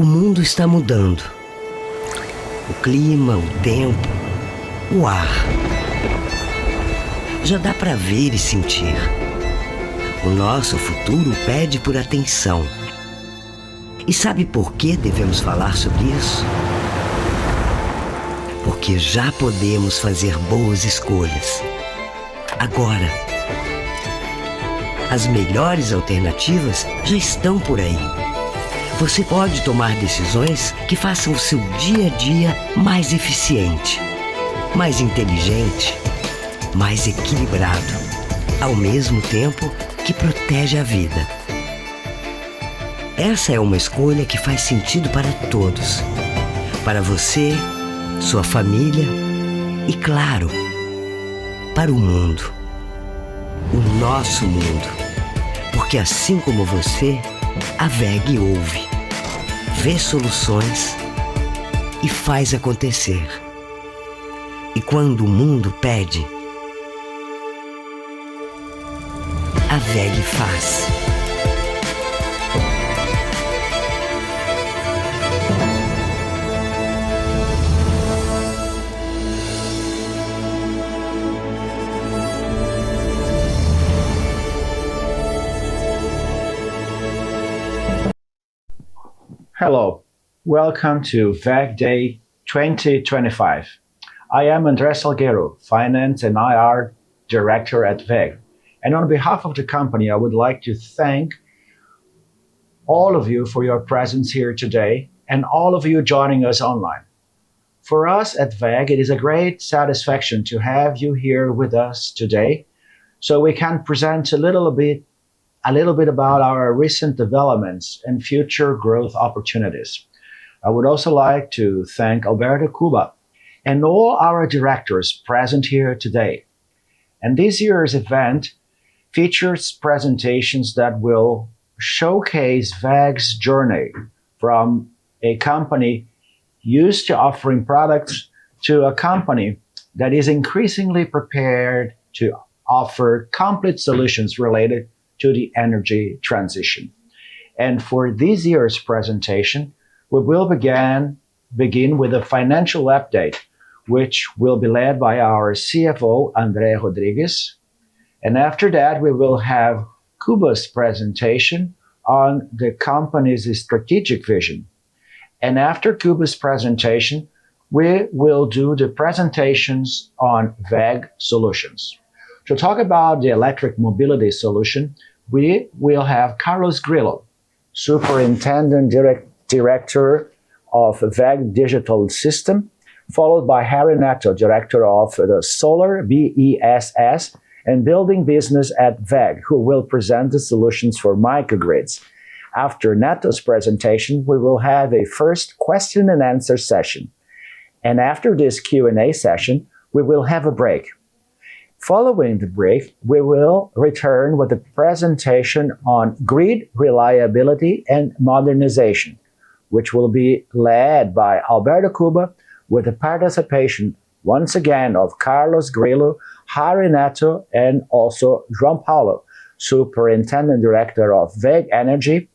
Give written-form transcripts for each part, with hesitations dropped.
O mundo está mudando. O clima, o tempo, o ar. Já dá para ver e sentir. O nosso futuro pede por atenção. E sabe por que devemos falar sobre isso? Porque já podemos fazer boas escolhas. Agora. As melhores alternativas já estão por aí. Você pode tomar decisões que façam o seu dia a dia mais eficiente, mais inteligente, mais equilibrado, ao mesmo tempo que protege a vida. Essa é uma escolha que faz sentido para todos. Para você, sua família e, claro, para o mundo. O nosso mundo. Porque assim como você, a WEG ouve, vê soluções e faz acontecer. E quando o mundo pede, a WEG faz. Hello, welcome to WEG Day 2025. I am André Salgueiro, Finance and IR Director at WEG. And on behalf of the company, I would like to thank all of you for your presence here today and all of you joining us online. For us at WEG, it is a great satisfaction to have you here with us today so we can present a little bit about our recent developments and future growth opportunities. I would also like to thank Alberto Cuba and all our directors present here today. And this year's event features presentations that will showcase WEG's journey from a company used to offering products to a company that is increasingly prepared to offer complete solutions related to the energy transition. And for this year's presentation, we will begin with a financial update, which will be led by our CFO, André Rodrigues. And after that, we will have Cuba's presentation on the company's strategic vision. And after Cuba's presentation, we will do the presentations on WEG solutions. To talk about the electric mobility solution, we will have Carlos Grillo, Superintendent Director of WEG Digital System, followed by Harry Neto, Director of the Solar BESS and Building Business at WEG, who will present the solutions for microgrids. After Neto's presentation, we will have a first question and answer session. And after this Q&A session, we will have a break. Following the break, we will return with a presentation on grid reliability and modernization, which will be led by Alberto Cuba with the participation once again of Carlos Grillo, Harry Neto, and also João Paulo, Superintendent Director of WEG Energy,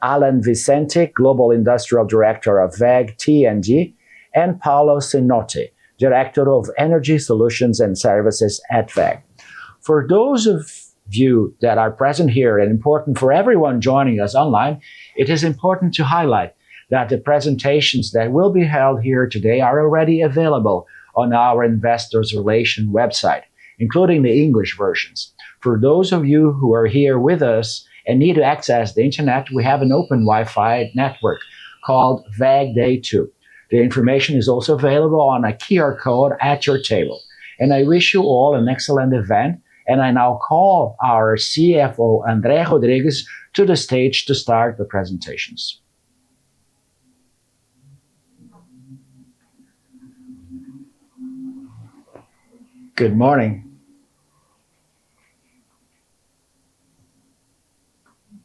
Alan Vicente, Global Industrial Director of WEG T&D, and Paulo Sinotti, Director of Energy Solutions and Services at WEG. For those of you that are present here and important for everyone joining us online, it is important to highlight that the presentations that will be held here today are already available on our Investors Relations website, including the English versions. For those of you who are here with us and need to access the internet, we have an open Wi-Fi network called WEG Day 2. The information is also available on a QR code at your table. And I wish you all an excellent event. And I now call our CFO, André Rodrigues, to the stage to start the presentations. Good morning.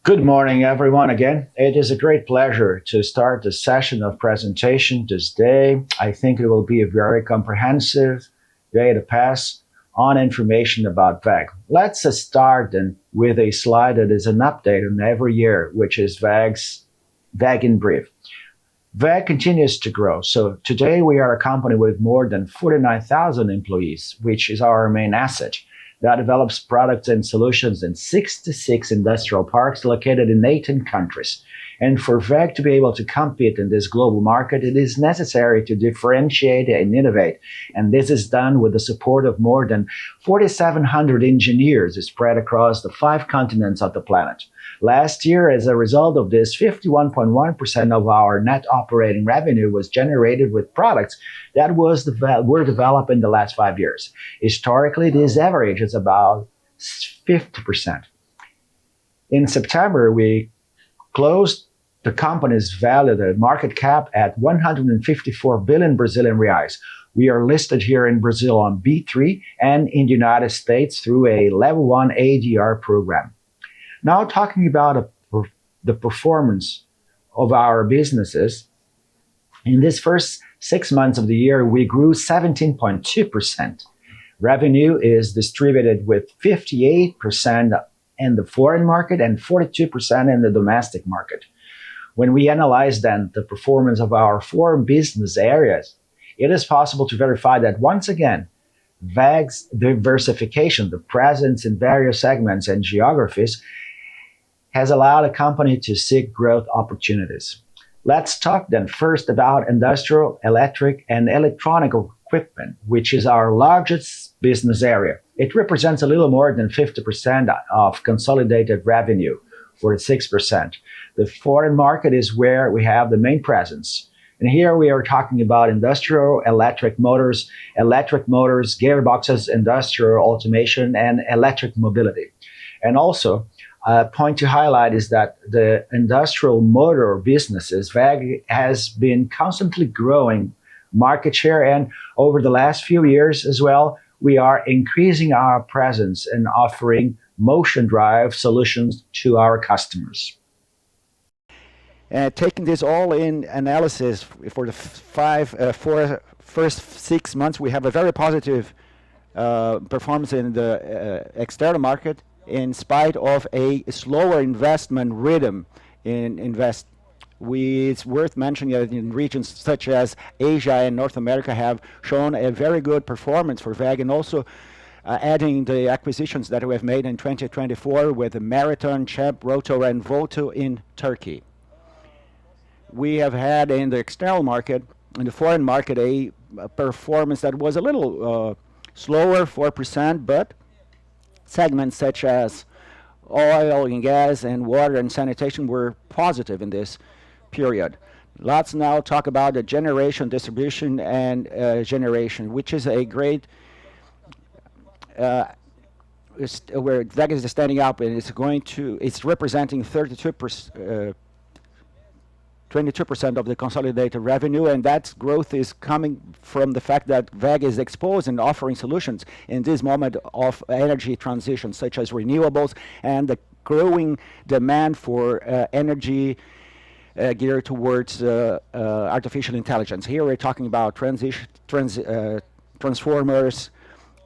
Good morning, everyone, again. It is a great pleasure to start the session of presentation this day. I think it will be a very comprehensive day to pass on information about WEG. Let's start then with a slide that is an update on every year, which is WEG in brief. WEG continues to grow. So today we are a company with more than 49,000 employees, which is our main asset that develops products and solutions in 66 industrial parks located in 18 countries. And for WEG to be able to compete in this global market, it is necessary to differentiate and innovate. And this is done with the support of more than 4,700 engineers spread across the 5 continents of the planet. Last year, as a result of this, 51.1% of our net operating revenue was generated with products that were developed in the last 5 years. Historically, this average is about 50%. In September, we closed the company's value, the market cap, at 154 billion Brazilian reais. We are listed here in Brazil on B3 and in the United States through a level 1 ADR program. Now, talking about the performance of our businesses, in this first 6 months of the year, we grew 17.2%. Revenue is distributed with 58% in the foreign market and 42% in the domestic market. When we analyze then the performance of our 4 business areas, it is possible to verify that once again, WEG's diversification, the presence in various segments and geographies, has allowed a company to seek growth opportunities. Let's talk then first about industrial, electric, and electronic equipment, which is our largest business area. It represents a little more than 50% of consolidated revenue, 46%. The foreign market is where we have the main presence. And here we are talking about industrial electric motors, gearboxes, industrial automation, and electric mobility. And also, a point to highlight is that the industrial motor businesses, WEG has been constantly growing market share, and over the last few years as well, we are increasing our presence and offering motion drive solutions to our customers. Taking this all in analysis for the first 6 months, we have a very positive performance in the external market in spite of a slower investment rhythm in invest. It's worth mentioning that in regions such as Asia and North America have shown a very good performance for WEG, and also adding the acquisitions that we have made in 2024 with Marathon, Champ, Roto, and Volto in Turkey. We have had in the external market, in the foreign market, a performance that was a little slower, 4%, but segments such as oil and gas and water and sanitation were positive in this period. Let's now talk about the generation, distribution, and generation, which is a great where WEG is standing up, and it's representing 22% of the consolidated revenue, and that growth is coming from the fact that WEG is exposed and offering solutions in this moment of energy transition, such as renewables and the growing demand for energy geared towards artificial intelligence. Here we're talking about transformers,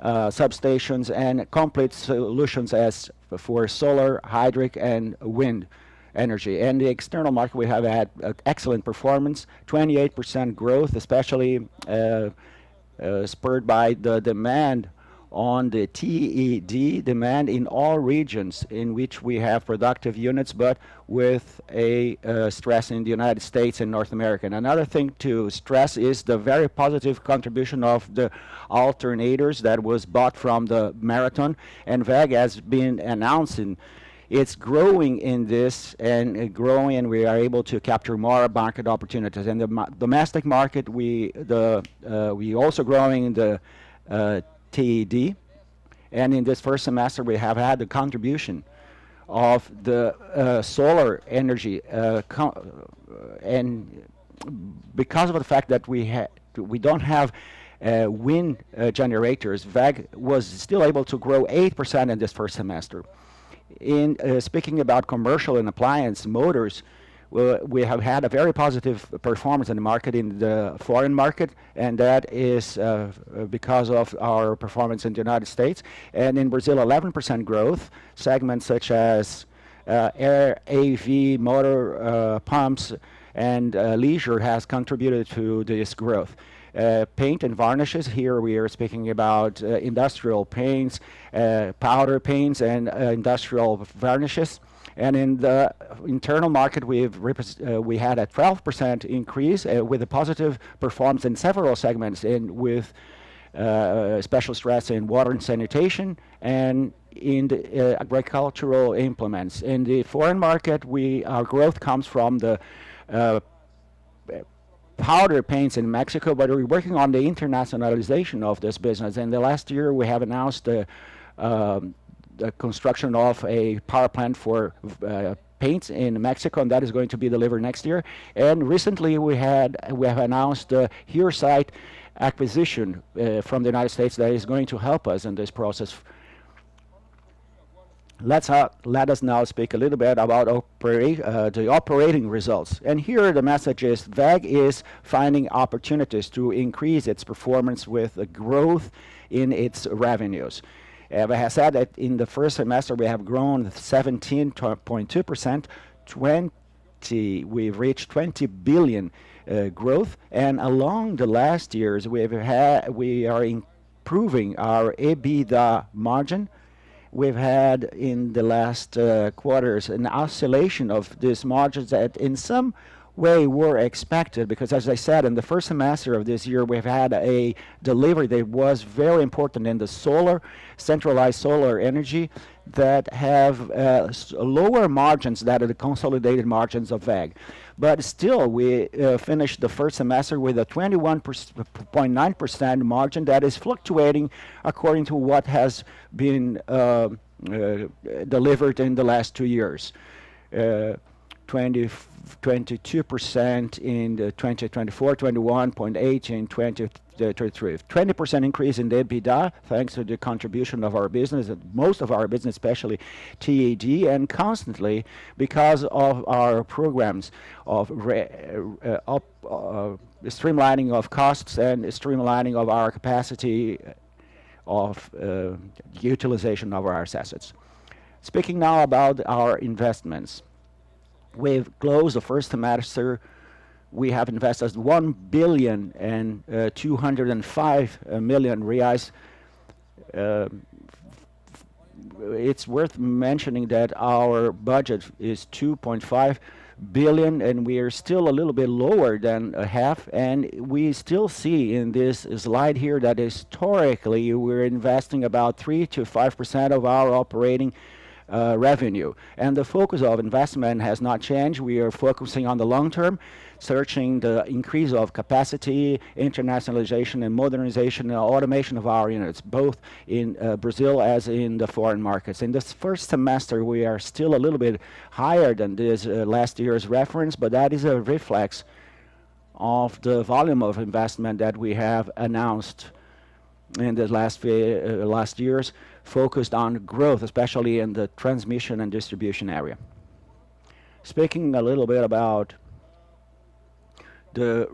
substations, and complete solutions as for solar, hydric, and wind energy. And the external market, we have had excellent performance, 28% growth, especially spurred by the demand on the TED demand in all regions in which we have productive units, but with a stress in the United States and North America. And another thing to stress is the very positive contribution of the alternators that was bought from the Marathon, and WEG has been announcing it's growing in this and growing, and we are able to capture more market opportunities. And the domestic market, we also growing in the TED, and in this first semester we have had the contribution of the solar energy, and because of the fact that we don't have wind generators, WEG was still able to grow 8% in this first semester. In speaking about commercial and appliance motors, we have had a very positive performance in the market, in the foreign market, and that is because of our performance in the United States. And in Brazil, 11% growth. Segments such as air, AV, motor, pumps, and leisure has contributed to this growth. Paint and varnishes, here we are speaking about industrial paints, powder paints, and industrial varnishes. And in the internal market, we had a 12% increase with a positive performance in several segments, with special stress in water and sanitation and in the agricultural implements. In the foreign market, our growth comes from the powder paints in Mexico, but we're working on the internationalization of this business. In the last year, we have announced the construction of a power plant for paints in Mexico, and that is going to be delivered next year. And recently, we have announced the Here site acquisition from the United States that is going to help us in this process. Let us now speak a little bit about the operating results. And here the message is WEG is finding opportunities to increase its performance with the growth in its revenues. I have said that in the first semester we have grown 17.2%. We've reached 20 billion growth, and along the last years we are improving our EBITDA margin. We've had in the last quarters an oscillation of these margins that in some way were expected, because as I said, in the first semester of this year we've had a delivery that was very important in the centralized solar energy that have lower margins than the consolidated margins of WEG. But still, we finished the first semester with a 21.9% margin that is fluctuating according to what has been delivered in the last 2 years. 22% in 2024, 21.8 in 2023. 20% increase in the EBITDA, thanks to the contribution of our business, most of our business, especially TAD, and constantly because of our programs of streamlining of costs and streamlining of our capacity of utilization of our assets. Speaking now about our investments. We've closed the first semester. We have invested 1,205 million reais. It's worth mentioning that our budget is 2.5 billion, and we are still a little bit lower than a half. And we still see in this slide here that historically we're investing about 3 to 5% of our operating revenue. And the focus of investment has not changed. We are focusing on the long term, searching the increase of capacity, internationalization and modernization and automation of our units, both in Brazil as in the foreign markets. In this first semester, we are still a little bit higher than this last year's reference, but that is a reflex of the volume of investment that we have announced in the last years, focused on growth, especially in the transmission and distribution area. Speaking a little bit about the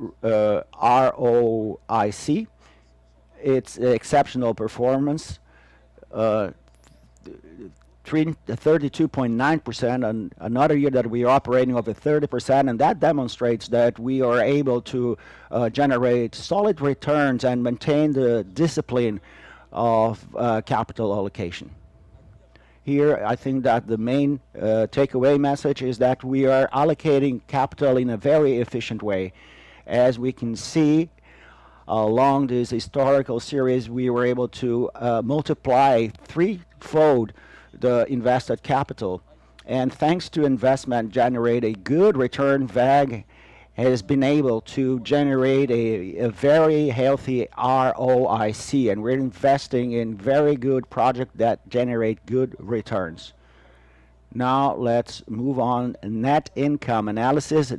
ROIC, it's exceptional performance, 32.9%, and another year that we are operating over 30%, and that demonstrates that we are able to generate solid returns and maintain the discipline of capital allocation. Here, I think that the main takeaway message is that we are allocating capital in a very efficient way. As we can see, along this historical series, we were able to multiply threefold the invested capital. And thanks to investment generate a good return, WEG has been able to generate a very healthy ROIC, and we're investing in very good projects that generate good returns. Now let's move on. Net income analysis.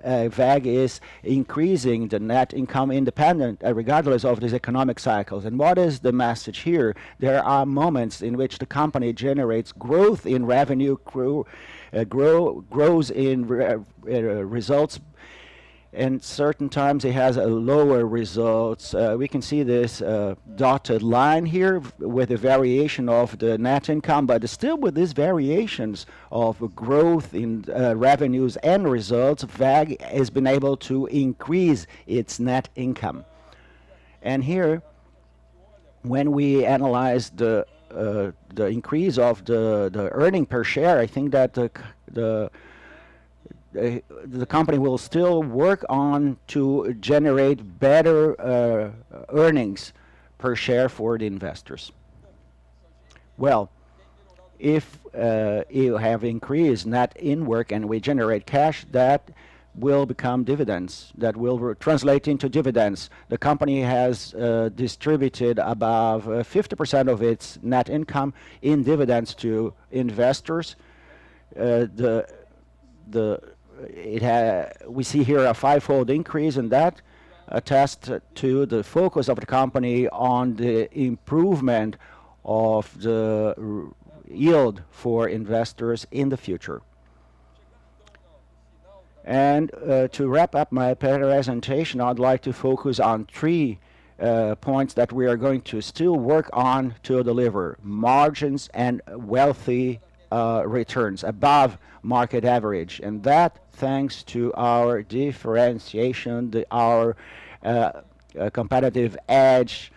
WEG is increasing the net income independent, regardless of these economic cycles. And what is the message here? There are moments in which the company generates growth in revenue, grows in results, and certain times it has a lower results. We can see this dotted line here with the variation of the net income, but still with these variations of growth in revenues and results, WEG has been able to increase its net income. And here, when we analyze the increase of the earning per share, I think that the company will still work on to generate better earnings per share for the investors. Well, if you have increased net in work and we generate cash, that will become dividends, that will translate into dividends. The company has distributed above 50% of its net income in dividends to investors. The we see here a fivefold increase, and that attests to the focus of the company on the improvement of the yield for investors in the future. And to wrap up my presentation, I'd like to focus on three points that we are going to still work on to deliver: margins and wealthy returns above market average, and that thanks to our differentiation, our competitive edge,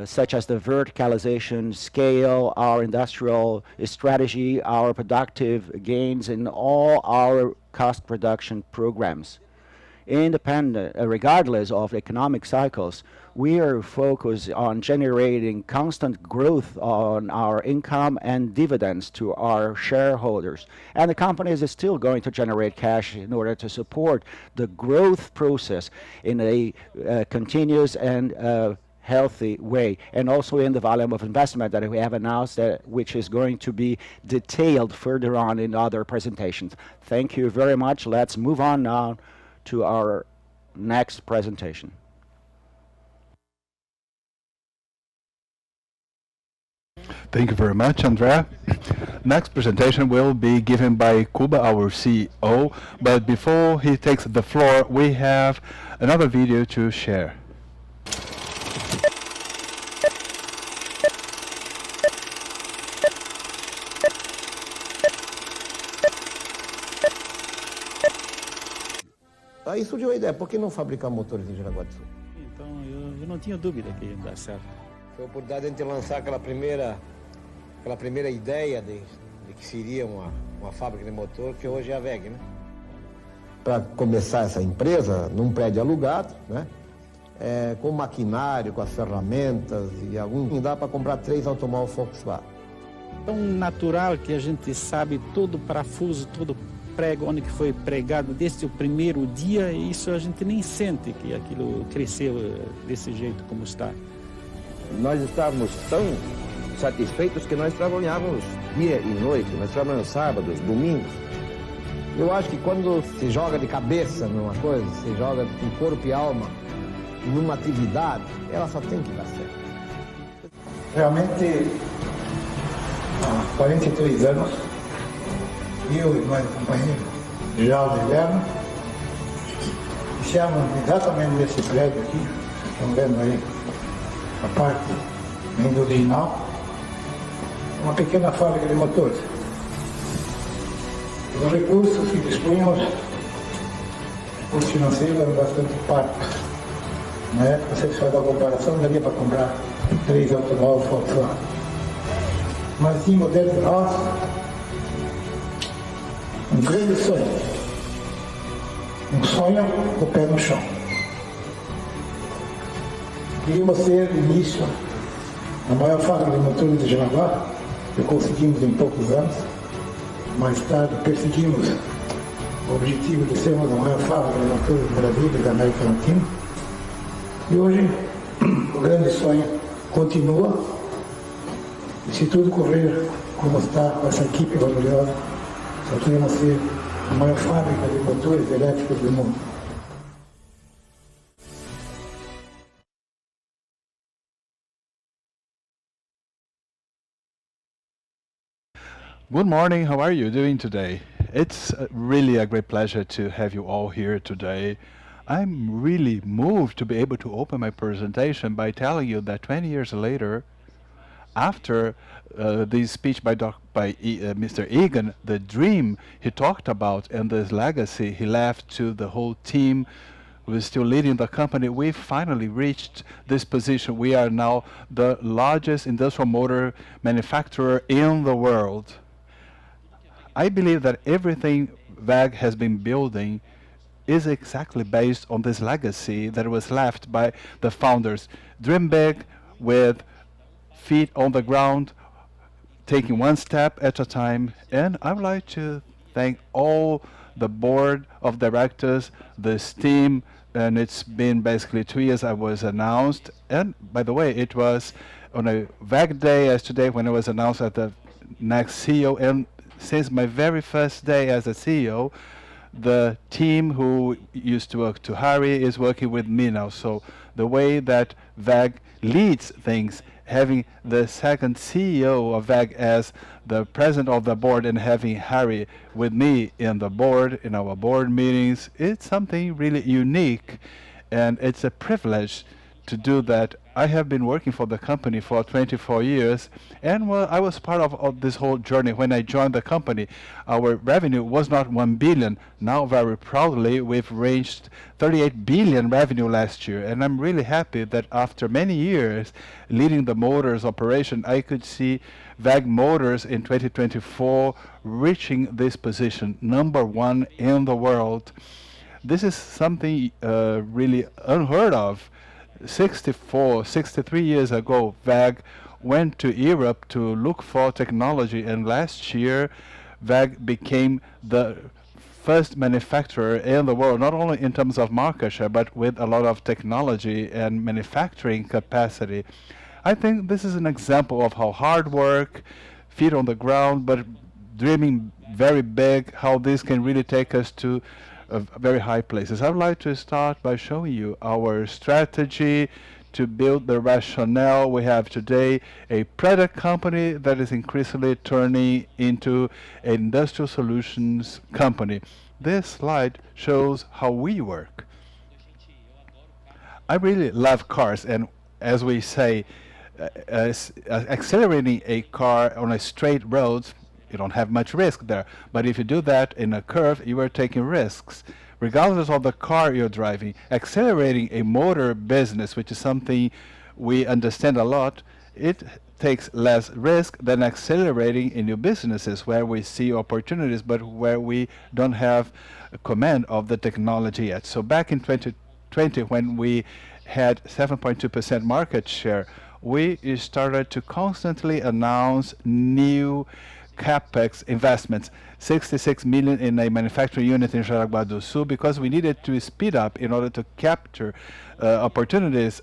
such as the verticalization, scale, our industrial strategy, our productive gains in all our cost reduction programs. Independent, regardless of economic cycles, we are focused on generating constant growth on our income and dividends to our shareholders. And the company is still going to generate cash in order to support the growth process in a continuous and healthy way, and also in the volume of investment that we have announced, which is going to be detailed further on in other presentations. Thank you very much. Let's move on now to our next presentation. Thank you very much, Andrea. Next presentation will be given by Kuba, our CEO, but before he takes the floor, we have another video to share. Aí surgiu a ideia, por que não fabricar motores em Jaraguá do Sul? Então eu não tinha dúvida que ia dar certo. Foi a oportunidade de a gente lançar aquela primeira ideia de que seria uma fábrica de motor, que hoje é a WEG, né? Para começar essa empresa, num prédio alugado, né? Com maquinário, com as ferramentas e algum, dá para comprar 3 automóveis Volkswagen. Tão natural que a gente sabe todo parafuso, todo prego, onde que foi pregado desde o primeiro dia, e isso a gente nem sente que aquilo cresceu desse jeito como está. Nós estávamos tão satisfeitos que nós trabalhávamos dia e noite, nós trabalhávamos sábados, domingos. Eu acho que quando se joga de cabeça numa coisa, se joga com corpo e alma numa atividade, ela só tem que dar certo. Realmente, há 43 anos, eu e mais companheiro, já de inverno, iniciamos exatamente nesse prédio aqui, estão vendo aí a parte ainda original, uma pequena fábrica de motores. Os recursos que dispunhamos, recursos financeiros, eram bastante parcos. Na época, você faz a comparação, daria para comprar 3 automóveis Volkswagen. Mas tínhamos dentro de nós um grande sonho. Um sonho com o pé no chão. Queríamos ser, no início, a maior fábrica de motores de Jaraguá, que conseguimos em poucos anos. Mais tarde, perseguimos o objetivo de sermos a maior fábrica de motores do Brasil e da América Latina. E hoje, o grande sonho continua. E se tudo correr como está com essa equipe valorosa, só queremos ser a maior fábrica de motores elétricos do mundo. Good morning, how are you doing today? It's really a great pleasure to have you all here today. I'm really moved to be able to open my presentation by telling you that 20 years later, after this speech by Mr. Egan, the dream he talked about and this legacy he left to the whole team who is still leading the company, we finally reached this position. We are now the largest industrial motor manufacturer in the world. I believe that everything WEG has been building is exactly based on this legacy that was left by the founders. Dream big with feet on the ground, taking one step at a time. And I would like to thank all the board of directors, this team, and it's been basically 2 years I was announced. And by the way, it was on a WEG day as today when I was announced as the next CEO. And since my very first day as a CEO, the team who used to work to Harry is working with me now. So the way that WEG leads things, having the second CEO of WEG as the president of the board and having Harry with me in the board, in our board meetings, it's something really unique. And it's a privilege to do that. I have been working for the company for 24 years, and well, I was part of this whole journey. When I joined the company, our revenue was not 1 billion. Now, very proudly, we've reached 38 billion revenue last year, and I'm really happy that after many years leading the motors operation, I could see WEG Motors in 2024 reaching this position, number one in the world. This is something really unheard of. 63 years ago, WEG went to Europe to look for technology, and last year, WEG became the first manufacturer in the world, not only in terms of market share, but with a lot of technology and manufacturing capacity. I think this is an example of how hard work, feet on the ground, but dreaming very big, how this can really take us to very high places. I would like to start by showing you our strategy to build the rationale we have today, a product company that is increasingly turning into an industrial solutions company. This slide shows how we work. I really love cars, and as we say, accelerating a car on a straight road, you don't have much risk there. But if you do that in a curve, you are taking risks. Regardless of the car you're driving, accelerating a motor business, which is something we understand a lot, it takes less risk than accelerating in new businesses where we see opportunities but where we don't have a command of the technology yet. So back in 2020, when we had 7.2% market share, we started to constantly announce new capex investments, 66 million in a manufacturing unit in Jaraguá do Sul, because we needed to speed up in order to capture opportunities.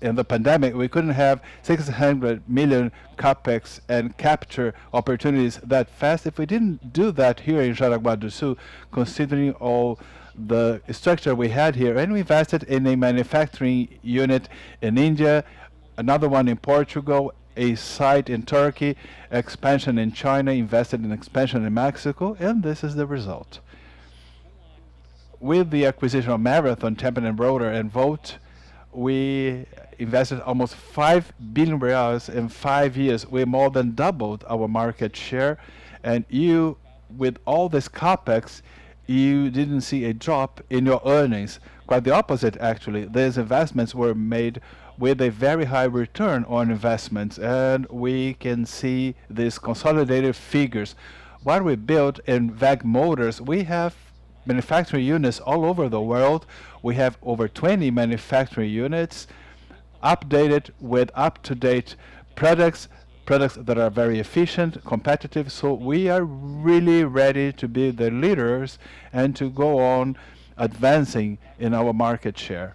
In the pandemic, we couldn't have 600 million capex and capture opportunities that fast. If we didn't do that here in Jaraguá do Sul, considering all the structure we had here, and we invested in a manufacturing unit in India, another one in Portugal, a site in Turkey, expansion in China, invested in expansion in Mexico, and this is the result. With the acquisition of Marathon, Tempen and Rotor, and Volt, we invested almost 5 billion reais in 5 years. We more than doubled our market share, and you, with all this capex, you didn't see a drop in your earnings. Quite the opposite, actually. These investments were made with a very high return on investments, and we can see these consolidated figures. What we built in WEG Motors, we have manufacturing units all over the world. We have over 20 manufacturing units updated with up-to-date products that are very efficient, competitive. So we are really ready to be the leaders and to go on advancing in our market share.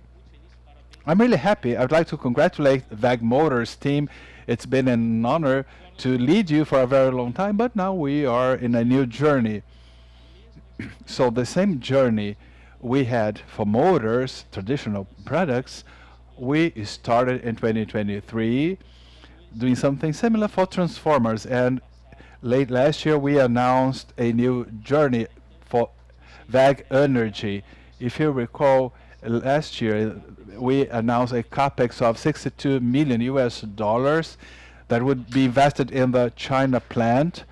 I'm really happy. I'd like to congratulate WEG Motors team. It's been an honor to lead you for a very long time, but now we are in a new journey. So the same journey we had for motors, traditional products, we started in 2023 doing something similar for transformers. And late last year, we announced a new journey for WEG Energy. If you recall, Last year, we announced a capex of $62 million that would be invested in the China plant.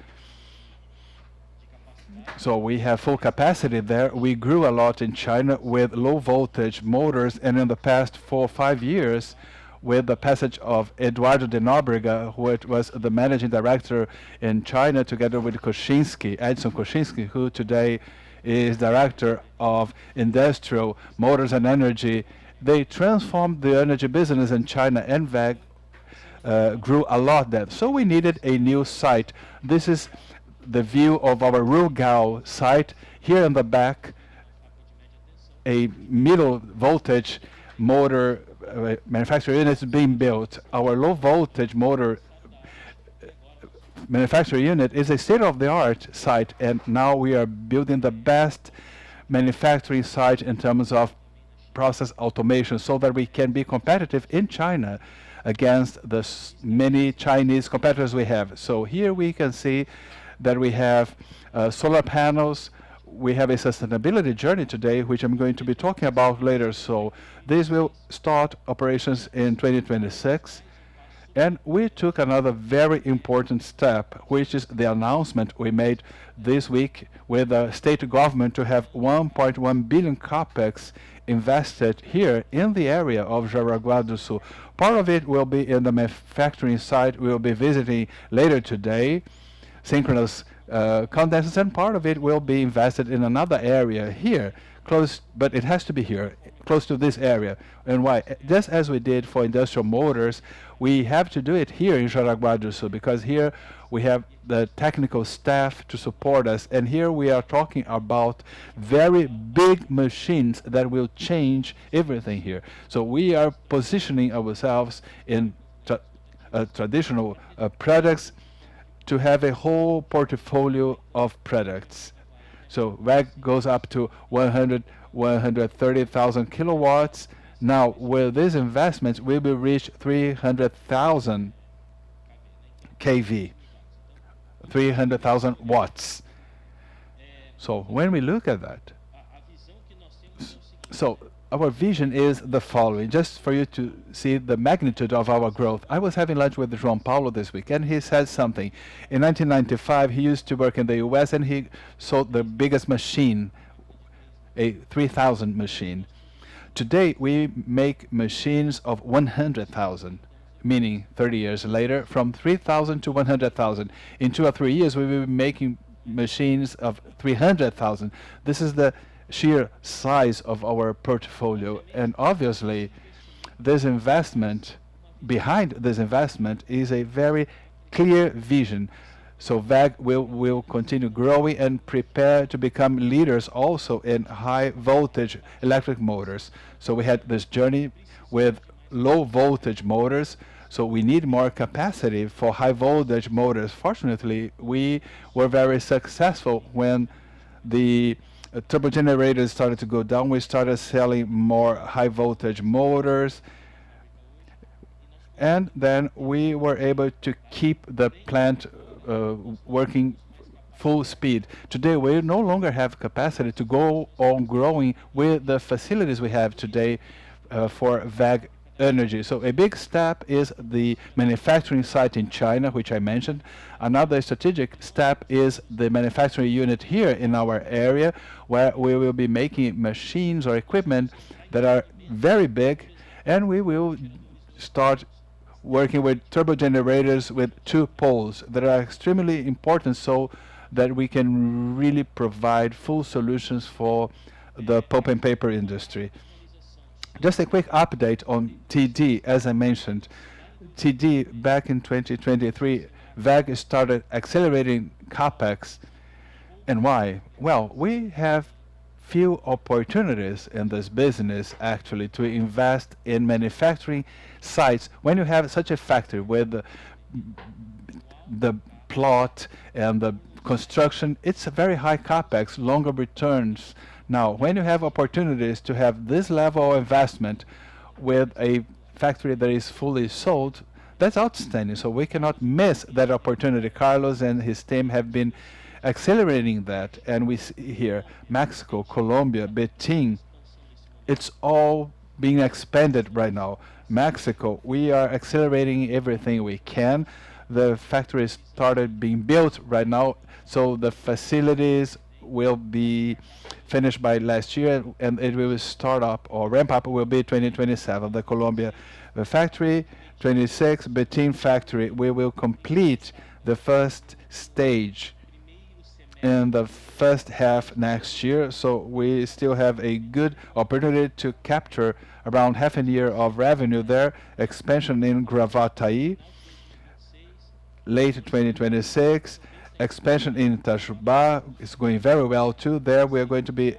So we have full capacity there. We grew a lot in China with low voltage motors, and in the past 4 or 5 years, with the passage of Eduardo de Nóbrega, who was the managing director in China, together with Edson Koshinsky, who today is director of industrial motors and energy. They transformed the energy business in China, and WEG grew a lot there. So we needed a new site. This is the view of our Rugao site. Here in the back, a middle voltage motor manufacturing unit is being built. Our low voltage motor manufacturing unit is a state-of-the-art site, and now we are building the best manufacturing site in terms of process automation so that we can be competitive in China against the many Chinese competitors we have. So here we can see that we have solar panels. We have a sustainability journey today, which I'm going to be talking about later. So this will start operations in 2026. And we took another very important step, which is the announcement we made this week with the state government to have 1.1 billion capex invested here in the area of Jaraguá do Sul. Part of it will be in the manufacturing site we will be visiting later today, synchronous condensers, and part of it will be invested in another area here, close, but it has to be here, close to this area. And why? Just as we did for industrial motors, we have to do it here in Jaraguá do Sul, because here we have the technical staff to support us, and here we are talking about very big machines that will change everything here. So we are positioning ourselves in traditional products to have a whole portfolio of products. So WEG goes up to 130,000 kilowatts. Now, with these investments, we will reach 300,000 kV, 300,000 watts. So when we look at that, so our vision is the following, just for you to see the magnitude of our growth. I was having lunch with João Paulo this week, and he said something. In 1995, he used to work in the US, and he sold the biggest machine, a 3,000 machine. Today, we make machines of 100,000, meaning 30 years later, from 3,000 to 100,000. In 2 or 3 years, we will be making machines of 300,000. This is the sheer size of our portfolio, and obviously this investment, behind this investment is a very clear vision. So WEG will continue growing and prepare to become leaders also in high voltage electric motors. So we had this journey with low voltage motors, so we need more capacity for high voltage motors. Fortunately, we were very successful when the turbo generators started to go down. We started selling more high voltage motors, and then we were able to keep the plant working full speed. Today we no longer have capacity to go on growing with the facilities we have today for WEG energy. So a big step is the manufacturing site in China, which I mentioned. Another strategic step is the manufacturing unit here in our area, where we will be making machines or equipment that are very big, and we will start working with turbo generators with 2 poles that are extremely important, so that we can really provide full solutions for the pulp and paper industry. Just a quick update on TD. As I mentioned, TD back in 2023, WEG started accelerating capex. And why? Well, we have few opportunities in this business actually to invest in manufacturing sites. When you have such a factory with the plot and the construction, it's a very high capex, longer returns. Now, when you have opportunities to have this level of investment with a factory that is fully sold, that's outstanding. So we cannot miss that opportunity. Carlos and his team have been accelerating that, and we see here Mexico, Colombia, Beijing. it's all being expanded right now. Mexico, we are accelerating everything we can. The factory started being built right now, so the facilities will be finished by last year, and it will start up or ramp up will be 2027. The Colombia factory, 26, Betim factory, we will complete the first stage in the first half next year. So we still have a good opportunity to capture around half a year of revenue there. Expansion in Gravataí, late 2026. Expansion in Itajubá is going very well too. There we are going to be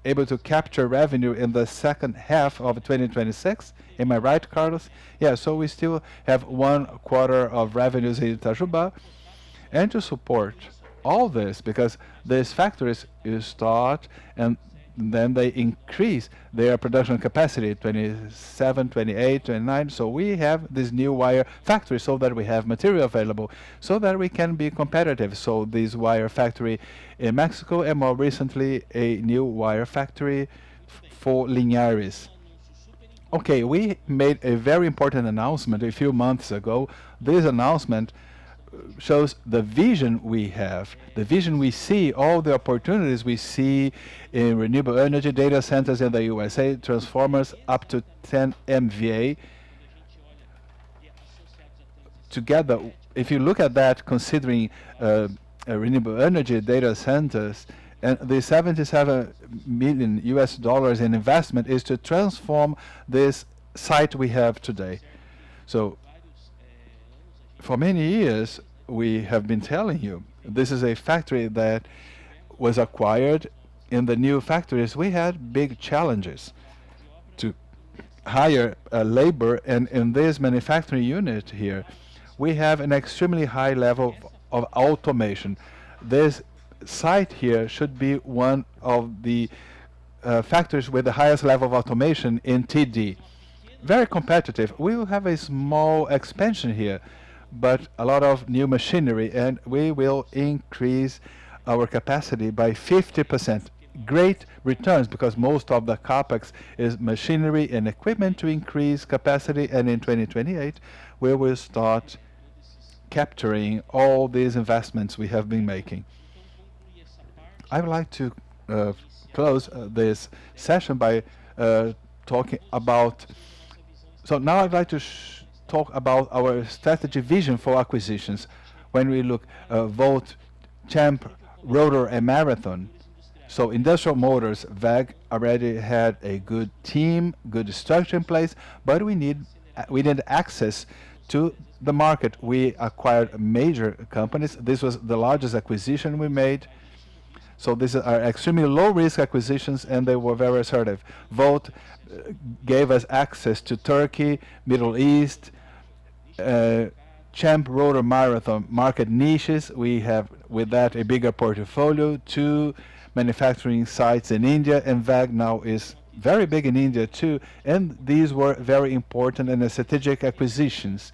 able to capture revenue in the second half of 2026. Am I right, Carlos? Yeah, so we still have 1/4 of revenues in Itajubá. And to support all this, because these factories you start and then they increase their production capacity 27, 28, 29. So we have this new wire factory so that we have material available so that we can be competitive. So this wire factory in Mexico, and more recently a new wire factory for Linares. Okay, we made a very important announcement a few months ago. This announcement shows the vision we have, the vision we see, all the opportunities we see in renewable energy data centers in the USA, transformers up to 10 MVA. Together, if you look at that, considering renewable energy data centers, and the 77 million US dollars in investment is to transform this site we have today. So for many years, we have been telling you this is a factory that was acquired. In the new factories, we had big challenges to hire labor, and in this manufacturing unit here, we have an extremely high level of automation. This site here should be one of the factories with the highest level of automation in TD. Very competitive. We will have a small expansion here, but a lot of new machinery, and we will increase our capacity by 50%. Great returns because most of the capex is machinery and equipment to increase capacity, and in 2028 we will start capturing all these investments we have been making. I would like to close this session by talking about. So now I'd like to talk about our strategy vision for acquisitions. When we look Volt, Champ, Rotor, and Marathon. So industrial motors, WEG already had a good team, good structure in place, but we need access to the market. We acquired major companies. This was the largest acquisition we made. So these are extremely low-risk acquisitions, and they were very assertive. Volt gave us access to Turkey, Middle East, Champ, Rotor, Marathon market niches. We have with that a bigger portfolio, 2 manufacturing sites in India, and WEG now is very big in India too. And these were very important and strategic acquisitions.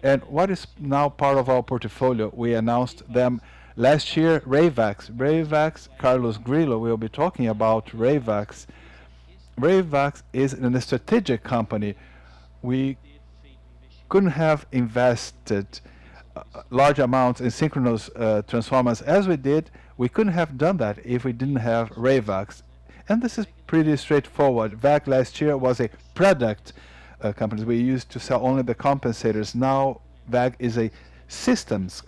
And what is now part of our portfolio? We announced them last year. Rayvax, Carlos Grillo will be talking about Rayvax. Rayvax is a strategic company. We couldn't have invested large amounts in synchronous transformers as we did. We couldn't have done that if we didn't have Rayvax. And this is pretty straightforward. WEG last year was a product company. We used to sell only the compensators. Now WEG is a systems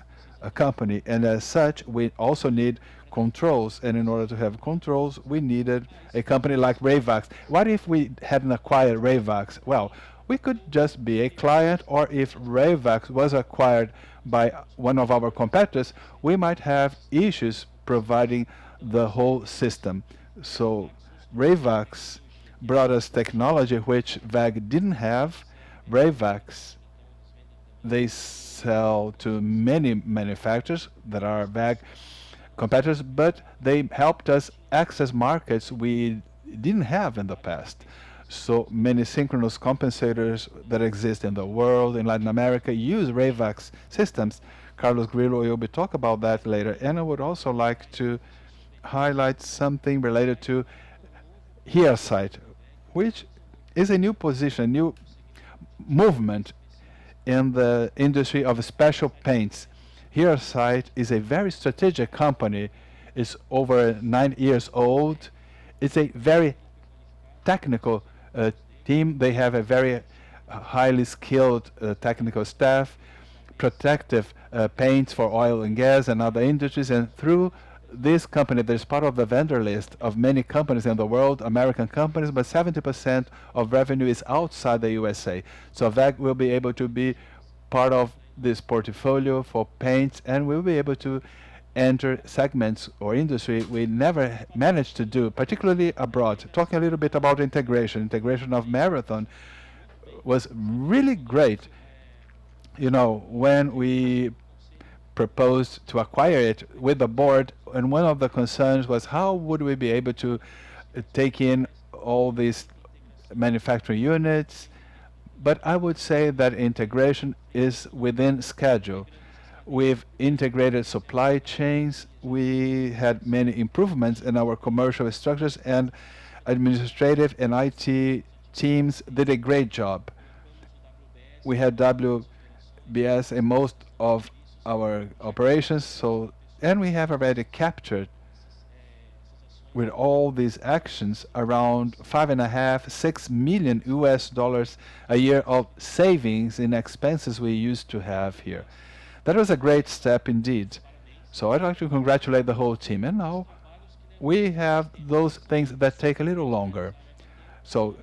company, and as such, we also need controls. And in order to have controls, we needed a company like Rayvax. What if we hadn't acquired Rayvax? Well, we could just be a client, or if Rayvax was acquired by one of our competitors, we might have issues providing the whole system. So Rayvax brought us technology which WEG didn't have. Rayvax, they sell to many manufacturers that are WEG competitors, but they helped us access markets we didn't have in the past. So many synchronous compensators that exist in the world, in Latin America, use Rayvax systems. Carlos Grillo will be talk about that later. And I would also like to highlight something related to here site. which is a new position, new movement in the industry of special paints. Here site is a very strategic company. It's over 9 years old. It's a very technical team. They have a very highly skilled technical staff, protective paints for oil and gas and other industries. And through this company, that is part of the vendor list of many companies in the world, American companies, but 70% of revenue is outside the USA. So WEG will be able to be part of this portfolio for paints, and we'll be able to enter segments or industry we never managed to do, particularly abroad. Talking a little bit about integration of Marathon was really great. You know, when we proposed to acquire it with the board, and one of the concerns was how would we be able to take in all these manufacturing units. But I would say that integration is within schedule. We've integrated supply chains. We had many improvements in our commercial structures, and administrative and IT teams did a great job. We had WBS in most of our operations, so and we have already captured with all these actions around 5.5–6 million US dollars a year of savings in expenses we used to have here. That was a great step indeed. So I'd like to congratulate the whole team. And now we have those things that take a little longer. So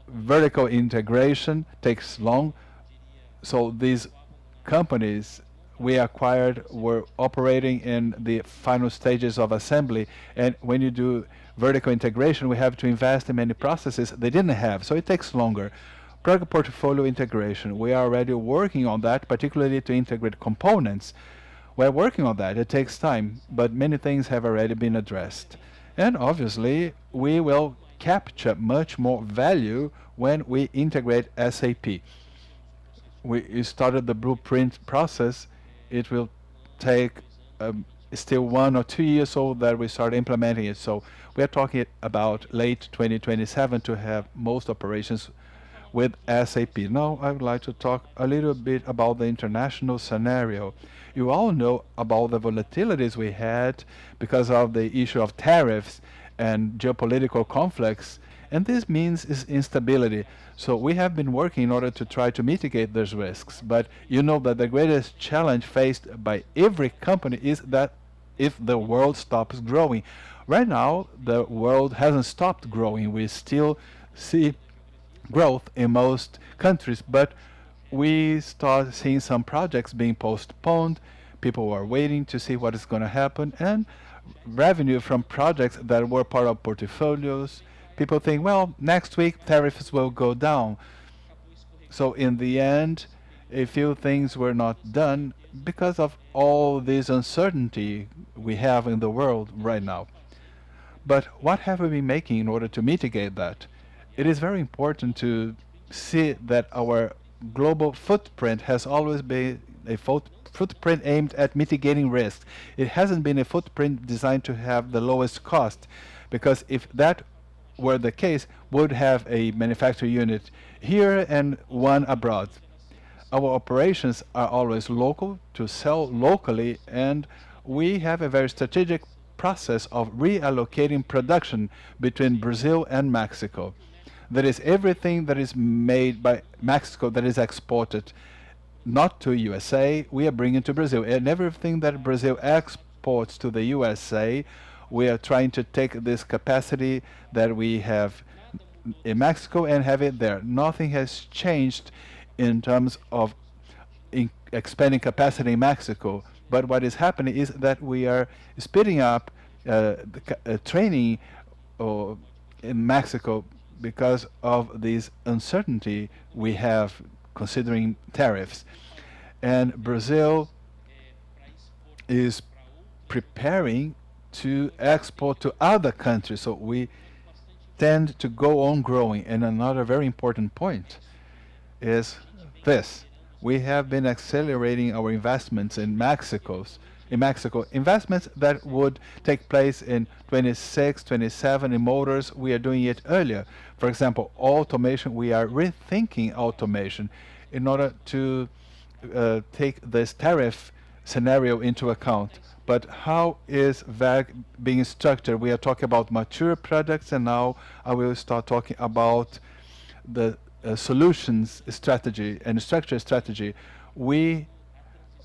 vertical integration takes long. So these companies we acquired were operating in the final stages of assembly. And when you do vertical integration, we have to invest in many processes they didn't have. So it takes longer. Product portfolio integration, we are already working on that, particularly to integrate components. We're working on that. It takes time, but many things have already been addressed. And obviously, we will capture much more value when we integrate SAP. We started the blueprint process. It will take still 1 or 2 years so that we start implementing it. So we are talking about late 2027 to have most operations with SAP. Now I would like to talk a little bit about the international scenario. You all know about the volatilities we had because of the issue of tariffs and geopolitical conflicts, and this means is instability. So we have been working in order to try to mitigate those risks. But you know that the greatest challenge faced by every company is that if the world stops growing. Right now, the world hasn't stopped growing. We still see growth in most countries, but we start seeing some projects being postponed. People are waiting to see what is going to happen, and revenue from projects that were part of portfolios. People think, well, next week tariffs will go down. So in the end, a few things were not done because of all this uncertainty we have in the world right now. But what have we been making in order to mitigate that? It is very important to see that our global footprint has always been a footprint aimed at mitigating risk. It hasn't been a footprint designed to have the lowest cost, because if that were the case, we would have a manufacturing unit here and one abroad. Our operations are always local to sell locally, and we have a very strategic process of reallocating production between Brazil and Mexico. That is, everything that is made by Mexico that is exported not to USA, we are bringing to Brazil. And everything that Brazil exports to the USA, we are trying to take this capacity that we have in Mexico and have it there. Nothing has changed in terms of expanding capacity in Mexico. But what is happening is that we are speeding up training in Mexico because of this uncertainty we have considering tariffs. And Brazil is preparing to export to other countries, so we tend to go on growing. And another very important point is this. We have been accelerating our investments in Mexico in Mexico. Investments that would take place in 26, 27 in motors, we are doing it earlier. For example, automation, we are rethinking automation in order to take this tariff scenario into account. But how is WEG being structured? We are talking about mature products, and now I will start talking about the solutions strategy and structure strategy. We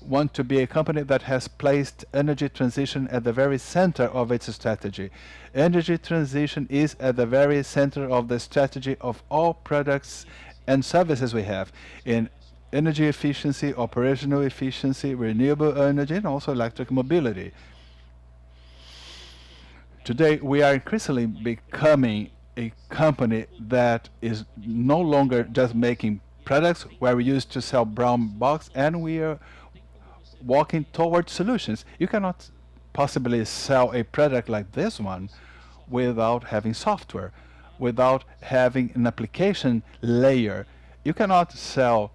want to be a company that has placed energy transition at the very center of its strategy. Energy transition is at the very center of the strategy of all products and services we have in energy efficiency, operational efficiency, renewable energy, and also electric mobility. Today, we are increasingly becoming a company that is no longer just making products where we used to sell brown box, and we are walking toward solutions. You cannot possibly sell a product like this one without having software, without having an application layer. You cannot sell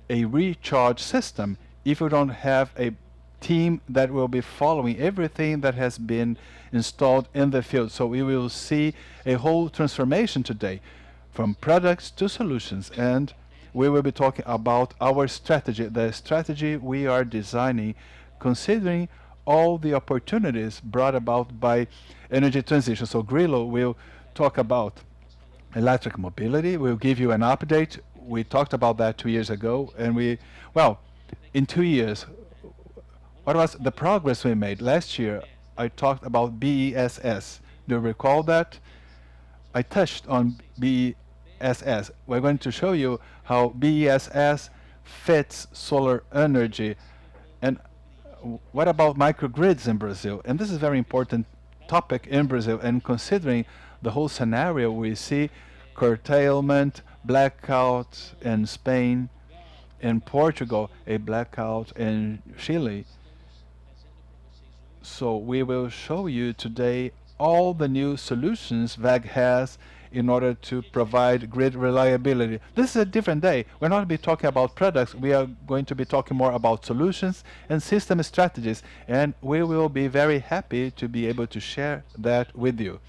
a recharge system if you don't have a team that will be following everything that has been installed in the field. So we will see a whole transformation today from products to solutions, and we will be talking about our strategy, the strategy we are designing, considering all the opportunities brought about by energy transition. So Grillo will talk about electric mobility. We'll give you an update. We talked about that 2 years ago, and well, in 2 years, what was the progress we made? Last year, I talked about BESS. Do you recall that? I touched on BESS. We're going to show you how BESS fits solar energy. And what about microgrids in Brazil? And this is a very important topic in Brazil. And considering the whole scenario, we see curtailment, blackout in Spain, in Portugal, a blackout in Chile. So we will show you today all the new solutions WEG has in order to provide grid reliability. This is a different day. We're not going to be talking about products. We are going to be talking more about solutions and system strategies. And we will be very happy to be able to share that with you.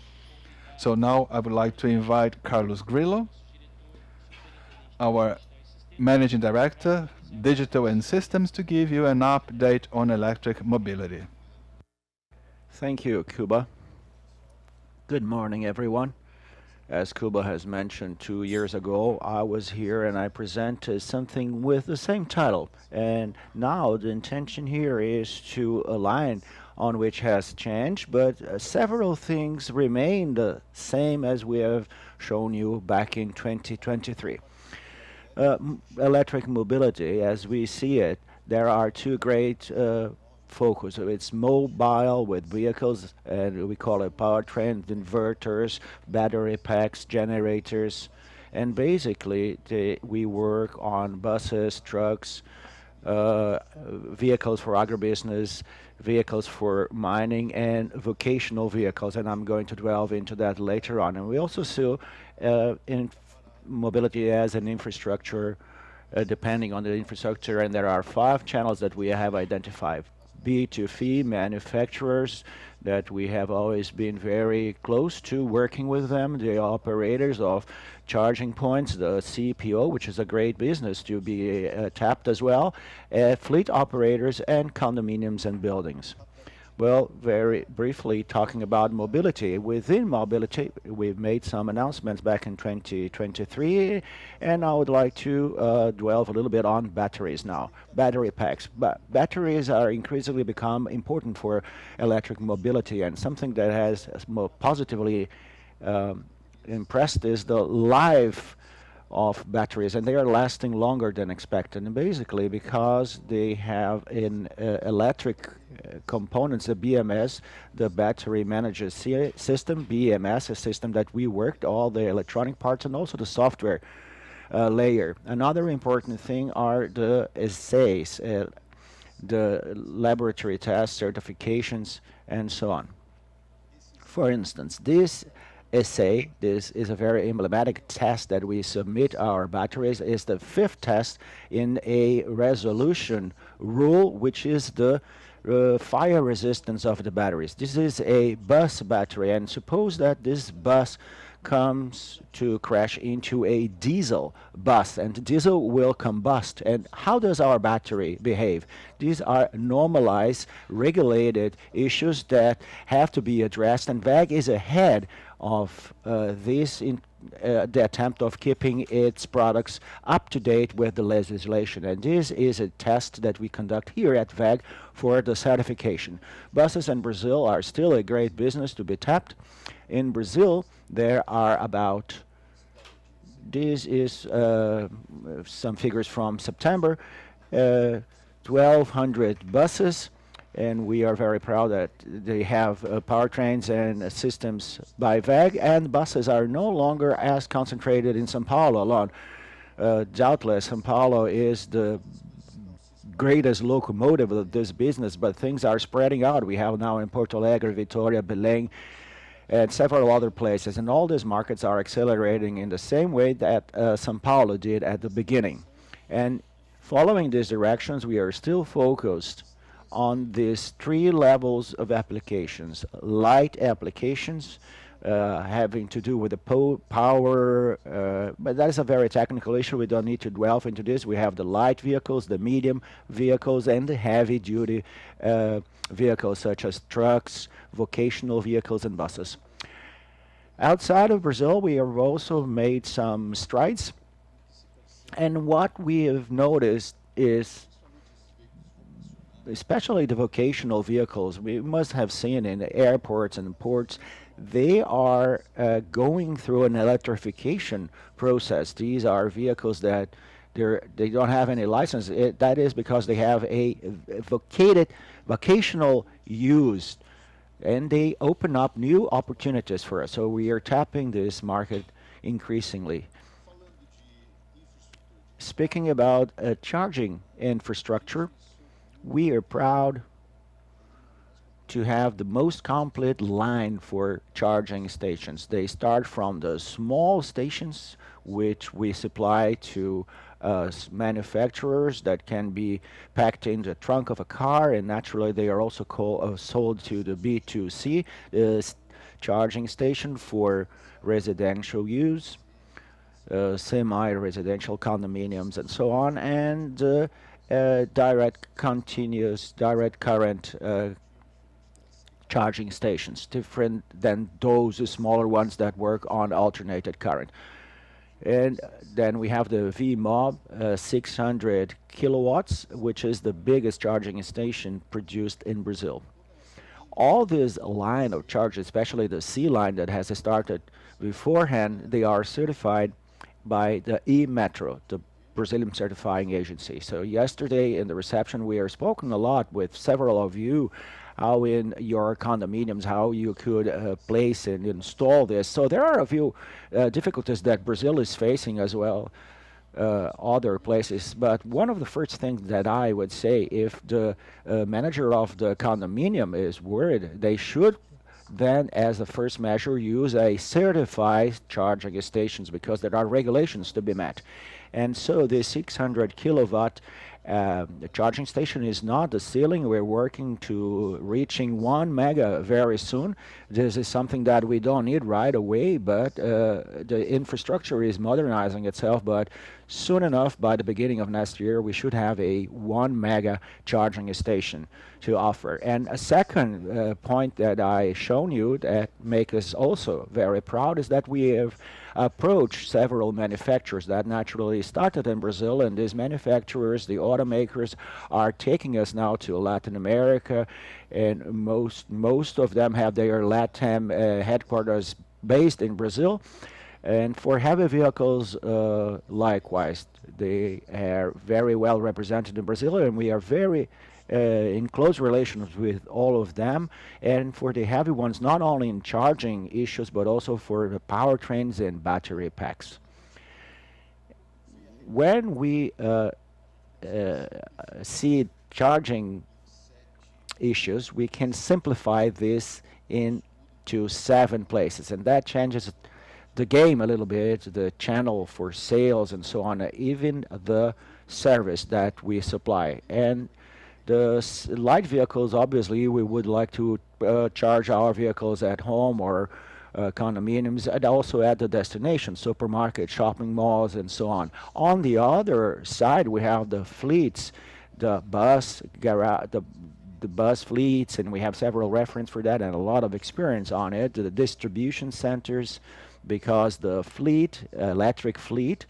So now I would like to invite Carlos Grillo, our Managing Director, Digital and Systems, to give you an update on electric mobility. Thank you, Cuba. Good morning, everyone. As Cuba has mentioned, 2 years ago, I was here and I presented something with the same title. And now the intention here is to align on which has changed, but several things remain the same as we have shown you back in 2023. Electric mobility, as we see it, there are two great focus. So it's mobile with vehicles, and we call it powertrain, inverters, battery packs, generators, and basically we work on buses, trucks, vehicles for agribusiness, vehicles for mining, and vocational vehicles, and I'm going to delve into that later on. And we also see in mobility as an infrastructure, depending on the infrastructure, and there are 5 channels that we have identified. B2C manufacturers that we have always been very close to working with them, the operators of charging points, the CPO, which is a great business to be tapped as well, fleet operators, and condominiums and buildings. Well, very briefly talking about mobility. Within mobility, we've made some announcements back in 2023, and I would like to delve a little bit on batteries now. Battery packs. Batteries are increasingly become important for electric mobility, and something that has more positively impressed is the life of batteries, and they are lasting longer than expected, and basically because they have in electric components, the BMS, the battery management system, BMS, a system that we worked, all the electronic parts and also the software layer. Another important thing are the assays, the laboratory tests, certifications, and so on. For instance, this assay, this is a very emblematic test that we submit our batteries, is the 5th test in a resolution rule, which is the fire resistance of the batteries. This is a bus battery, and suppose that this bus comes to crash into a diesel bus, and the diesel will combust. And how does our battery behave? These are normalized, regulated issues that have to be addressed, and WEG is ahead of this in the attempt of keeping its products up to date with the legislation. And this is a test that we conduct here at WEG for the certification. Buses in Brazil are still a great business to be tapped. In Brazil, there are about, this is some figures from September, 1,200 buses, and we are very proud that they have powertrains and systems by WEG, and buses are no longer as concentrated in São Paulo alone. Doubtless, São Paulo is the greatest locomotive of this business, but things are spreading out. We have now in Porto Alegre, Vitória, Belém, and several other places, and all these markets are accelerating in the same way that São Paulo did at the beginning. And following these directions, we are still focused on these three levels of applications. Light applications, having to do with the power, but that is a very technical issue. We don't need to delve into this. We have the light vehicles, the medium vehicles, and the heavy duty vehicles such as trucks, vocational vehicles, and buses. Outside of Brazil, we have also made some strides. And what we have noticed is, especially the vocational vehicles, we must have seen in the airports and ports, they are going through an electrification process. These are vehicles that they don't have any license. That is because they have a vocational use, and they open up new opportunities for us. So we are tapping this market increasingly. Speaking about charging infrastructure, we are proud to have the most complete line for charging stations. They start from the small stations, which we supply to manufacturers that can be packed in the trunk of a car, and naturally they are also sold to the B2C charging station for residential use, semi-residential condominiums, and so on, and direct current charging stations, different than those smaller ones that work on alternated current. And then we have the VMOB 600 kilowatts, which is the biggest charging station produced in Brazil. All this line of charge, especially the C line that has started beforehand, they are certified by the E-Metro, the Brazilian certifying agency. So yesterday in the reception, we are spoken a lot with several of you how in your condominiums, how you could place and install this. So there are a few difficulties that Brazil is facing as well, other places. But one of the first things that I would say, if the manager of the condominium is worried, they should then, as a first measure, use a certified charging stations, because there are regulations to be met. And so the 600 kilowatt the charging station is not the ceiling. We're working to reaching 1 mega very soon. This is something that we don't need right away, but the infrastructure is modernizing itself. But soon enough, by the beginning of next year, we should have a 1 mega charging station to offer. And a second point that I shown you that makes us also very proud is that we have approached several manufacturers that naturally started in Brazil, and these manufacturers, the automakers, are taking us now to Latin America, and most of them have their LATAM headquarters based in Brazil. And for heavy vehicles, likewise, they are very well represented in Brazil, and we are very in close relations with all of them. And for the heavy ones, not only in charging issues, but also for the powertrains and battery packs. When we see charging issues, we can simplify this into 7 places, and that changes the game a little bit, the channel for sales and so on, even the service that we supply. And The light vehicles, obviously, we would like to charge our vehicles at home or condominiums, and also at the destination, supermarket, shopping malls, and so on. On the other side, we have the fleets, the bus garage, the bus fleets, and we have several reference for that and a lot of experience on it. The distribution centers, because the fleet, electric fleet,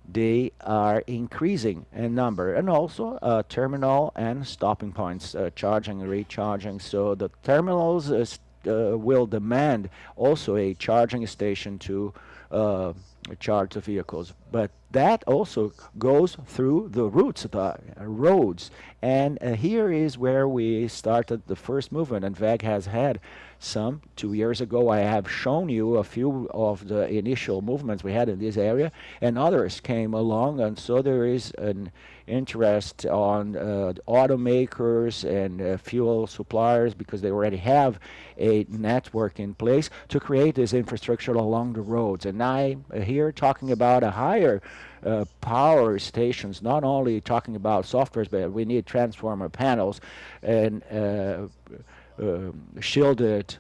they are increasing in number, and also terminal and stopping points, charging and recharging. So the terminals will demand also a charging station to charge the vehicles. But that also goes through the routes, the roads. And here is where we started the first movement, and WEG has had some. 2 years ago, I have shown you a few of the initial movements we had in this area, and others came along, and so there is an interest on automakers and fuel suppliers, because they already have a network in place to create this infrastructure along the roads. And I'm here talking about a higher power stations, not only talking about softwares, but we need transformer panels and shielded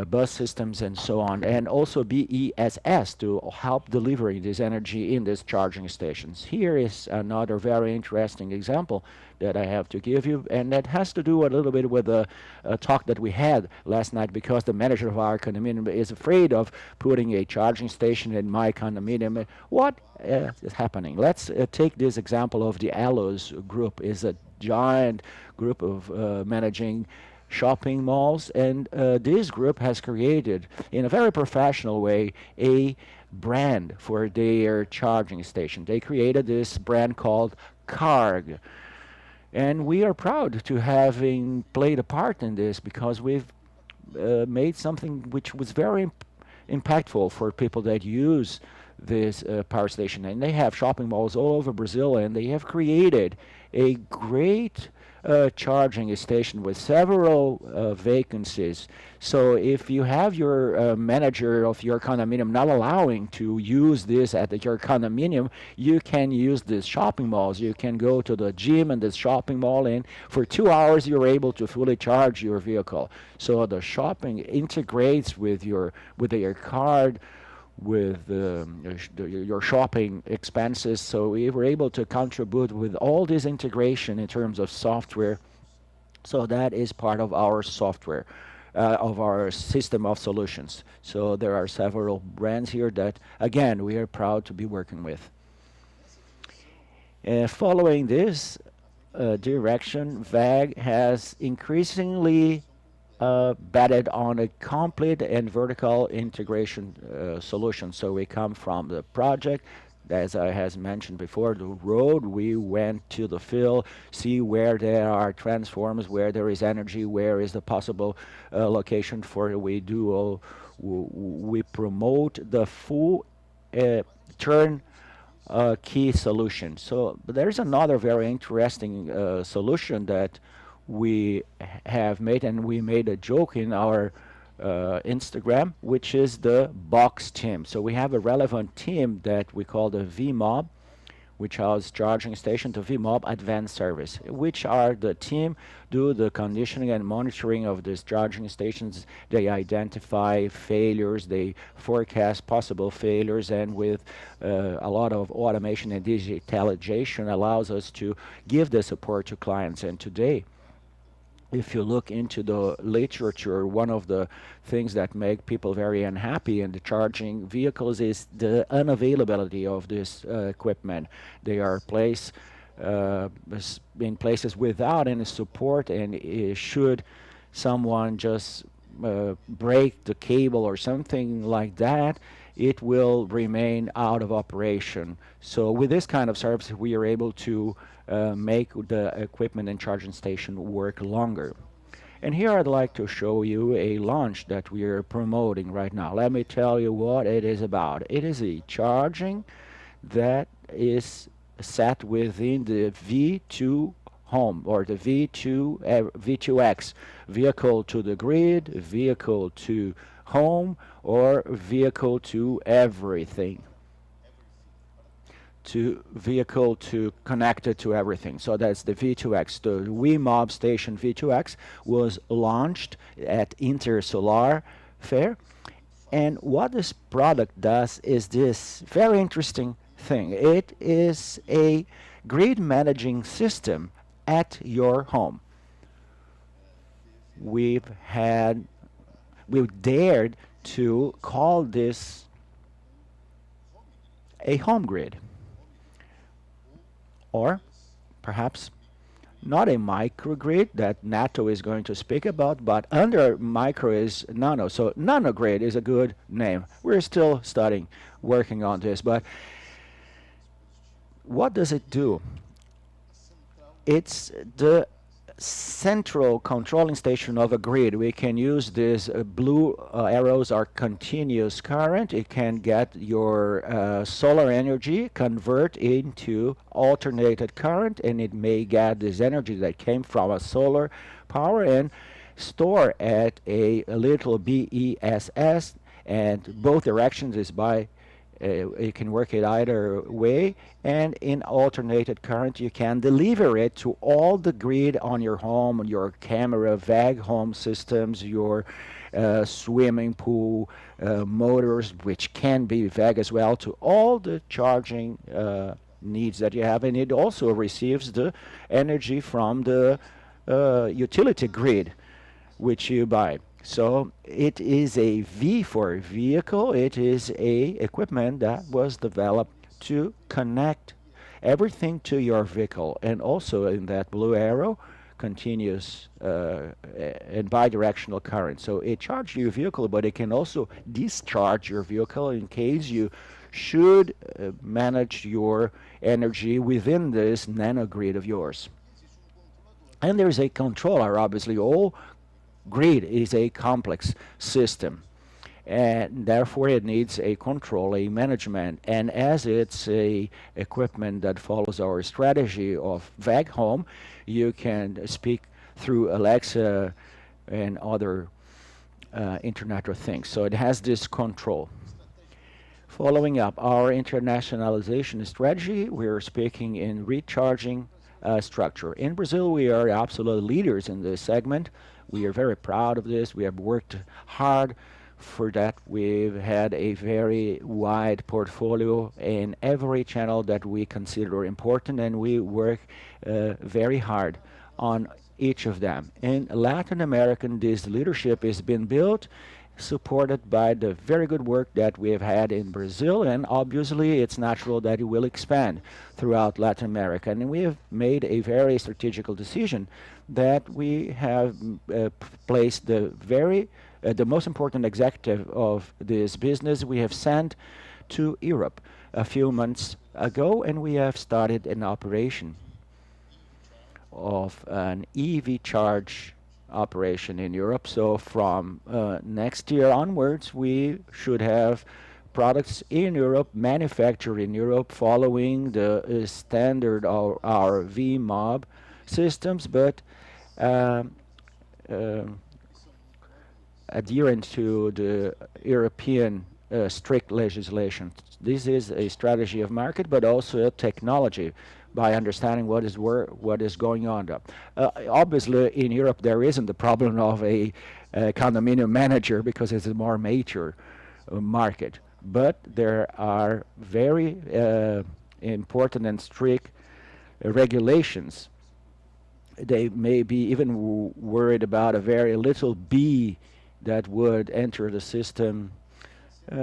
bus systems and so on, and also BESS to help delivering this energy in these charging stations. Here is another very interesting example that I have to give you, and that has to do a little bit with the talk that we had last night, because the manager of our condominium is afraid of putting a charging station in my condominium. What is happening? Let's take this example of the Allos group. Is a giant group of managing shopping malls, and this group has created, in a very professional way, a brand for their charging station. They created this brand called Carg, and we are proud to having played a part in this, because we've made something which was very impactful for people that use this power station. And they have shopping malls all over Brazil, and they have created a great charging station with several vacancies. So if you have your manager of your condominium not allowing to use this at your condominium, you can use these shopping malls. You can go to the gym and this shopping mall, and for 2 hours you're able to fully charge your vehicle. So the shopping integrates with your card, with your shopping expenses. So we were able to contribute with all this integration in terms of software. So that is part of our software, of our system of solutions. So there are several brands here that, again, we are proud to be working with. Following this direction, WEG has increasingly betted on a complete and vertical integration solution. So we come from the project, as I has mentioned before, the road. We went to the field, see where there are transformers, where there is energy, where is the possible location for we do. We promote the full turn key solution. So there's another very interesting solution that we have made, and we made a joke in our Instagram, which is the box team. So we have a relevant team that we call the VMOB, which has charging station, to VMOB Advanced Service, which are the team do the conditioning and monitoring of these charging stations. They identify failures, they forecast possible failures, and with a lot of automation and digitalization allows us to give the support to clients. And today, if you look into the literature, one of the things that make people very unhappy in the charging vehicles is the unavailability of this equipment. They are placed in places without any support, and should someone just break the cable or something like that, it will remain out of operation. So with this kind of service, we are able to make the equipment and charging station work longer. And here I'd like to show you a launch that we are promoting right now. Let me tell you what it is about. It is a charging that is set within the V2 home, or the V2X, vehicle to the grid, vehicle to home, or vehicle to everything. to vehicle to connect it to everything. So that's the V2X. The WeMob Station V2X was launched at Intersolar Fair. And what this product does is this very interesting thing. It is a grid managing system at your home. We've had, we've dared to call this a home grid, or perhaps not a microgrid that NATO is going to speak about, but under micro is nano. So nanogrid is a good name. We're still studying, working on this, but what does it do? It's the central controlling station of a grid. We can use these blue arrows are continuous current. It can get your solar energy, convert into alternated current, and it may get this energy that came from a solar power and store at a little BESS, and both directions is by you can work it either way, and in alternated current you can deliver it to all the grid on your home, your camera, WEG home systems, your swimming pool, motors, which can be WEG as well, to all the charging needs that you have. And it also receives the energy from the utility grid which you buy. So it is a V for vehicle. It is a equipment that was developed to connect everything to your vehicle, and also in that blue arrow, continuous and bidirectional current. So it charges your vehicle, but it can also discharge your vehicle in case you should manage your energy within this nanogrid of yours. And there's a controller, obviously. All grid is a complex system, and therefore it needs a control, a management. And as it's a equipment that follows our strategy of WEG Home, you can speak through Alexa and other Internet of Things. So it has this control. Following up our internationalization strategy, we're speaking in recharging structure. In Brazil, we are absolute leaders in this segment. We are very proud of this. We have worked hard for that. We've had a very wide portfolio in every channel that we consider important, and we work very hard on each of them. In Latin America, this leadership has been built, supported by the very good work that we have had in Brazil, and obviously it's natural that it will expand throughout Latin America. And we have made a very strategical decision that we have placed the most important executive of this business we have sent to Europe a few months ago, and we have started an operation of an EV charge operation in Europe. So from next year onwards, we should have products in Europe, manufactured in Europe, following the standard of our VMOB systems, but adherent to the European strict legislation. This is a strategy of market, but also a technology, by understanding what is going on. Obviously, in Europe, there isn't the problem of a condominium manager because it's a more mature market. But there are very important and strict regulations. They may be even worried about a very little bee that would enter the system.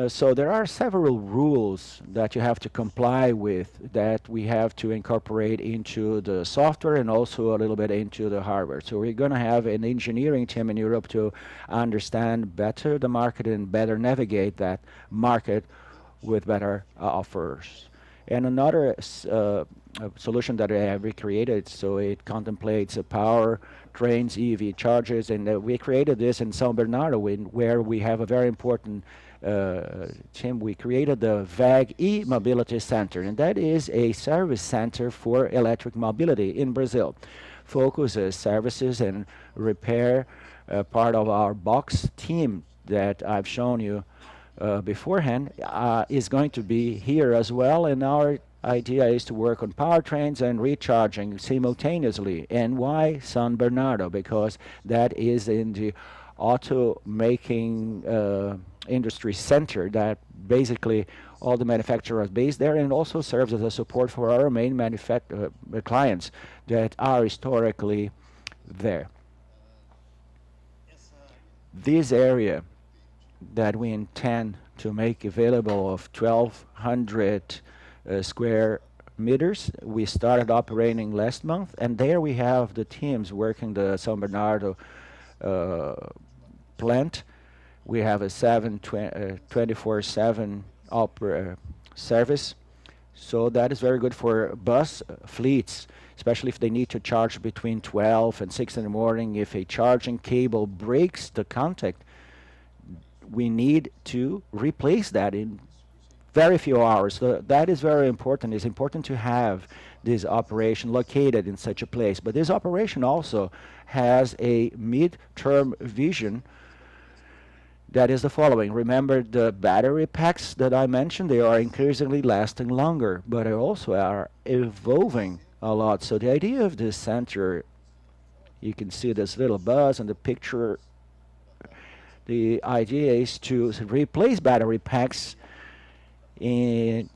So there are several rules that you have to comply with, that we have to incorporate into the software and also a little bit into the hardware. So we're going to have an engineering team in Europe to understand better the market and better navigate that market with better offers. And another solution that I have recreated, so it contemplates power trains, EV chargers, and we created this in São Bernardo, where we have a very important team. We created the WEG E-Mobility Center, and that is a service center for electric mobility in Brazil. Focuses services and repair. Part of our box team that I've shown you beforehand is going to be here as well, and our idea is to work on powertrains and recharging simultaneously. And why San Bernardo? Because that is in the automaking industry center that basically all the manufacturers based there, and also serves as a support for our main clients that are historically there. This area that we intend to make available of 1,200 square meters. We started operating last month, and there we have the teams working the San Bernardo plant. We have a 24/7 service, so that is very good for bus fleets, especially if they need to charge between 12 and 6 in the morning. If a charging cable breaks the contact, we need to replace that in very few hours. So that is very important. It's important to have this operation located in such a place. But this operation also has a mid-term vision that is the following. Remember the battery packs that I mentioned? They are increasingly lasting longer, but they also are evolving a lot. So the idea of this center, you can see this little bus in the picture. The idea is to replace battery packs to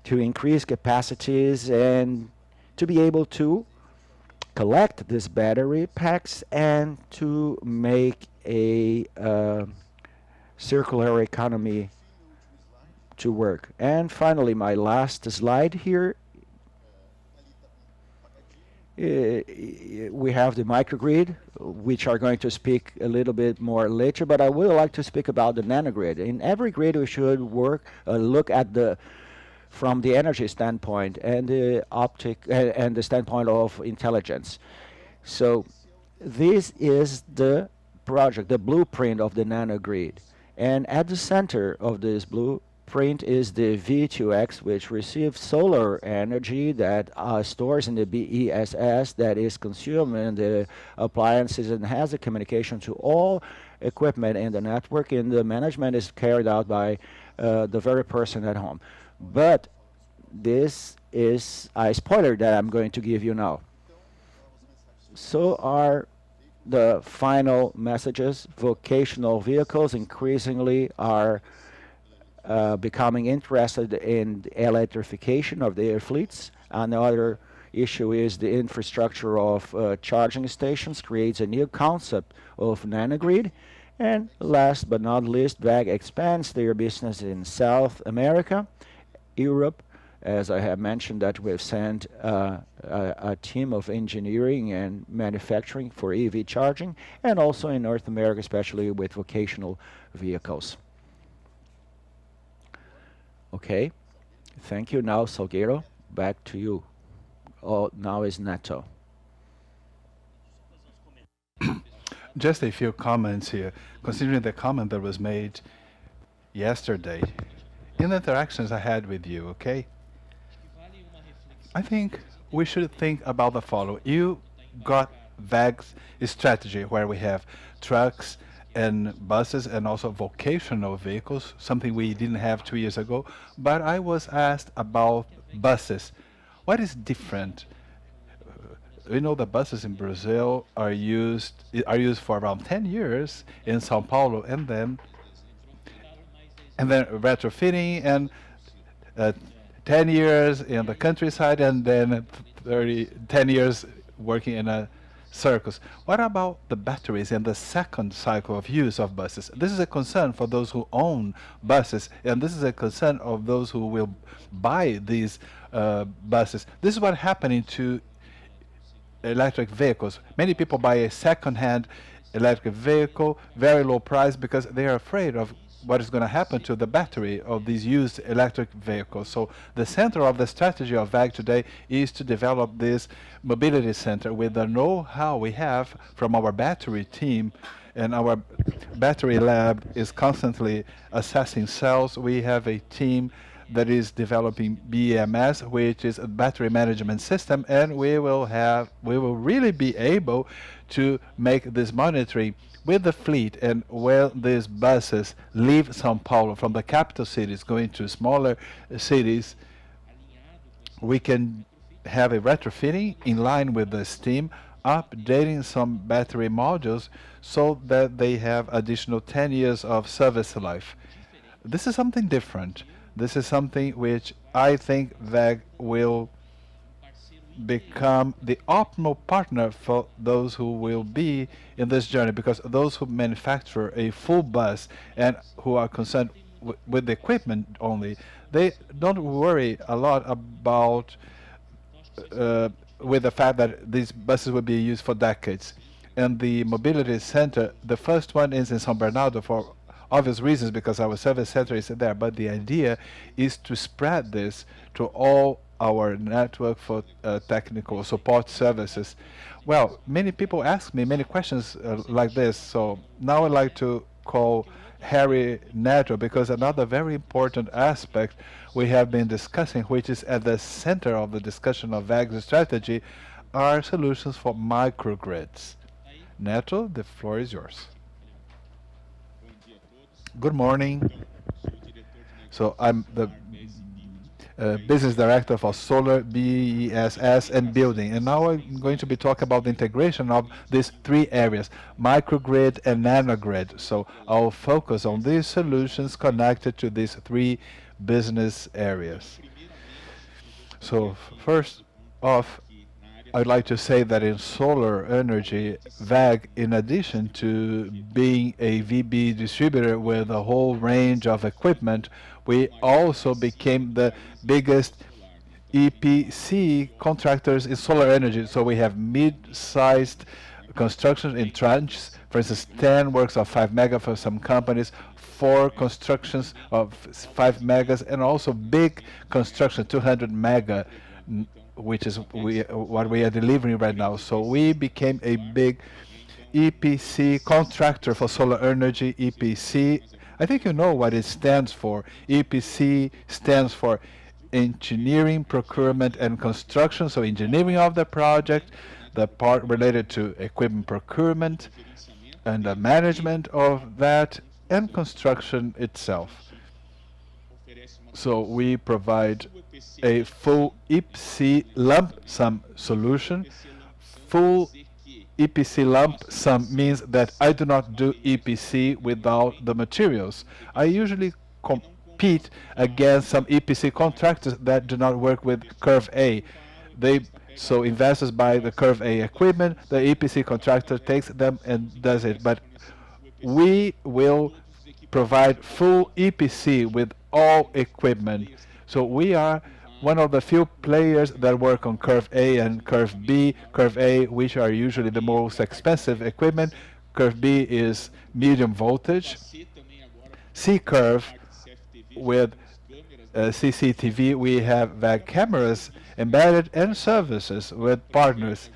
increase capacities and to be able to collect these battery packs and to make a circular economy to work. And finally, my last slide here. We have the microgrid, which are going to speak a little bit more later, but I would like to speak about the nanogrid. In every grid, we should look at from the energy standpoint and the optic and the standpoint of intelligence. So this is the project, the blueprint of the nanogrid. And at the center of this blueprint is the V2X, which receives solar energy that stores in the BESS that is consumed in the appliances and has a communication to all equipment in the network, and the management is carried out by the very person at home. But this is a spoiler that I'm going to give you now. So are the final messages. Vocational vehicles increasingly are becoming interested in the electrification of their fleets. Another issue is the infrastructure of charging stations creates a new concept of nanogrid. And last but not least, WEG expands their business in South America, Europe, as I have mentioned that we've sent a team of engineering and manufacturing for EV charging, and also in North America, especially with vocational vehicles. Okay, thank you. Now, Salgueiro, back to you. Oh, now is Neto. Just a few comments here, considering the comment that was made yesterday in the interactions I had with you, okay? I think we should think about the following. You got WEG's strategy where we have trucks and buses and also vocational vehicles, something we didn't have 2 years ago. But I was asked about buses. What is different? We know that buses in Brazil are used for around 10 years in São Paulo, and then retrofitting and 10 years in the countryside, and then 10 years working in a circus. What about the batteries and the second cycle of use of buses? This is a concern for those who own buses, and this is a concern of those who will buy these buses. This is what happening to electric vehicles. Many people buy a second-hand electric vehicle, very low price, because they are afraid of what is going to happen to the battery of these used electric vehicles. So the center of the strategy of WEG today is to develop this mobility center with the know-how we have from our battery team, and our battery lab is constantly assessing cells. We have a team that is developing BMS, which is a battery management system, and we will really be able to make this monitoring with the fleet. And when these buses leave São Paulo from the capital cities going to smaller cities, We can have a retrofitting in line with the steam, updating some battery modules so that they have additional 10 years of service life. This is something different. This is something which I think WEG will become the optimal partner for those who will be in this journey, because those who manufacture a full bus and who are concerned with the equipment only, they don't worry a lot about uh, with the fact that these buses will be used for decades. And the mobility center, the first one is in São Bernardo for obvious reasons because our service center is there. But the idea is to spread this to all our network for technical support services. Well, many people ask me many questions like this. So now I'd like to call Harry Neto, because another very important aspect we have been discussing, which is at the center of the discussion of WEG's strategy, are solutions for microgrids. Neto, the floor is yours. Good morning. So I'm the business director for solar, BESS, and building. And now I'm going to be talking about the integration of these three areas, microgrid and nanogrid. So I'll focus on these solutions connected to these three business areas. So first off, I'd like to say that in solar energy, WEG, in addition to being a VB distributor with a whole range of equipment, we also became the biggest EPC contractors in solar energy. So we have mid-sized construction in tranches. For instance, 10 works of 5 mega for some companies, 4 constructions of 5 megas, and also big construction, 200 mega, which is what we are delivering right now. So we became a big EPC contractor for solar energy. EPC, I think you know what it stands for. EPC stands for engineering, procurement, and construction. So engineering of the project, the part related to equipment procurement, and the management of that, and construction itself. So we provide a full EPC lump sum solution. Full EPC lump sum means that I do not do EPC without the materials. I usually compete against some EPC contractors that do not work with Curve A. They so investors buy the Curve A equipment, the EPC contractor takes them and does it. But we will provide full EPC with all equipment. So we are one of the few players that work on Curve A and Curve B. Curve A, which are usually the most expensive equipment. Curve B is medium voltage. C curve with CCTV, we have WEG cameras embedded and services with partners.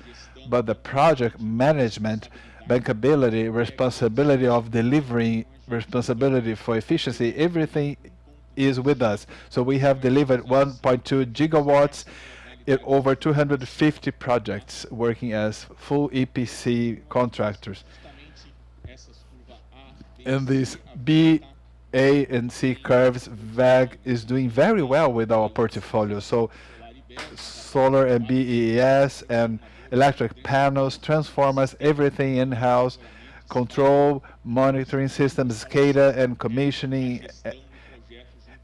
But the project management, bankability, responsibility of delivering, responsibility for efficiency, everything is with us. So we have delivered 1.2 gigawatts in over 250 projects working as full EPC contractors. In these B, A, and C curves, WEG is doing very well with our portfolio. So solar and BES and electric panels, transformers, everything in-house, control, monitoring systems, SCADA, and commissioning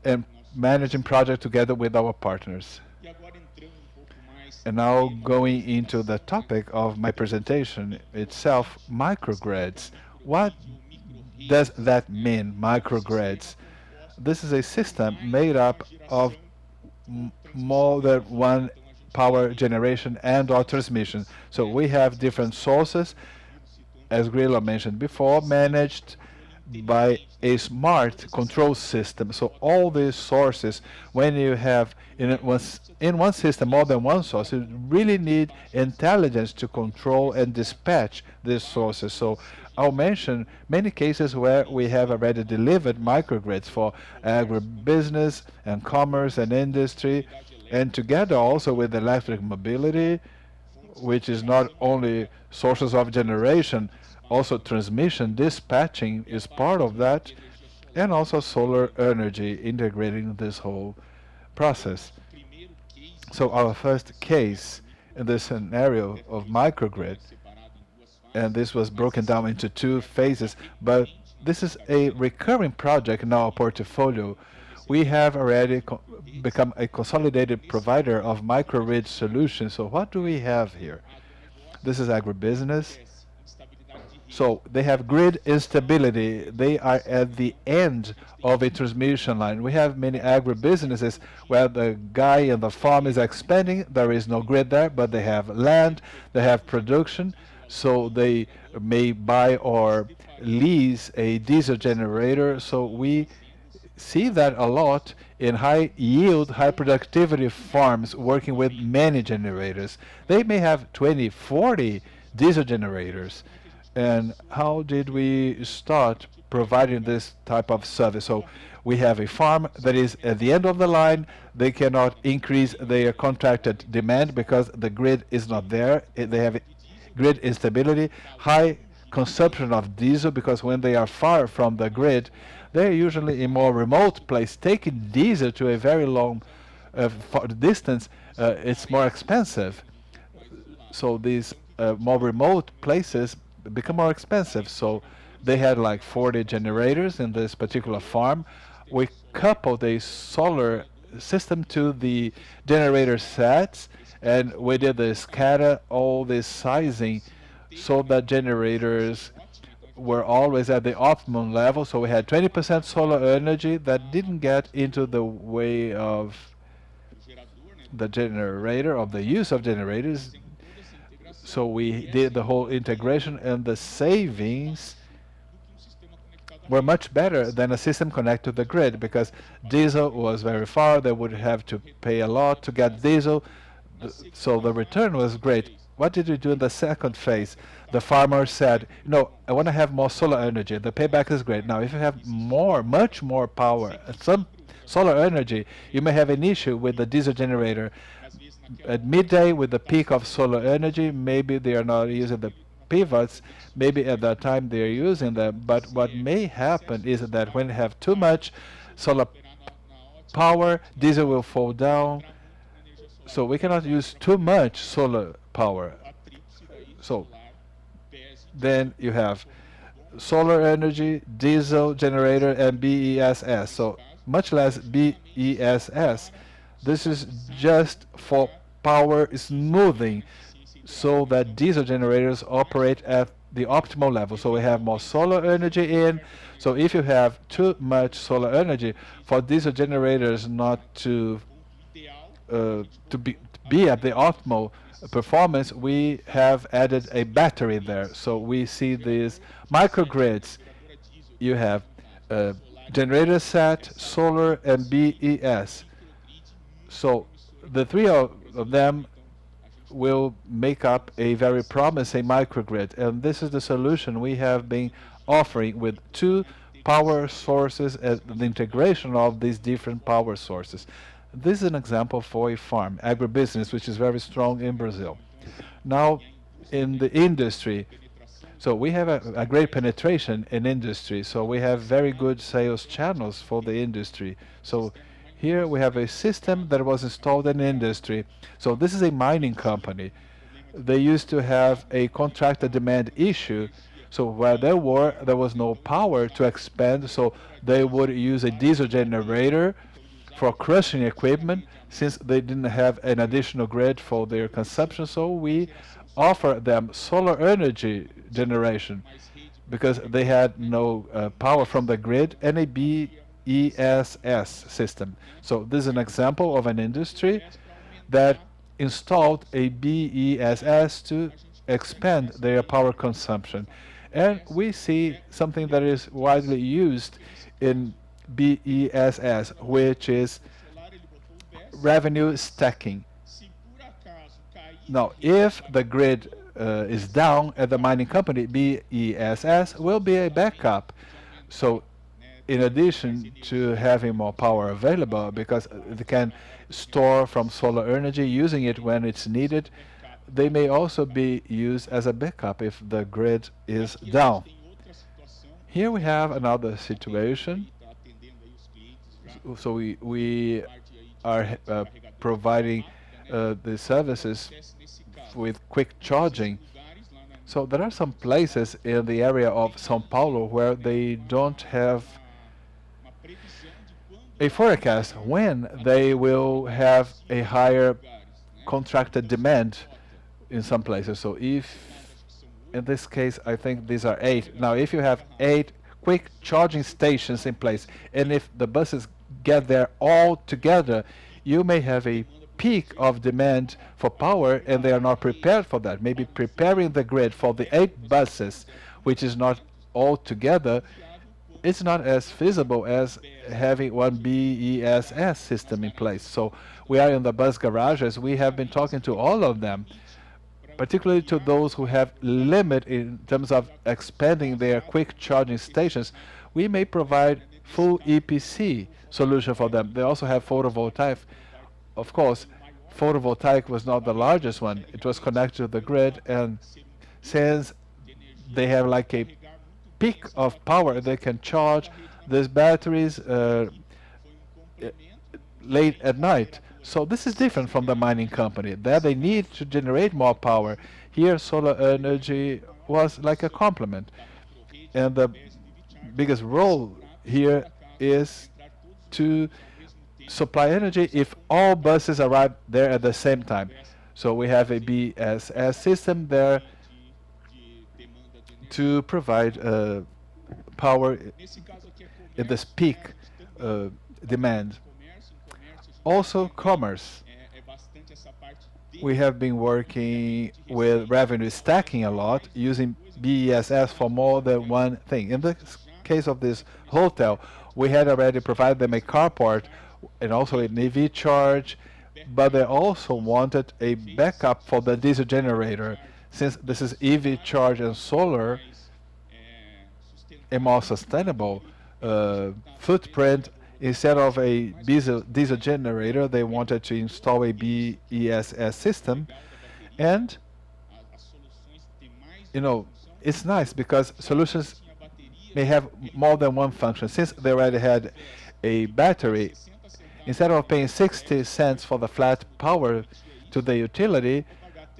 and managing project together with our partners. And now going into the topic of my presentation itself, microgrids. What does that mean, microgrids? This is a system made up of more than one power generation and or transmission. So we have different sources, as Grillo mentioned before, managed by a smart control system. So all these sources, when you have in one system more than one source, you really need intelligence to control and dispatch these sources. So I'll mention many cases where we have already delivered microgrids for agribusiness and commerce and industry, and together also with electric mobility, which is not only sources of generation, also transmission, dispatching is part of that, and also solar energy integrating this whole process. So our first case in this scenario of microgrid, and this was broken down into two phases, but this is a recurring project in our portfolio. We have already become a consolidated provider of microgrid solutions. So what do we have here? This is agribusiness. So they have grid instability. They are at the end of a transmission line. We have many agribusinesses where the guy in the farm is expanding. There is no grid there, but they have land, they have production. So they may buy or lease a diesel generator. So we see that a lot in high yield, high productivity farms working with many generators. They may have 20, 40 diesel generators. And how did we start providing this type of service? So we have a farm that is at the end of the line. They cannot increase their contracted demand because the grid is not there. They have grid instability, high consumption of diesel because when they are far from the grid, they're usually in more remote place. Taking diesel to a very long far distance, it's more expensive. So these more remote places become more expensive. So they had like 40 generators in this particular farm. We coupled a solar system to the generator sets, and we did the scatter, all this sizing, so that generators were always at the optimum level. So we had 20% solar energy that didn't get into the way of the generator, of the use of generators. So we did the whole integration, and the savings were much better than a system connected to the grid because diesel was very far. They would have to pay a lot to get diesel. So the return was great. What did we do in the second phase? The farmer said, "No, I want to have more solar energy. The payback is great. Now, if you have more, much more power, some solar energy, you may have an issue with the diesel generator. At midday, with the peak of solar energy, maybe they are not using the pivots. Maybe at that time they are using them. But what may happen is that when you have too much solar power, diesel will fall down. So we cannot use too much solar power. So then you have solar energy, diesel generator, and BESS. So much less BESS. This is just for power smoothing so that diesel generators operate at the optimal level. So we have more solar energy in. So if you have too much solar energy, for diesel generators not to be at the optimal performance, we have added a battery there. So we see these microgrids. You have generator set, solar, and BES. So the three of them will make up a very promising microgrid. And this is the solution we have been offering with two power sources and the integration of these different power sources. This is an example for a farm, agribusiness, which is very strong in Brazil. Now, in the industry, so we have a great penetration in industry. So we have very good sales channels for the industry. So here we have a system that was installed in industry. So this is a mining company. They used to have a contractor demand issue. So where there was no power to expand. So they would use a diesel generator for crushing equipment since they didn't have an additional grid for their consumption. So we offer them solar energy generation because they had no power from the grid and a BESS system. So this is an example of an industry that installed a BESS to expand their power consumption. And we see something that is widely used in BESS, which is revenue stacking. Now, if the grid is down at the mining company, BESS will be a backup. So, in addition to having more power available, because they can store from solar energy, using it when it's needed, they may also be used as a backup if the grid is down. Here we have another situation. So we are providing the services with quick charging. So there are some places in the area of São Paulo where they don't have a forecast when they will have a higher contracted demand in some places. So if in this case, I think these are 8. Now, if you have 8 quick charging stations in place, and if the buses get there all together, you may have a peak of demand for power, and they are not prepared for that. Maybe preparing the grid for the 8 buses, which is not all together, it's not as feasible as having one BESS system in place. So we are in the bus garages. We have been talking to all of them, particularly to those who have limit in terms of expanding their quick charging stations. We may provide full EPC solution for them. They also have photovoltaic. Of course, photovoltaic was not the largest one. It was connected to the grid, and since they have like a peak of power, they can charge these batteries late at night. So this is different from the mining company. There they need to generate more power. Here solar energy was like a complement. And the biggest role here is to supply energy if all buses arrive there at the same time. So we have a BSS system there to provide power in this peak demand. Also, commerce. We have been working with revenue stacking a lot, using BESS for more than one thing. In the case of this hotel, we had already provided them a carport and also an EV charge, but they also wanted a backup for the diesel generator. Since this is EV charge and solar, a more sustainable footprint, instead of a diesel generator, they wanted to install a BESS system. And, you know, it's nice because solutions may have more than one function. Since they already had a battery, instead of paying 60 cents for the flat power to the utility,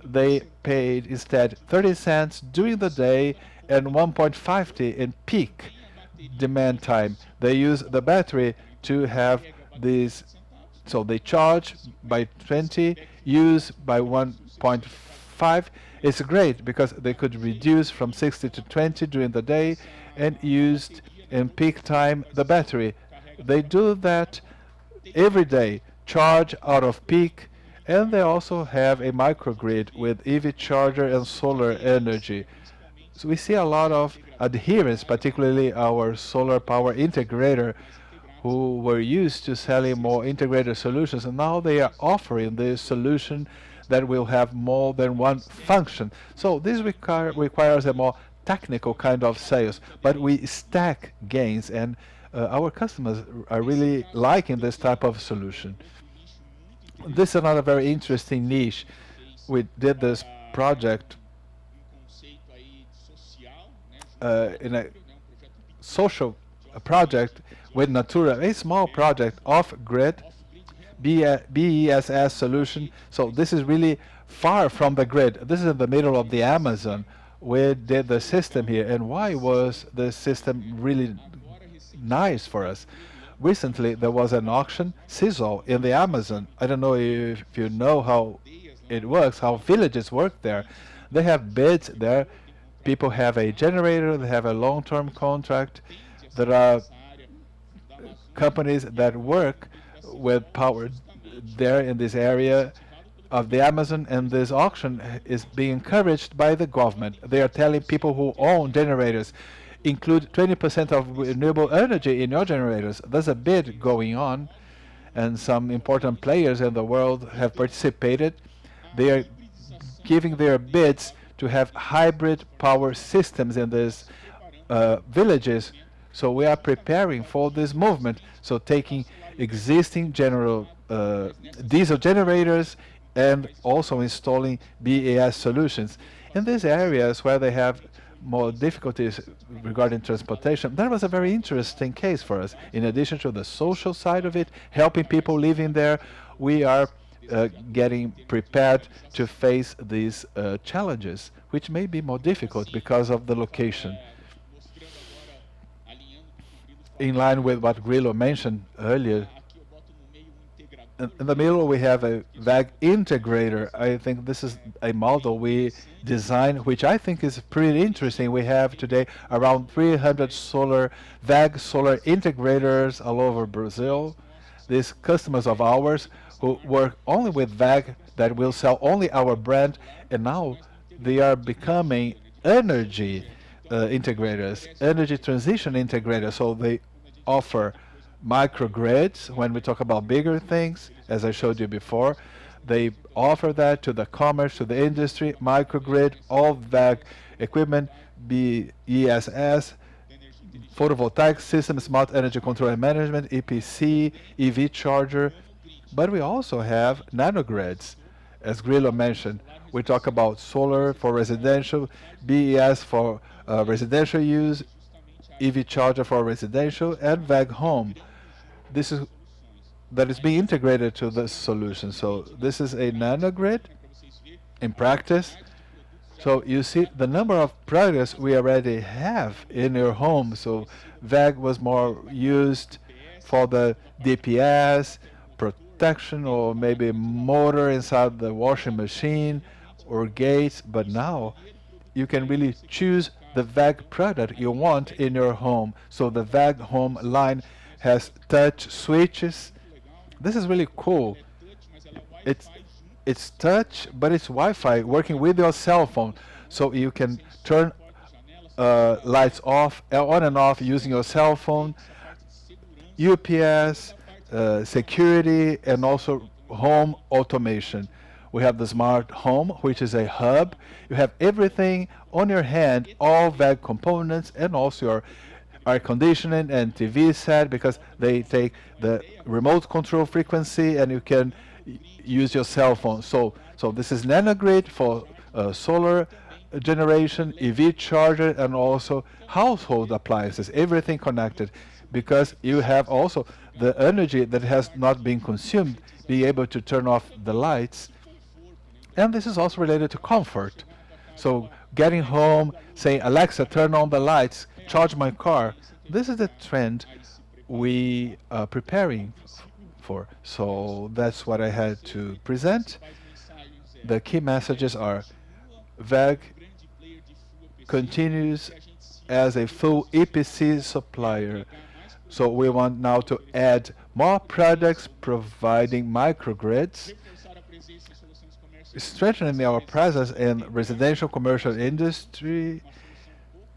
they paid instead 30 cents during the day and 1.50 in peak demand time. They use the battery to have these, so they charge by 20, use by 1.5. It's great because they could reduce from 60 to 20 during the day and used in peak time the battery. They do that every day, charge out of peak, and they also have a microgrid with EV charger and solar energy. So we see a lot of adherence, particularly our solar power integrator, who were used to selling more integrated solutions, and now they are offering this solution that will have more than one function. So this requires a more technical kind of sales, but we stack gains, and our customers are really liking this type of solution. This is another very interesting niche. We did this project in a social project with Natura, a small project off-grid BESS solution. So this is really far from the grid. This is in the middle of the Amazon. We did the system here. And why was the system really nice for us? Recently, there was an auction, Sizzle, in the Amazon. I don't know if you know how it works, how villages work there. They have bids there. People have a generator, they have a long-term contract. There are companies that work with power there in this area of the Amazon, and this auction is being encouraged by the government. They are telling people who own generators, include 20% of renewable energy in your generators. There's a bid going on, and some important players in the world have participated. They are giving their bids to have hybrid power systems in these villages. So we are preparing for this movement. So taking existing diesel generators and also installing BAS solutions. In these areas where they have more difficulties regarding transportation, that was a very interesting case for us. In addition to the social side of it, helping people living there, we are getting prepared to face these challenges, which may be more difficult because of the location. In line with what Grillo mentioned earlier, in the middle we have a WEG integrator. I think this is a model we designed, which I think is pretty interesting. We have today around 300 solar WEG solar integrators all over Brazil. These customers of ours who work only with WEG, that will sell only our brand, and now they are becoming energy integrators, energy transition integrators. So they offer microgrids when we talk about bigger things, as I showed you before. They offer that to the commerce, to the industry, microgrid, all that equipment, BESS, photovoltaic system, smart energy control and management, EPC, EV charger. But we also have nanogrids, as Grillo mentioned. We talk about solar for residential, BES for residential use, EV charger for residential, and WEG home. This is that is being integrated to this solution. So this is a nanogrid in practice. So you see the number of products we already have in your home. So WEG was more used for the DPS, protection, or maybe motor inside the washing machine or gates. But now you can really choose the WEG product you want in your home. So the WEG home line has touch switches. This is really cool. It's it's touch, but it's Wi-Fi working with your cell phone, so you can turn lights off, on and off using your cell phone. UPS, security, and also home automation. We have the smart home, which is a hub. You have everything on your hand, all WEG components, and also your air conditioning and TV set, because they take the remote control frequency and you can use your cell phone. So this is nanogrid for solar generation, EV charger, and also household appliances, everything connected, because you have also the energy that has not been consumed, be able to turn off the lights. And this is also related to comfort. So getting home, saying, Alexa, turn on the lights, charge my car. This is the trend we are preparing for. So that's what I had to present. The key messages are WEG continues as a full EPC supplier. So we want now to add more products providing microgrids, strengthening our presence in residential commercial industry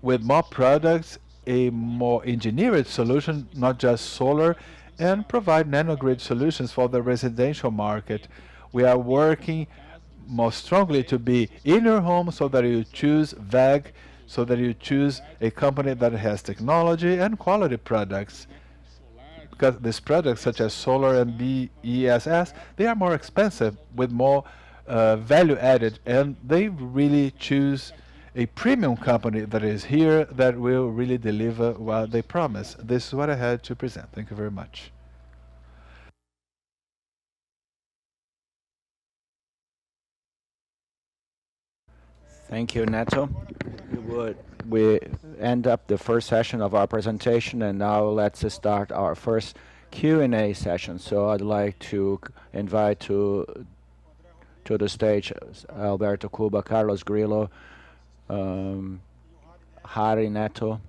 with more products, a more engineered solution, not just solar, and provide nanogrid solutions for the residential market. We are working more strongly to be in your home so that you choose WEG, so that you choose a company that has technology and quality products. Because these products, such as solar and BESS, they are more expensive with more value added, and they really choose a premium company that is here that will really deliver what they promise. This is what I had to present. Thank you very much. Thank you, Neto. We end up the first session of our presentation, and now let's start our first Q&A session. So I'd like to invite to the stage Alberto Cuba, Carlos Grillo, Harry Neto,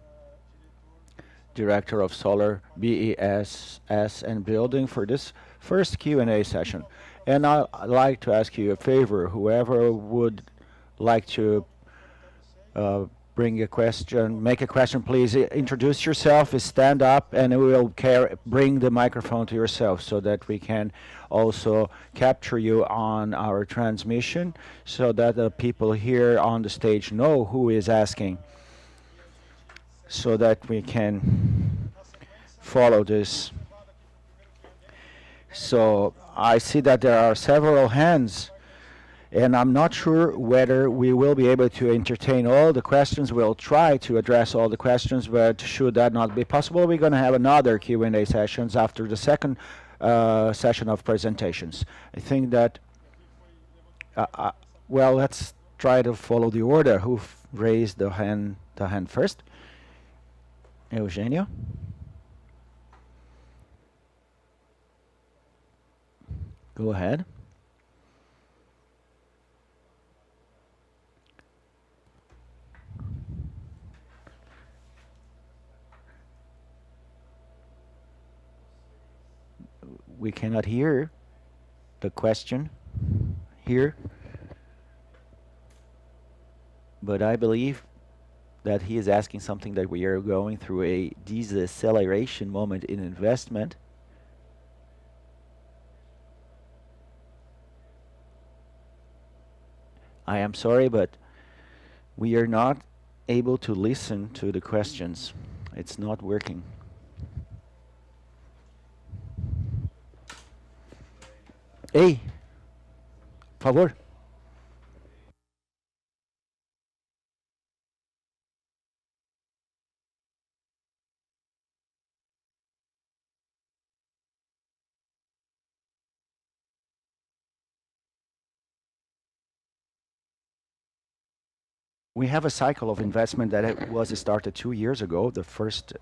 Director of Solar, BESS, and Building, for this first Q&A session. And I'd like to ask you a favor, whoever would like to bring a question, make a question, please introduce yourself, stand up, and we will bring the microphone to yourself so that we can also capture you on our transmission, so that the people here on the stage know who is asking, so that we can follow this. So I see that there are several hands, and I'm not sure whether we will be able to entertain all the questions. We'll try to address all the questions, but should that not be possible, we're going to have another Q&A sessions after the second session of presentations. I think that, well, let's try to follow the order. Who raised the hand first? Eugenio? Go ahead. We cannot hear the question here, but I believe that he is asking something that we are going through a deceleration moment in investment. I am sorry, but we are not able to listen to the questions. It's not working. Ei, por favor. We have a cycle of investment that was started 2 years ago. The first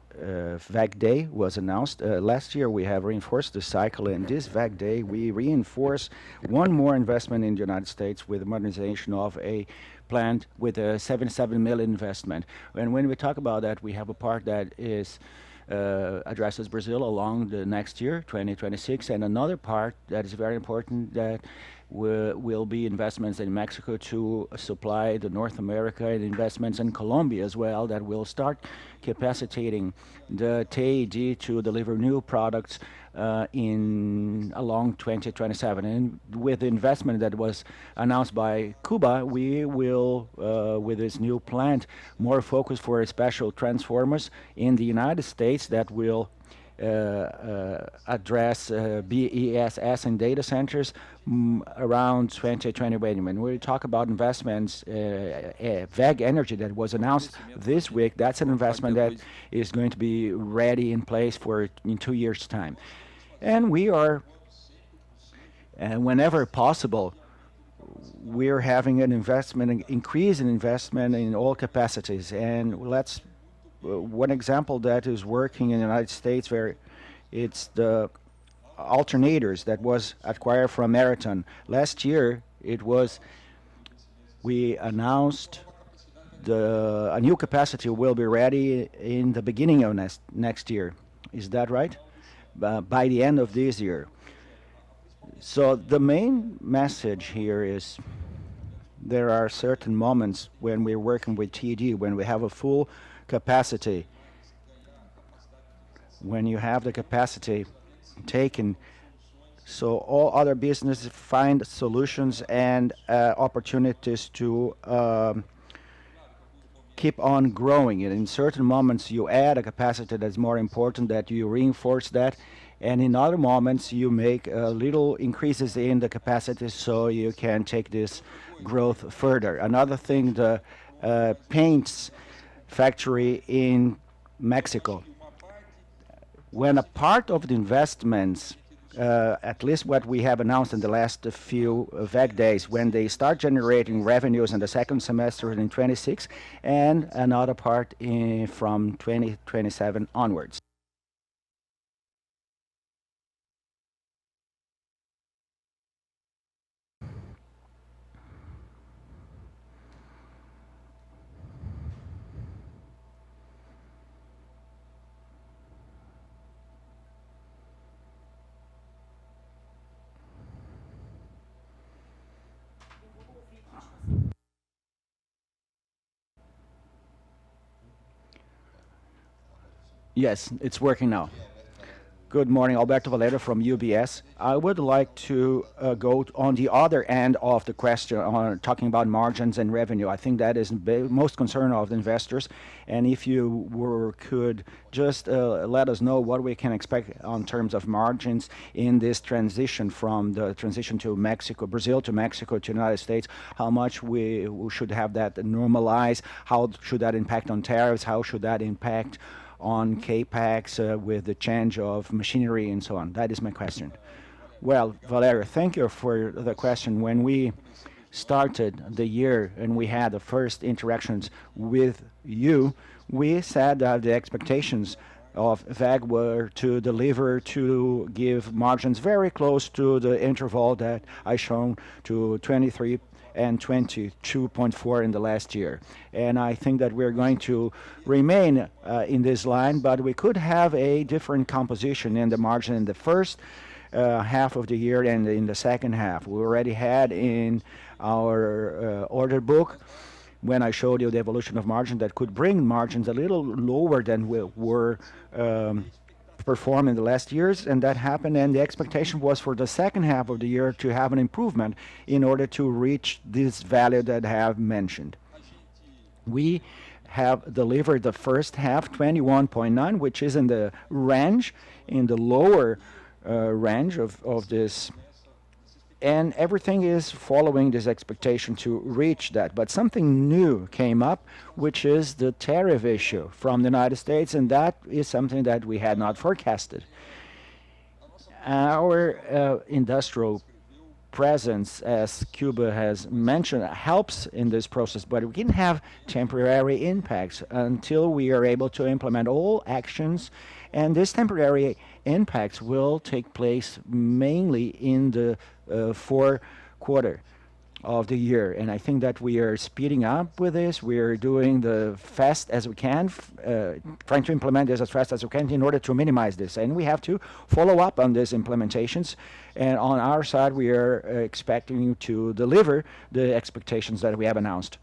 WEG Day was announced. Last year we have reinforced the cycle, and this WEG Day we reinforce one more investment in the United States with the modernization of a plant with a 77 million investment. And when we talk about that, we have a part that is addresses Brazil along the next year, 2026, and another part that is very important that will be investments in Mexico to supply the North America, and investments in Colombia as well that will start capacitating the TAD to deliver new products in along 2027. And with the investment that was announced by Cuba, we will, with this new plant, more focus for special transformers in the United States that will address BESS and data centers around 2020. When we talk about investments, WEG Energy that was announced this week, that's an investment that is going to be ready in place for in 2 years' time. And we are, whenever possible, we're having an investment, increase in investment in all capacities. And let's one example that is working in the United States, where it's the alternators that was acquired from Marathon. Last year, we announced a new capacity will be ready in the beginning of next year. Is that right? By the end of this year. So the main message here is there are certain moments when we're working with TD, when we have a full capacity. When you have the capacity taken, so all other businesses find solutions and opportunities to keep on growing. And in certain moments, you add a capacity that's more important, that you reinforce that. And in other moments, you make little increases in the capacity so you can take this growth further. Another thing, the paints factory in Mexico. When a part of the investments, at least what we have announced in the last few WEG days, when they start generating revenues in the second semester in 26, and another part from 2027 onwards. Yes, it's working now. Good morning, Alberto Valera from UBS. I would like to go on the other end of the question on talking about margins and revenue. I think that is the most concern of the investors. And if you could just let us know what we can expect on terms of margins in this transition from the transition to Mexico, Brazil to Mexico to United States, how much we should have that normalize, how should that impact on tariffs, how should that impact on CapEx with the change of machinery and so on? That is my question. Well, Valerio, thank you for the question. When we started the year and we had the first interactions with you, we said that the expectations of WEG were to deliver, to give margins very close to the interval that I shown to 23 and 22.4 in the last year. And I think that we're going to remain in this line, but we could have a different composition in the margin in the first half of the year and in the second half. We already had in our order book, when I showed you the evolution of margin, that could bring margins a little lower than we were performed in the last years, and that happened, and the expectation was for the second half of the year to have an improvement in order to reach this value that I have mentioned. We have delivered the first half 21.9, which is in the range, in the lower range of this, and everything is following this expectation to reach that. But something new came up, which is the tariff issue from the United States, and that is something that we had not forecasted. Our industrial presence, as Cuba has mentioned, helps in this process, but we can have temporary impacts until we are able to implement all actions, and these temporary impacts will take place mainly in the fourth quarter of the year. And I think that we are speeding up with this. We are doing the fast as we can, trying to implement this as fast as we can in order to minimize this. And we have to follow up on these implementations. And on our side, we are expecting to deliver the expectations that we have announced.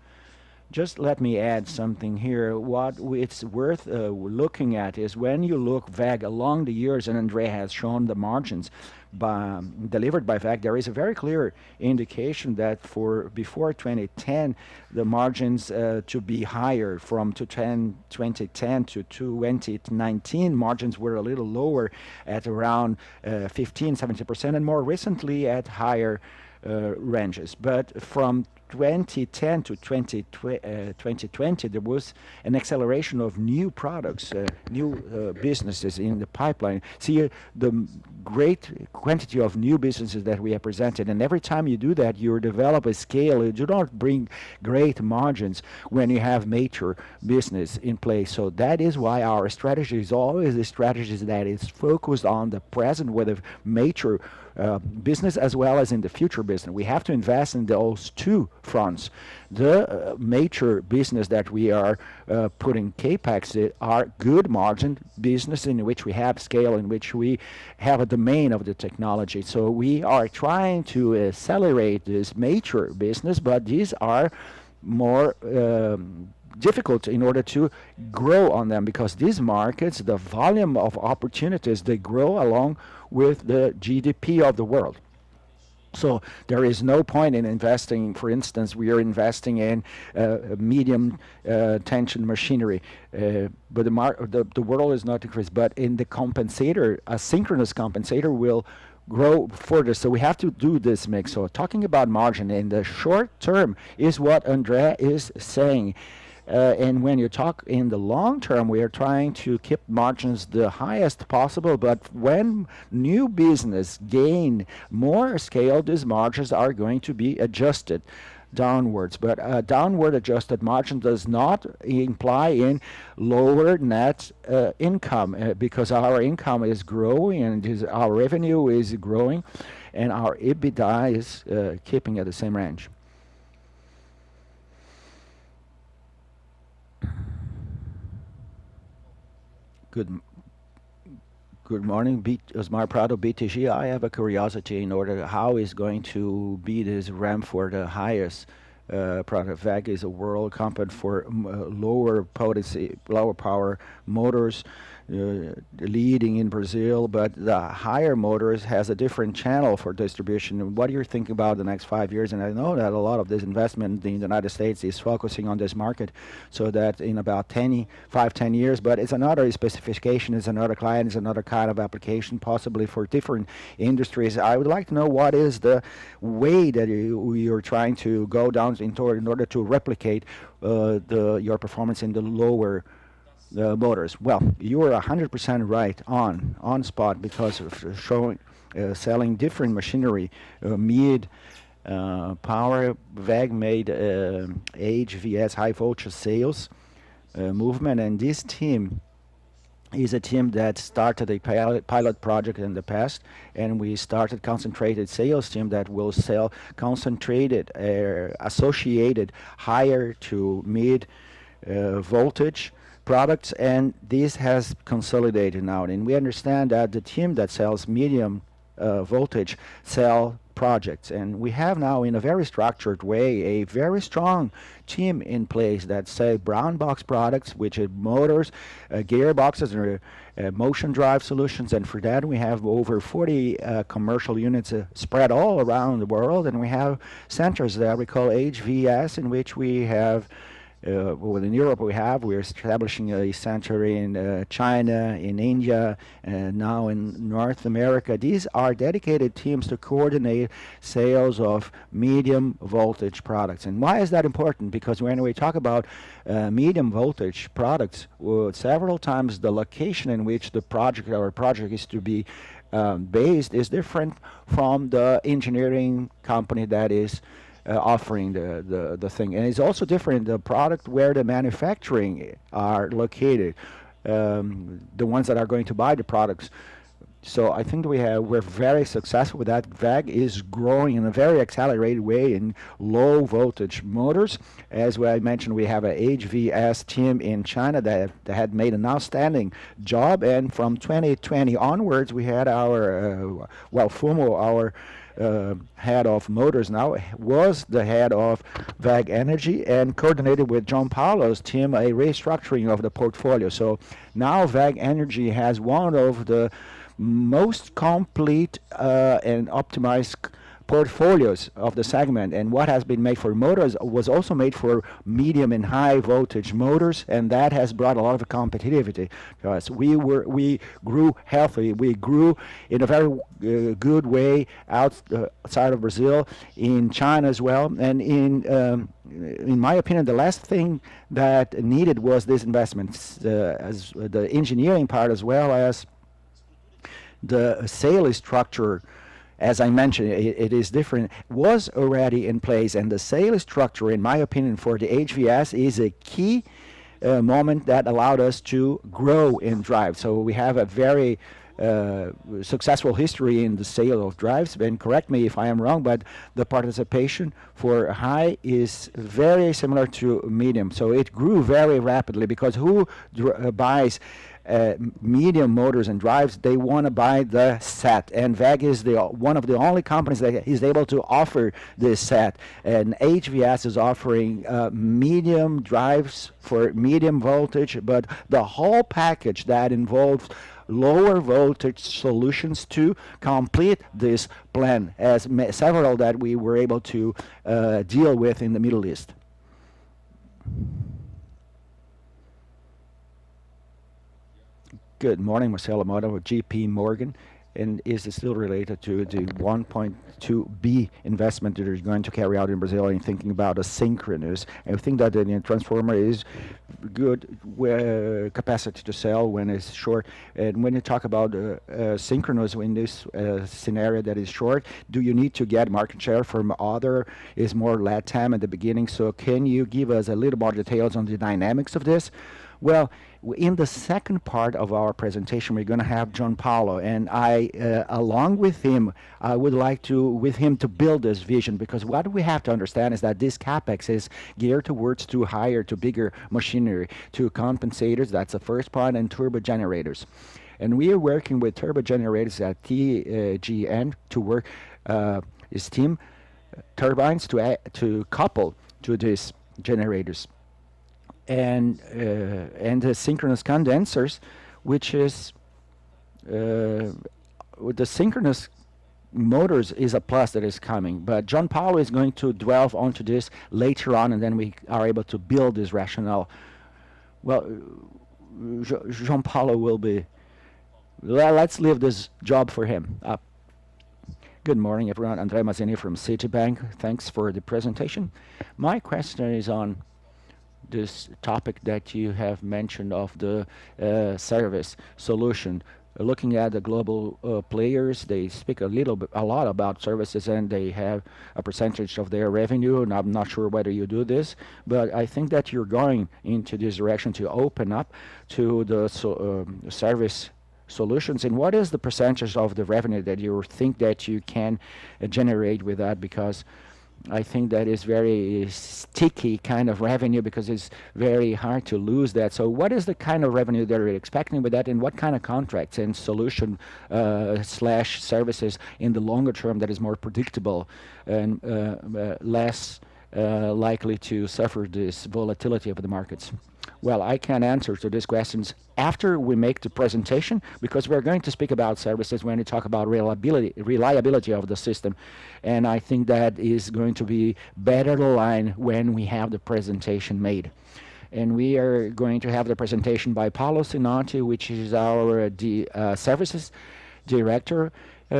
Just let me add something here. What it's worth looking at is when you look WEG along the years, and Andre has shown the margins delivered by WEG, there is a very clear indication that for before 2010, the margins to be higher from 2010 to 2019, margins were a little lower at around 15-17%, and more recently at higher ranges. But from 2010 to 2020, there was an acceleration of new products, new businesses in the pipeline. See the great quantity of new businesses that we have presented, and every time you do that, you develop a scale. You do not bring great margins when you have major business in place. So that is why our strategy is always a strategy that is focused on the present with a major business as well as in the future business. We have to invest in those two fronts. The major business that we are putting capex are good margin business in which we have scale, in which we have a domain of the technology. So we are trying to accelerate this major business, but these are more difficult in order to grow on them, because these markets, the volume of opportunities, they grow along with the GDP of the world. So there is no point in investing. For instance, we are investing in medium tension machinery, but the world is not increased. But in the compensator, a synchronous compensator will grow further. So we have to do this mix. So talking about margin in the short term is what Andre is saying. And when you talk in the long term, we are trying to keep margins the highest possible. But when new business gain more scale, these margins are going to be adjusted downwards. But a downward adjusted margin does not imply in lower net income, because our income is growing and our revenue is growing, and our EBITDA is keeping at the same range. Good morning, Osmar Prado, BTG. I have a curiosity in order how is going to be this ramp for the highest product. WEG is a world company for lower potency, lower power motors, leading in Brazil, but the higher motors has a different channel for distribution. What do you think about the next 5 years? And I know that a lot of this investment in the United States is focusing on this market, so that in about 10 years, but it's another specification, it's another client, it's another kind of application, possibly for different industries. I would like to know what is the way that you're trying to go down in order to replicate your performance in the lower motors. Well, you are 100% right on spot because of showing selling different machinery, mid power. WEG made HVS high voltage sales movement, and this team is a team that started a pilot project in the past, and we started concentrated sales team that will sell concentrated associated higher to mid voltage products, and this has consolidated now. And we understand that the team that sells medium voltage sell projects, and we have now in a very structured way a very strong team in place that sell brown box products, which is motors, gearboxes, and motion drive solutions. And for that we have over 40 commercial units spread all around the world, and we have centers that we call HVS, in which we have well, in Europe we're establishing a center in China, in India, and now in North America. These are dedicated teams to coordinate sales of medium voltage products. And why is that important? Because when we talk about medium voltage products, several times the location in which the project is to be based is different from the engineering company that is offering the thing, and it's also different the product where the manufacturing are located, the ones that are going to buy the products. So I think we're very successful with that. WEG is growing in a very accelerated way in low voltage motors. As I mentioned, we have a HVS team in China that had made an outstanding job, and from 2020 onwards we had our Fumo, our head of motors now, was the head of WEG Energy, and coordinated with John Paulo's team a restructuring of the portfolio. So now WEG Energy has one of the most complete and optimized portfolios of the segment, and what has been made for motors was also made for medium and high voltage motors, and that has brought a lot of competitivity to us. We grew healthy, we grew in a very good way outside of Brazil, in China as well, and in my opinion, the last thing that needed was this investment, as the engineering part as well as the sales structure. As I mentioned, it is different, was already in place, and the sales structure, in my opinion, for the HVS is a key moment that allowed us to grow in drive. So we have a very successful history in the sale of drives, and correct me if I am wrong, but the participation for high is very similar to medium. So it grew very rapidly, because who buys medium motors and drives? They want to buy the set, and WEG is one of the only companies that is able to offer this set. And HVS is offering medium drives for medium voltage, but the whole package that involves lower voltage solutions to complete this plan, as several that we were able to deal with in the Middle East. Good morning, Marcelo Mota with GP Morgan. And is it still related to the 1.2 B investment that you're going to carry out in Brazil, and thinking about a synchronous? And I think that the transformer is good capacity to sell when it's short. And when you talk about synchronous in this scenario that is short, do you need to get market share from other? Is more LATAM at the beginning? So can you give us a little more details on the dynamics of this? Well, in the second part of our presentation, we're going to have John Paulo, and I, along with him, I would like with him to build this vision, because what we have to understand is that this capex is geared towards to higher, to bigger machinery, to compensators. That's the first part, and turbo generators. And we are working with turbo generators at TGN to work steam turbines to couple to these generators. And the synchronous condensers, which is with the synchronous motors is a plus that is coming. But John Paulo is going to delve onto this later on, and then we are able to build this rationale. Well, João Paulo will be. Let's leave this job for him. Good morning, everyone. André Mazzini from Citibank. Thanks for the presentation. My question is on this topic that you have mentioned of the service solution. Looking at the global players, they speak a lot about services, and they have a percentage of their revenue. And I'm not sure whether you do this, but I think that you're going into this direction to open up to the service solutions. And what is the percentage of the revenue that you think that you can generate with that? Because I think that is very sticky kind of revenue, because it's very hard to lose that. So what is the kind of revenue that you're expecting with that, and what kind of contracts and solution slash services in the longer term that is more predictable and less likely to suffer this volatility of the markets? Well, I can answer to these questions after we make the presentation, because we're going to speak about services when we talk about reliability of the system. And I think that is going to be better aligned when we have the presentation made. And we are going to have the presentation by Paulo Sinati, which is our services director,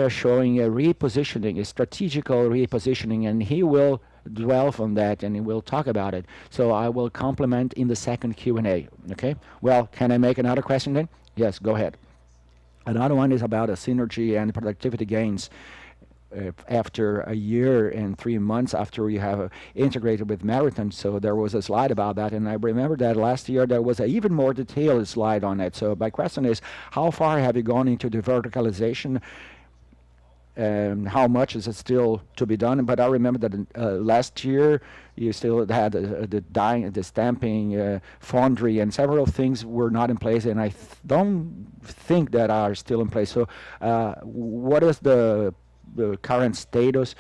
showing a repositioning, a strategical repositioning, and he will dwell on that and we'll talk about it. So I will complement in the second Q&A. Okay. Well, can I make another question then? Yes, go ahead. Another one is about a synergy and productivity gains. After a year and 3 months after we have integrated with Marathon. So there was a slide about that, and I remember that last year there was an even more detailed slide on it. So my question is, how far have you gone into the verticalization? How much is it still to be done? But I remember that last year you still had the dyeing, the stamping, foundry, and several things were not in place, and I don't think that are still in place. So what is the current status,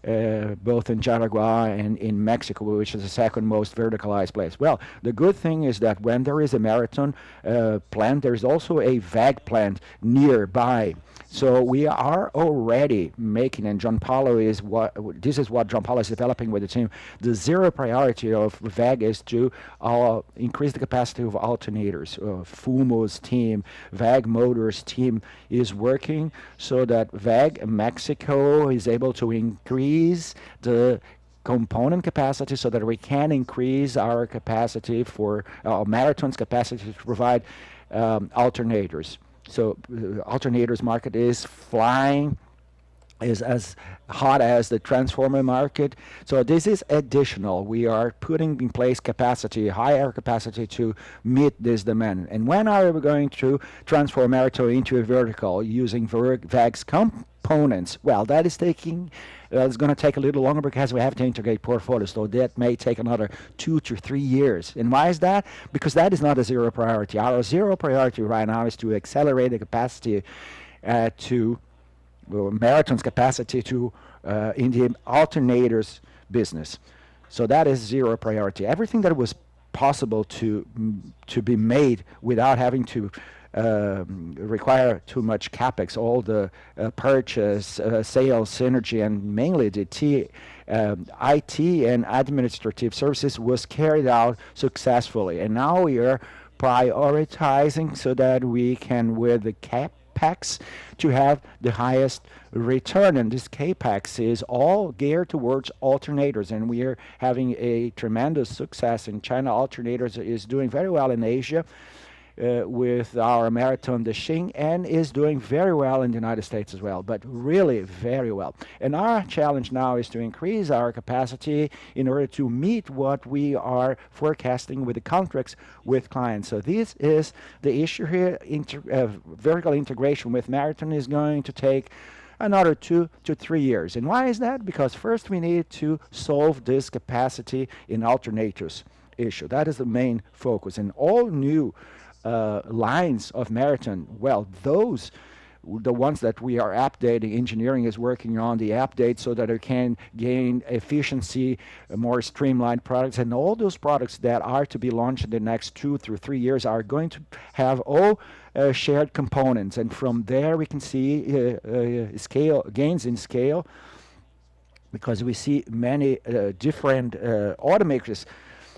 both in Jaraguá and in Mexico, which is the second most verticalized place? Well, the good thing is that when there is a Marathon plant, there's also a WEG plant nearby. So we are already making, and this is what John Paulo is developing with the team. The zero priority of WEG is to increase the capacity of alternators. Fumo's team, WEG Motors team is working so that WEG Mexico is able to increase the component capacity so that we can increase our capacity for Marathon's capacity to provide alternators. So alternators market is flying, is as hot as the transformer market. So this is additional. We are putting in place capacity, higher capacity to meet this demand. And when are we going to transform Marathon into a vertical using WEG's components? Well, that is taking it's going to take a little longer because we have to integrate portfolios. So that may take another 2 to 3 years. And why is that? Because that is not a zero priority. Our zero priority right now is to accelerate the capacity to Marathon's capacity to in the alternators business. So that is zero priority. Everything that was possible to be made without having to require too much capex, all the purchase, sales, synergy, and mainly the IT and administrative services was carried out successfully. And now we are prioritizing so that we can, with the CapEx, to have the highest return. And this CapEx is all geared towards alternators, and we are having a tremendous success in China. Alternators is doing very well in Asia. With our Marathon Deshing, and is doing very well in the United States as well, but really very well. And our challenge now is to increase our capacity in order to meet what we are forecasting with the contracts with clients. So this is the issue here. Vertical integration with Marathon is going to take another 2 to 3 years. And why is that? Because first we need to solve this capacity in alternators issue. That is the main focus. And all new lines of Marathon, well, those, the ones that we are updating, engineering is working on the update so that it can gain efficiency, more streamlined products, and all those products that are to be launched in the next 2 through 3 years are going to have all shared components. And from there we can see gains in scale, because we see many different automakers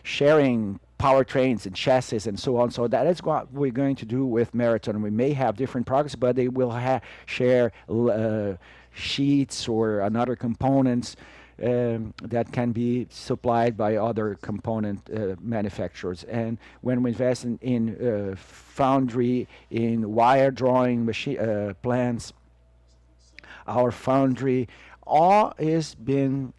sharing powertrains and chassis and so on. So that is what we're going to do with Marathon. We may have different products, but they will share sheets or another components that can be supplied by other component manufacturers. And when we invest in foundry, in wire drawing machine plants, our foundry, all is been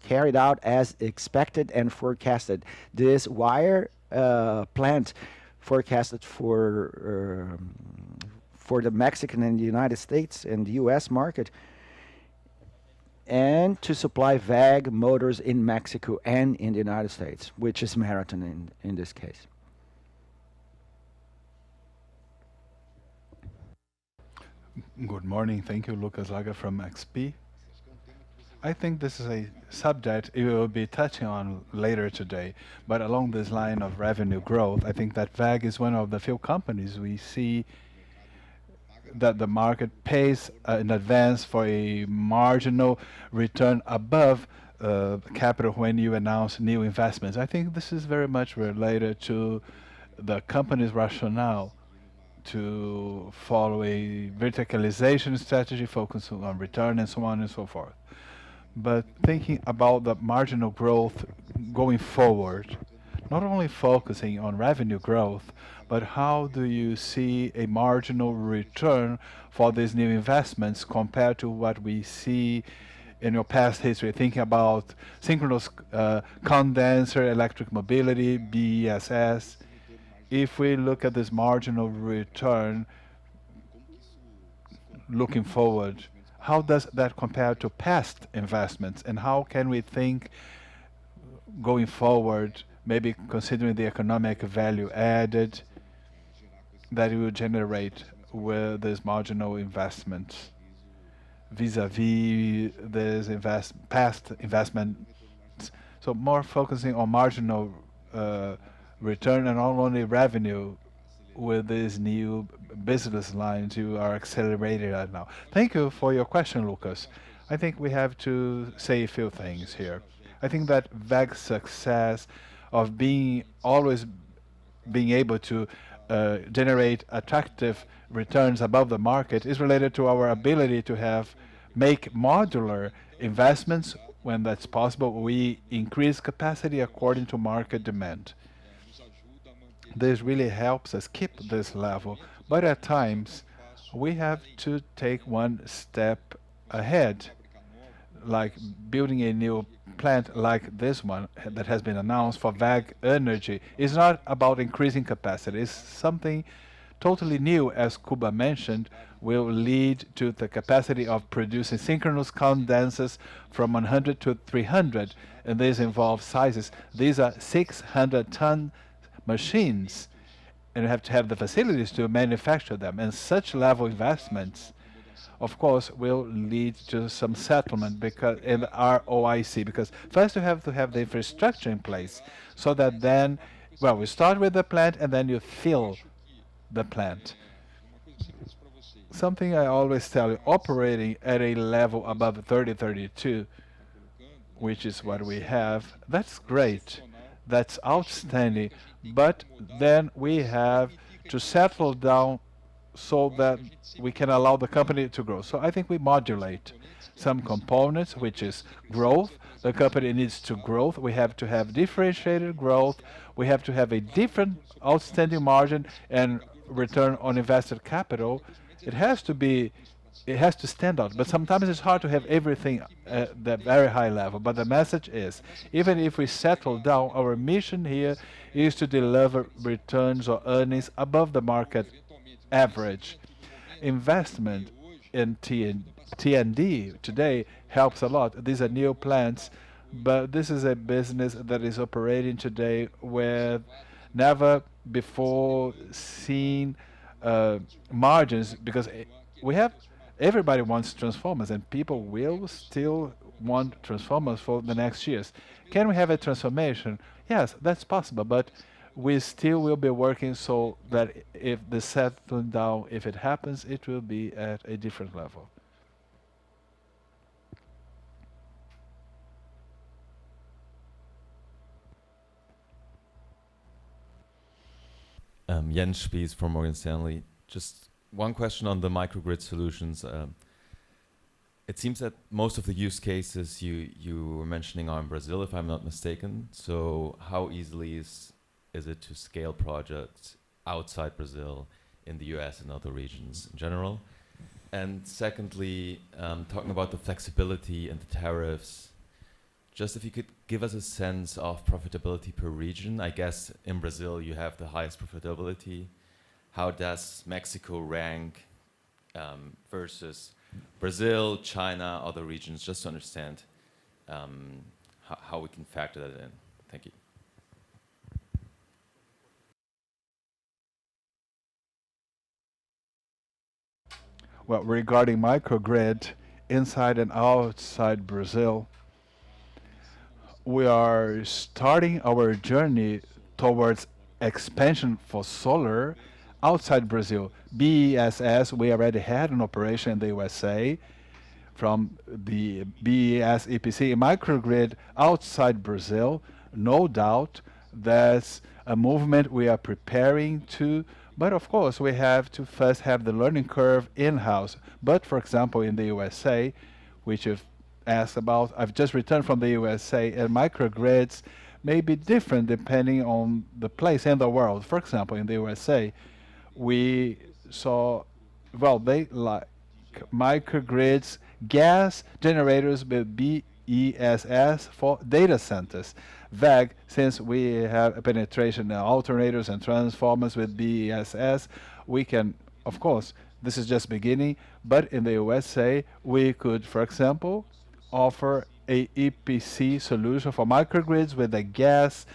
carried out as expected and forecasted. This wire plant forecasted for the Mexican and the United States and the U.S. market, and to supply WEG motors in Mexico and in the United States, which is Marathon in this case. Good morning. Thank you, Lucas Laga from XP. I think this is a subject we will be touching on later today, but along this line of revenue growth, I think that WEG is one of the few companies we see that the market pays in advance for a marginal return above capital when you announce new investments. I think this is very much related to the company's rationale to follow a verticalization strategy focusing on return and so on and so forth. But thinking about the marginal growth going forward, not only focusing on revenue growth, but how do you see a marginal return for these new investments compared to what we see in your past history? Thinking about synchronous condenser, electric mobility, BESS. If we look at this marginal return looking forward, how does that compare to past investments, and how can we think going forward, maybe considering the economic value added that it will generate with this marginal investment vis-a-vis this past investment? So more focusing on marginal return and not only revenue with these new business lines you are accelerating right now. Thank you for your question, Lucas. I think we have to say a few things here. I think that WEG's success of always being able to generate attractive returns above the market is related to our ability to make modular investments when that's possible. We increase capacity according to market demand. This really helps us keep this level, but at times we have to take one step ahead, like building a new plant like this one that has been announced for WEG Energy. Is not about increasing capacity. It's something totally new, as Kuba mentioned, will lead to the capacity of producing synchronous condensers from 100 to 300, and these involve sizes. These are 600-ton machines, and you have to have the facilities to manufacture them. And such level investments, of course, will lead to some settlement because in ROIC. Because first you have to have the infrastructure in place, so that then, well, we start with the plant and then you fill the plant. Something I always tell you, operating at a level above 30, 32, which is what we have, that's great. That's outstanding. But then we have to settle down so that we can allow the company to grow. So I think we modulate some components, which is growth. The company needs to grow. We have to have differentiated growth. We have to have a different outstanding margin and return on invested capital. It has to stand out. But sometimes it's hard to have everything at that very high level. But the message is, even if we settle down, our mission here is to deliver returns or earnings above the market average. Investment in T&D today helps a lot. These are new plants, but this is a business that is operating today with never before seen margins, because everybody wants transformers, and people will still want transformers for the next years. Can we have a transformation? Yes, that's possible, but we still will be working so that if the settling down, if it happens, it will be at a different level. Jens Spies from Morgan Stanley. Just one question on the microgrid solutions. it seems that most of the use cases you were mentioning are in Brazil, if I'm not mistaken. So how easily is it to scale projects outside Brazil, in the US and other regions in general? And secondly, talking about the flexibility and the tariffs, just if you could give us a sense of profitability per region. I guess in Brazil you have the highest profitability. How does Mexico rank versus Brazil, China, other regions, just to understand how we can factor that in. Thank you. Well, regarding microgrid, inside and outside Brazil, we are starting our journey towards expansion for solar outside Brazil. BESS, we already had an operation in the USA from the BES EPC microgrid outside Brazil. No doubt that's a movement we are preparing to, but of course we have to first have the learning curve in-house. But for example, in the USA, which you've asked about, I've just returned from the USA, and microgrids may be different depending on the place in the world. For example, in the USA, we saw, well, they like microgrids, gas generators with BESS for data centers. WEG, since we have a penetration in alternators and transformers with BESS, we can, of course, this is just beginning, but in the USA, we could, for example, offer a EPC solution for microgrids with a gas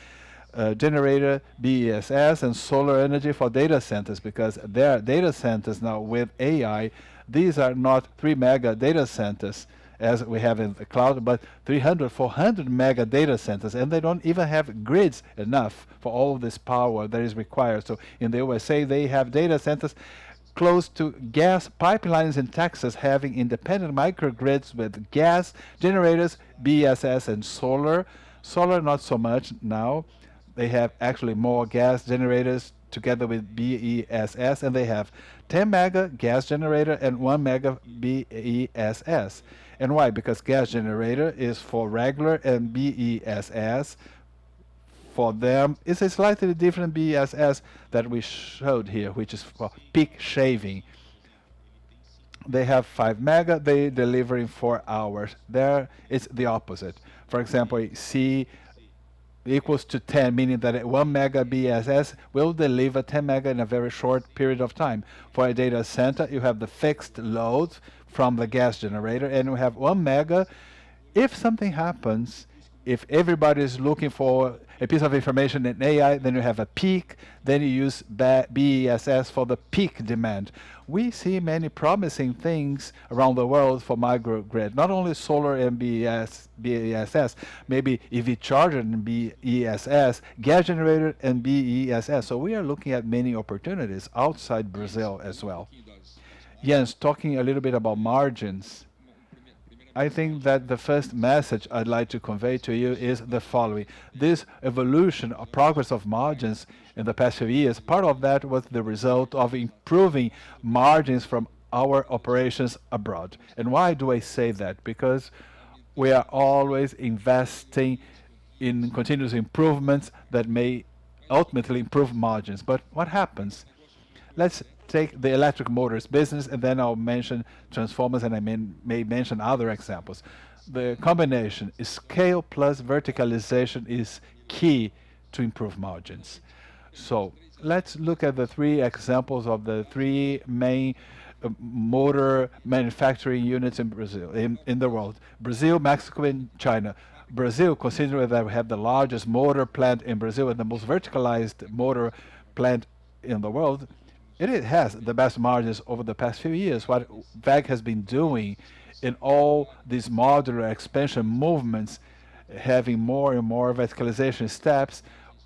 generator, BESS, and solar energy for data centers, because there are data centers now with AI. These are not 3 mega data centers as we have in the cloud, but 300, 400 mega data centers, and they don't even have grids enough for all this power that is required. So in the USA, they have data centers close to gas pipelines in Texas, having independent microgrids with gas generators, BESS, and solar. Solar, not so much now. They have actually more gas generators together with BESS, and they have 10 mega gas generator and 1 mega BESS. And why? Because gas generator is for regular, and BESS for them is a slightly different BESS that we showed here, which is for peak shaving. They have 5 mega, they deliver in 4 hours. There it's the opposite. For example, C equals to 10, meaning that 1 mega BSS will deliver 10 mega in a very short period of time. For a data center, you have the fixed load from the gas generator, and you have 1 mega. If something happens, if everybody is looking for a piece of information in AI, then you have a peak, then you use BESS for the peak demand. We see many promising things around the world for microgrid, not only solar and BESS, maybe EV charger and BESS, gas generator and BESS. So we are looking at many opportunities outside Brazil as well. Jens, talking a little bit about margins, I think that the first message I'd like to convey to you is the following. This evolution or progress of margins in the past few years, part of that was the result of improving margins from our operations abroad. And why do I say that? Because we are always investing in continuous improvements that may ultimately improve margins. But what happens? Let's take the electric motors business, and then I'll mention transformers, and I may mention other examples. The combination is scale plus verticalization is key to improve margins. So let's look at the 3 examples of the 3 main motor manufacturing units in Brazil, in the world: Brazil, Mexico, and China. Brazil, considering that we have the largest motor plant in Brazil and the most verticalized motor plant in the world, it has the best margins over the past few years. What WEG has been doing in all these modular expansion movements, having more and more verticalization steps,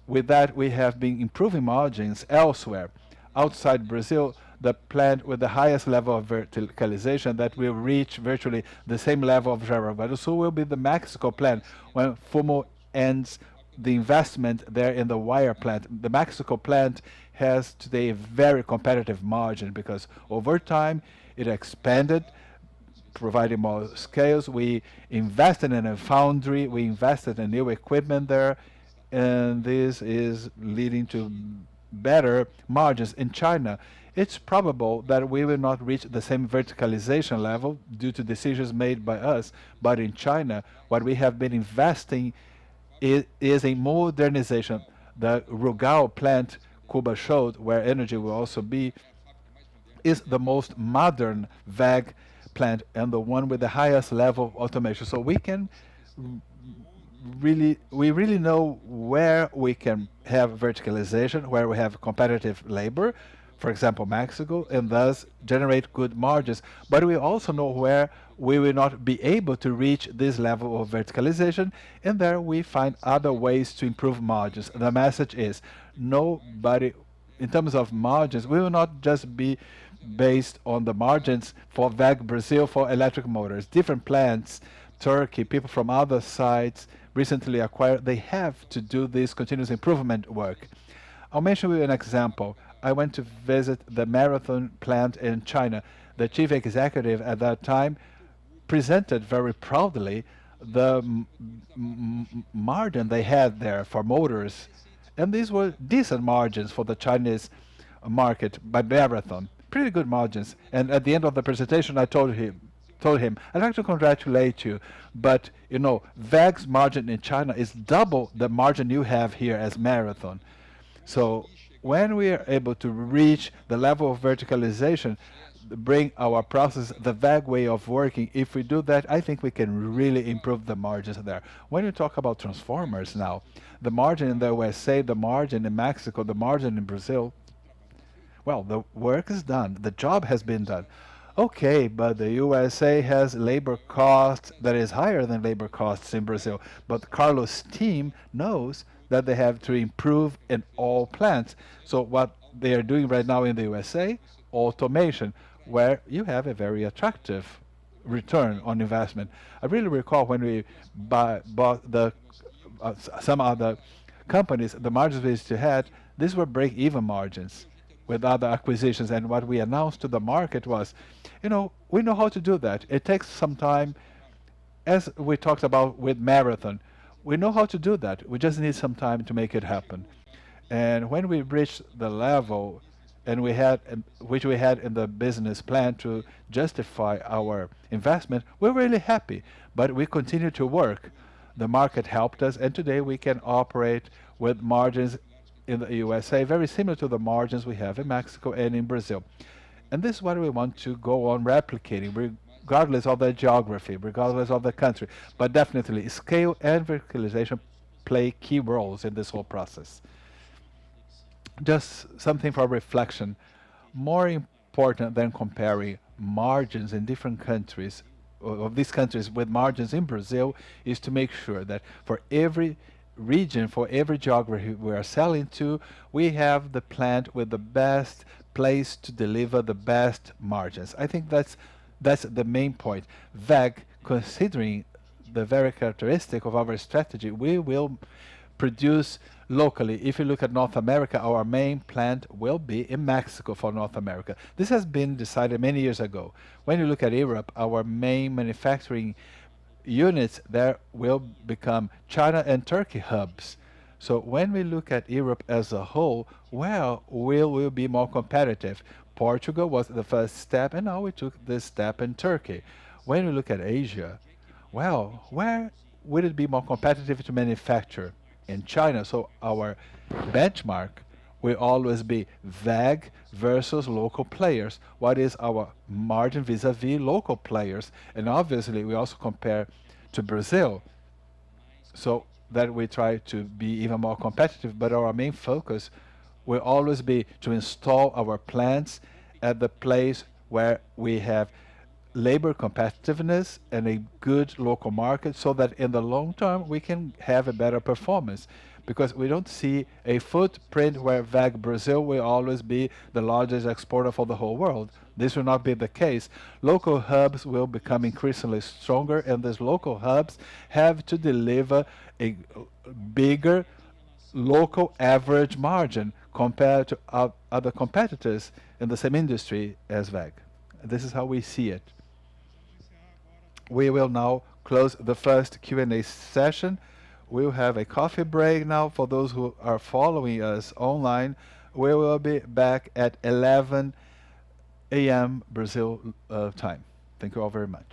with that we have been improving margins elsewhere. Outside Brazil, the plant with the highest level of verticalization that will reach virtually the same level of Jaraguá do Sul will be the Mexico plant when Fumo ends the investment there in the wire plant. The Mexico plant has today a very competitive margin because over time it expanded providing more scales. We invested in a foundry. We invested in new equipment there, and this is leading to better margins in China. It's probable that we will not reach the same verticalization level due to decisions made by us, but in China, what we have been investing is a modernization. The Rugao plant Cuba showed, where energy will also be, is the most modern WEG plant and the one with the highest level of automation. So we really know where we can have verticalization, where we have competitive labor, for example, Mexico, and thus generate good margins. But we also know where we will not be able to reach this level of verticalization, and there we find other ways to improve margins. The message is nobody, in terms of margins, we will not just be based on the margins for WEG Brazil for electric motors. Different plants, Turkey, people from other sites recently acquired, they have to do this continuous improvement work. I'll mention you an example. I went to visit the Marathon plant in China. The chief executive at that time presented very proudly the margin they had there for motors, and these were decent margins for the Chinese market by Marathon. Pretty good margins. And at the end of the presentation, I told him, I'd like to congratulate you, but WEG's margin in China is double the margin you have here as Marathon. So when we are able to reach the level of verticalization, bring our process, the WEG way of working, if we do that, I think we can really improve the margins there. When you talk about transformers now, the margin in the USA, the margin in Mexico, the margin in Brazil, well, the work is done. The job has been done. Okay, but the USA has labor costs that is higher than labor costs in Brazil. But Carlos' team knows that they have to improve in all plants. So what they are doing right now in the USA, automation, where you have a very attractive return on investment. I really recall when we bought some other companies, the margins we used to have, these were break-even margins with other acquisitions. And what we announced to the market was, we know how to do that. It takes some time, as we talked about with Marathon. We know how to do that. We just need some time to make it happen. And when we reached the level, and which we had in the business plan to justify our investment, we're really happy. But we continue to work. The market helped us, and today we can operate with margins in the USA very similar to the margins we have in Mexico and in Brazil. And this is what we want to go on replicating, regardless of the geography, regardless of the country. But definitely, scale and verticalization play key roles in this whole process. Just something for reflection. More important than comparing margins in different countries, of these countries with margins in Brazil, is to make sure that for every region, for every geography we are selling to, we have the plant with the best place to deliver the best margins. I think that's the main point. WEG, considering the very characteristic of our strategy, we will produce locally. If you look at North America, our main plant will be in Mexico for North America. This has been decided many years ago. When you look at Europe, our main manufacturing units there will become China and Turkey hubs. So when we look at Europe as a whole, where will we be more competitive? Portugal was the first step, and now we took this step in Turkey. When we look at Asia, well, where would it be more competitive to manufacture? In China. So our benchmark will always be WEG versus local players. What is our margin vis-a-vis local players? And obviously, we also compare to Brazil, so that we try to be even more competitive. But our main focus will always be to install our plants at the place where we have labor competitiveness and a good local market, so that in the long term we can have a better performance. Because we don't see a footprint where WEG Brazil will always be the largest exporter for the whole world. This will not be the case. Local hubs will become increasingly stronger, and these local hubs have to deliver a bigger local average margin compared to other competitors in the same industry as WEG. This is how we see it. We will now close the first Q&A session. We'll have a coffee break now for those who are following us online. We will be back at 11 a.m. Brazil time. Thank you all very much.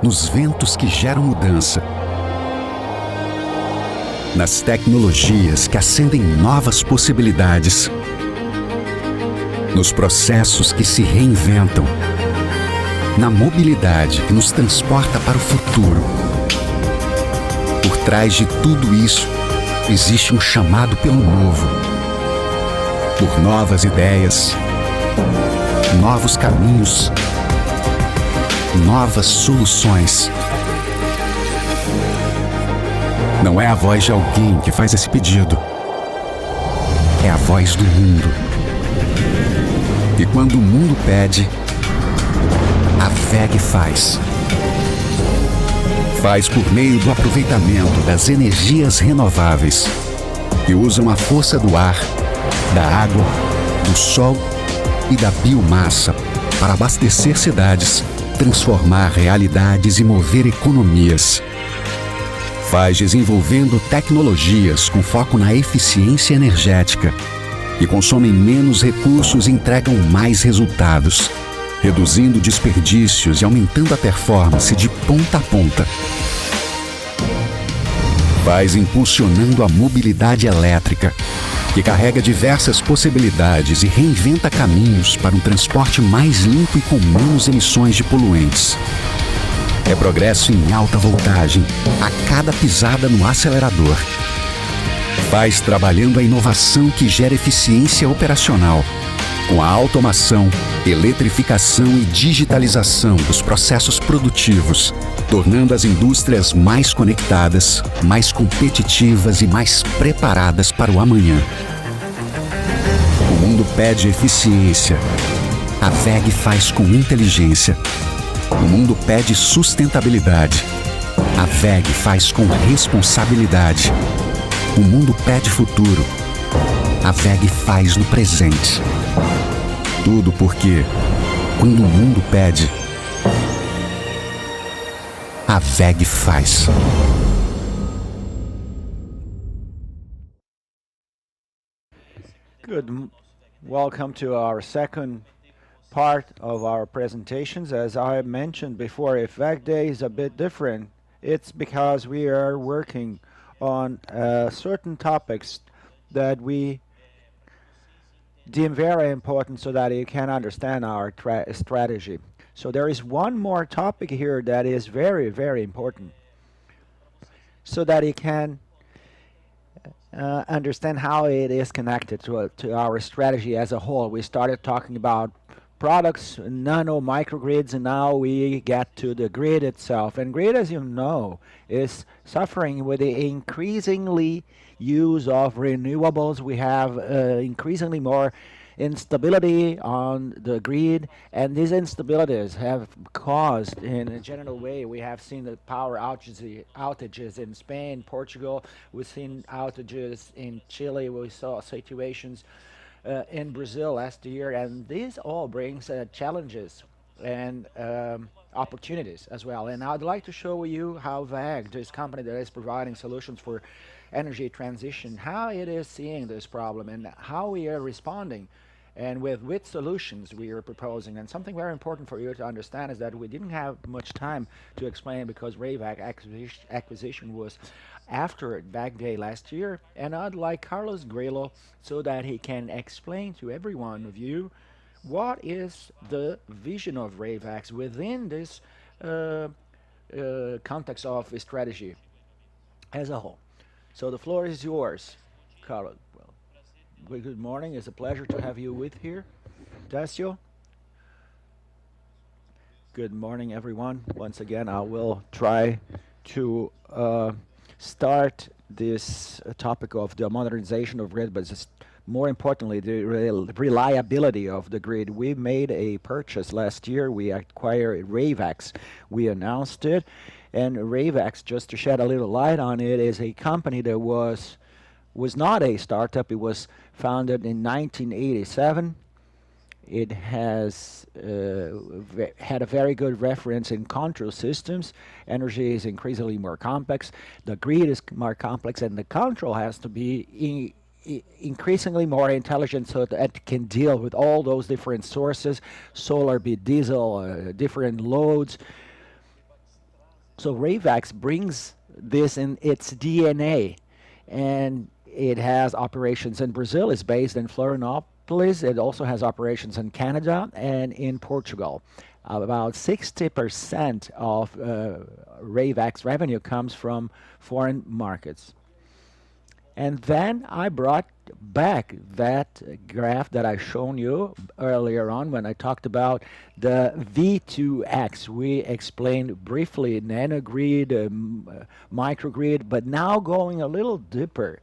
Nos ventos que geram mudança, nas tecnologias que acendem novas possibilidades, nos processos que se reinventam, na mobilidade que nos transporta para o futuro. Por trás de tudo isso, existe um chamado pelo novo, por novas ideias, novos caminhos, novas soluções. Não é a voz de alguém que faz esse pedido. É a voz do mundo. E quando o mundo pede, a WEG faz. Faz por meio do aproveitamento das energias renováveis, que usam a força do ar, da água, do sol e da biomassa para abastecer cidades, transformar realidades e mover economias. Faz desenvolvendo tecnologias com foco na eficiência energética, que consomem menos recursos e entregam mais resultados, reduzindo desperdícios e aumentando a performance de ponta a ponta. Faz impulsionando a mobilidade elétrica, que carrega diversas possibilidades e reinventa caminhos para um transporte mais limpo e com menos emissões de poluentes. É progresso em alta voltagem, a cada pisada no acelerador. Faz trabalhando a inovação que gera eficiência operacional, com a automação, eletrificação e digitalização dos processos produtivos, tornando as indústrias mais conectadas, mais competitivas e mais preparadas para o amanhã. O mundo pede eficiência. A WEG faz com inteligência. O mundo pede sustentabilidade. A WEG faz com responsabilidade. O mundo pede futuro. A WEG faz no presente. Tudo porque, quando o mundo pede, a WEG faz. Good. Welcome to our second part of our presentations. As I mentioned before, if WEG Day is a bit different, it's because we are working on certain topics that we deem very important so that you can understand our strategy. So there is one more topic here that is very, very important so that you can understand how it is connected to our strategy as a whole. We started talking about products, nano microgrids, and now we get to the grid itself. And grid, as you know, is suffering with the increasingly use of renewables. We have increasingly more instability on the grid, and these instabilities have caused, in a general way, we have seen the power outages in Spain, Portugal, we've seen outages in Chile, we saw situations in Brazil last year, and this all brings challenges and opportunities as well. And I'd like to show you how WEG, this company that is providing solutions for energy transition, how it is seeing this problem and how we are responding and with which solutions we are proposing. And something very important for you to understand is that we didn't have much time to explain because WEG acquisition was after WEG Day last year, and I'd like Carlos Grillo so that he can explain to every one of you what is the vision of WEG within this context of strategy as a whole. So the floor is yours, Carlos. Well, good morning. It's a pleasure to have you with here. Dacio. Good morning, everyone. Once again, I will try to start this topic of the modernization of grid, but just more importantly, the reliability of the grid. We made a purchase last year. We acquired Ravex. We announced it. And Ravex, just to shed a little light on it, is a company that was not a startup. It was founded in 1987. It has had a very good reference in control systems. Energy is increasingly more complex. The grid is more complex, and the control has to be increasingly more intelligent so that it can deal with all those different sources, solar, be diesel, different loads. So Ravax brings this in its DNA, and it has operations in Brazil. It's based in Florianopolis. It also has operations in Canada and in Portugal. About 60% of Ravax revenue comes from foreign markets. And then I brought back that graph that I shown you earlier on when I talked about the V2X. We explained briefly nanogrid, microgrid, but now going a little deeper.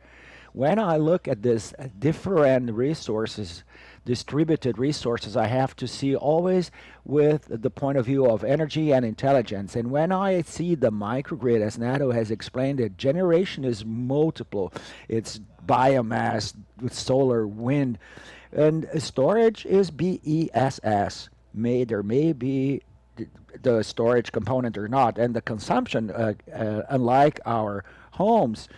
When I look at this different resources, distributed resources, I have to see always with the point of view of energy and intelligence. And when I see the microgrid, as Nato has explained it, generation is multiple. It's biomass with solar, wind, and storage is BESS. There may be the storage component or not, and the consumption, unlike our homes,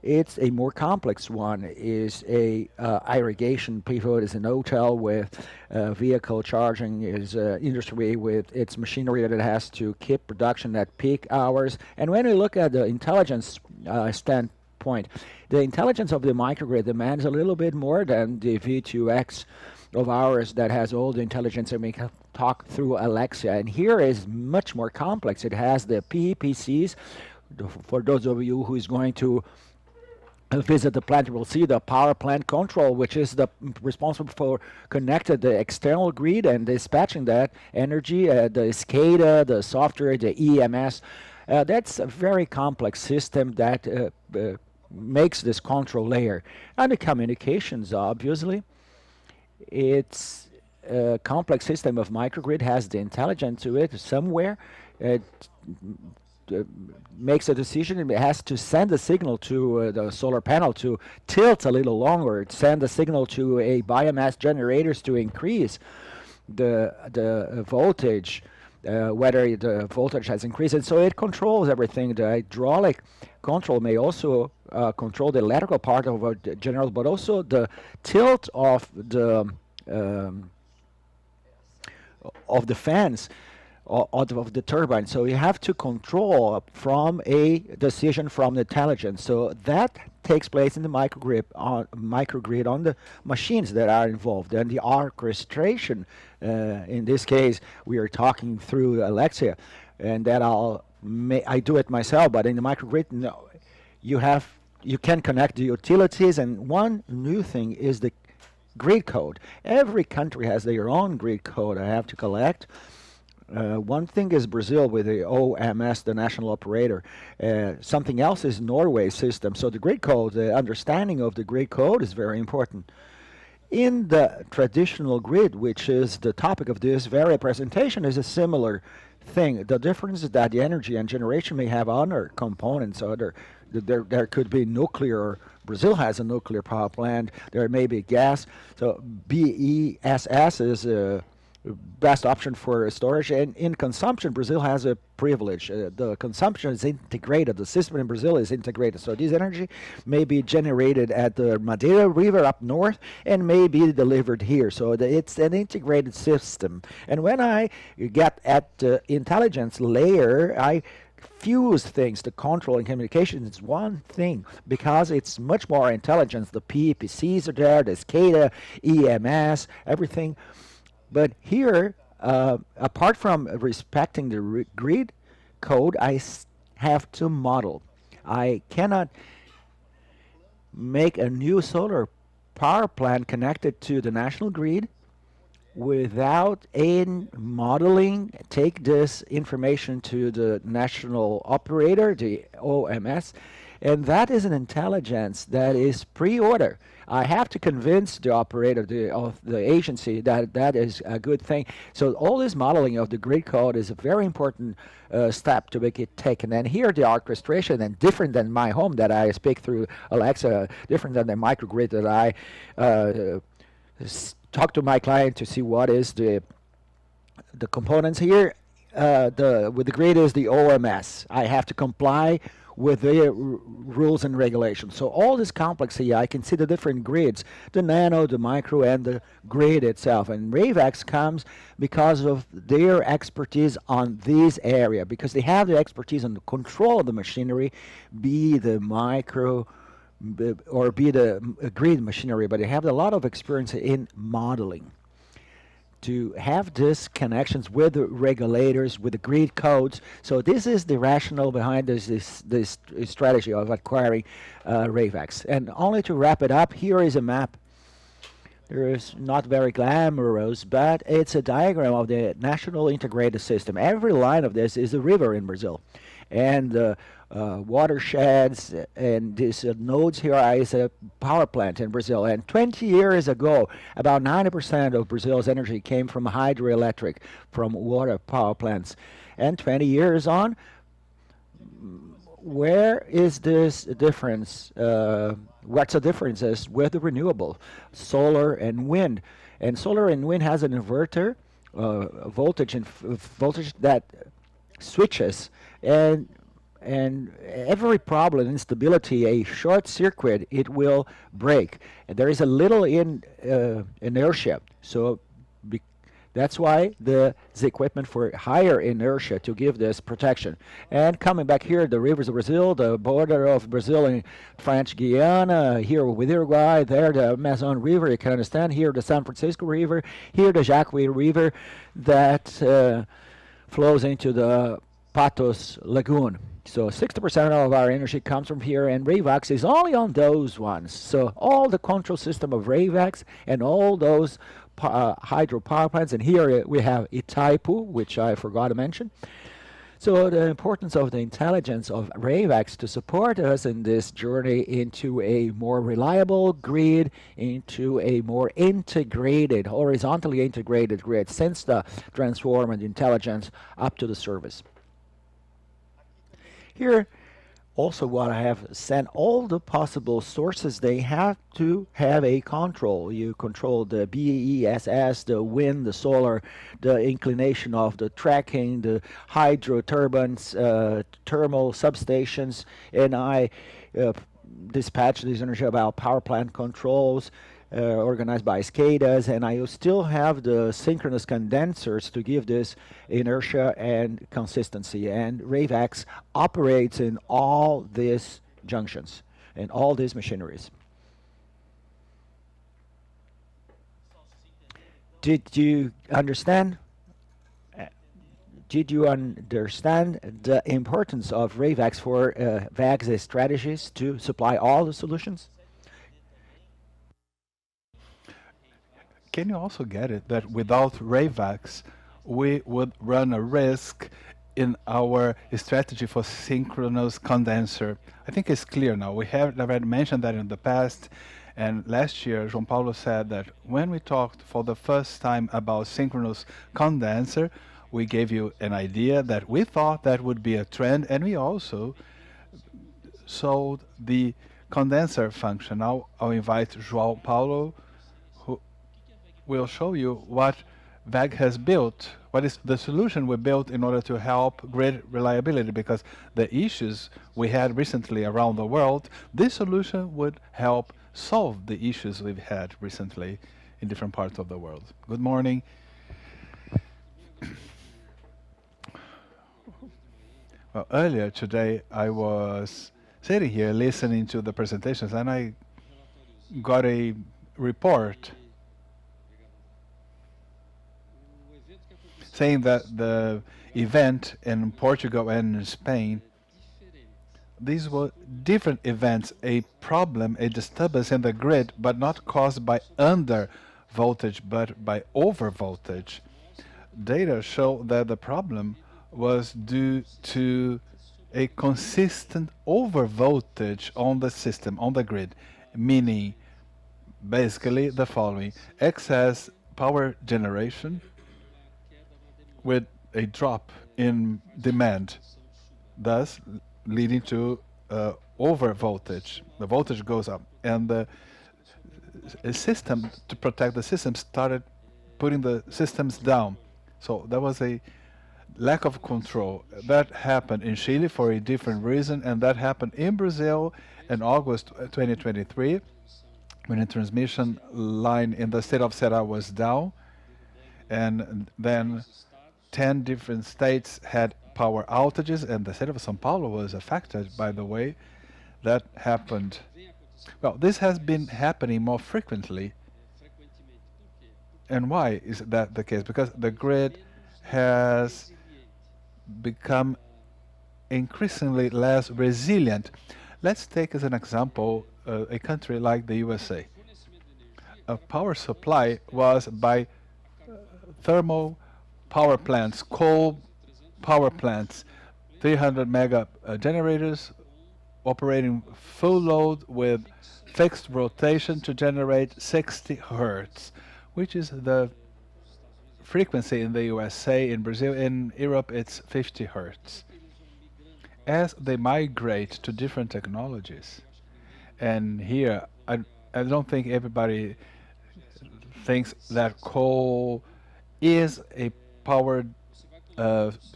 it's a more complex one. Is a irrigation pivot, is an hotel with vehicle charging, is industry with its machinery that it has to keep production at peak hours. And when we look at the intelligence standpoint, the intelligence of the microgrid demands a little bit more than the V2X of ours that has all the intelligence, and we can talk through Alexa. And here is much more complex. It has the PPCs. For those of you who is going to visit the plant, you will see the power plant control, which is responsible for connecting the external grid and dispatching that energy, the SCADA, the software, the EMS. That's a very complex system that makes this control layer. And the communications, obviously. It's a complex system of microgrid, has the intelligence to it somewhere. It makes a decision. It has to send a signal to the solar panel to tilt a little longer, send a signal to a biomass generators to increase the voltage, whether the voltage has increased. And so it controls everything. The hydraulic control may also control the electrical part of a general, but also the tilt of the fans of the turbine. So you have to control from a decision from the intelligence. So that takes place in the microgrid on the machines that are involved. And the orchestration, in this case, we are talking through Alexa, and that I do it myself. But in the microgrid, no, you can connect the utilities. And one new thing is the grid code. Every country has their own grid code I have to collect. One thing is Brazil with the OMS, the national operator. Something else is Norway's system. So the grid code, the understanding of the grid code is very important. In the traditional grid, which is the topic of this very presentation, is a similar thing. The difference is that the energy and generation may have other components. There could be nuclear. Brazil has a nuclear power plant. There may be gas. So BESS is a best option for storage. And in consumption, Brazil has a privilege. The consumption is integrated. The system in Brazil is integrated. So this energy may be generated at the Madeira River up north and may be delivered here. So it's an integrated system. And when I get at the intelligence layer, I fuse things. The control and communication is one thing because it's much more intelligence. The PPCs are there, the SCADA, EMS, everything. But here, apart from respecting the grid code, I have to model. I cannot make a new solar power plant connected to the national grid without modeling, take this information to the national operator, the OMS, and that is an intelligence that is pre-order. I have to convince the operator of the agency that that is a good thing. So all this modeling of the grid code is a very important step to make it taken. And here the orchestration, and different than my home that I speak through Alexa, different than the microgrid that I talk to my client to see what is the components here. The with the grid is the OMS. I have to comply with the rules and regulations. So all this complexity, I can see the different grids, the nano, the micro, and the grid itself. And Ravex comes because of their expertise on this area, because they have the expertise on the control of the machinery, be the micro or be the grid machinery, but they have a lot of experience in modeling to have these connections with the regulators, with the grid codes. So this is the rationale behind this strategy of acquiring Ravex. And only to wrap it up, here is a map. There is not very glamorous, but it's a diagram of the national integrated system. Every line of this is a river in Brazil. And watersheds and these nodes here is a power plant in Brazil. And 20 years ago, about 90% of Brazil's energy came from hydroelectric, from water power plants. And 20 years on, where is this difference? What's the differences with the renewable, solar and wind? And solar and wind has an inverter, voltage and voltage that switches, and every problem, instability, a short circuit, it will break. And there is a little inertia. So that's why the equipment for higher inertia to give this protection. And coming back here, the rivers of Brazil, the border of Brazil and French Guiana, here with Uruguay, there the Amazon River, you can understand, here the San Francisco River, here the Jacuí River that flows into the Patos Lagoon. So 60% of our energy comes from here, and Ravex is only on those ones. So all the control system of Ravex and all those hydro power plants, and here we have Itaipu, which I forgot to mention. So the importance of the intelligence of Ravex to support us in this journey into a more reliable grid, into a more integrated, horizontally integrated grid, since the transform and intelligence up to the service. Here, also what I have sent all the possible sources, they have to have a control. You control the BESS, the wind, the solar, the inclination of the tracking, the hydro turbines, thermal substations, and I dispatch this energy about power plant controls, organized by SCADAs, and I still have the synchronous condensers to give this inertia and consistency. And Ravex operates in all these junctions and all these machineries. Did you understand? Did you understand the importance of Ravex for WEG's strategies to supply all the solutions? Can you also get it that without Ravex, we would run a risk in our strategy for synchronous condenser? I think it's clear now. We have already mentioned that in the past, and last year, João Paulo said that when we talked for the first time about synchronous condenser, we gave you an idea that we thought that would be a trend, and we also sold the condenser function. Now I'll invite João Paulo, will show you what WEG has built, what is the solution we built in order to help grid reliability, because the issues we had recently around the world, this solution would help solve the issues we've had recently in different parts of the world. Good morning. Well, earlier today I was sitting here listening to the presentations, and I got a report saying that the event in Portugal and in Spain, these were different events, a problem, a disturbance in the grid, but not caused by under voltage, but by over voltage. Data show that the problem was due to a consistent over voltage on the system, on the grid, meaning basically the following: excess power generation with a drop in demand, thus leading to over voltage. The voltage goes up, and the a system to protect the system started putting the systems down. So there was a lack of control. That happened in Chile for a different reason, and that happened in Brazil in August 2023 when a transmission line in the state of Ceará was down, and then 10 different states had power outages, and the state of São Paulo was affected, by the way. That happened. Well, this has been happening more frequently. And why is that the case? Because the grid has become increasingly less resilient. Let's take as an example a country like the USA. A power supply was by thermal power plants, coal power plants, 300 mega generators operating full load with fixed rotation to generate 60 hertz, which is the frequency in the USA. In Brazil, in Europe, it's 50 hertz. As they migrate to different technologies, and here I don't think everybody thinks that coal is a power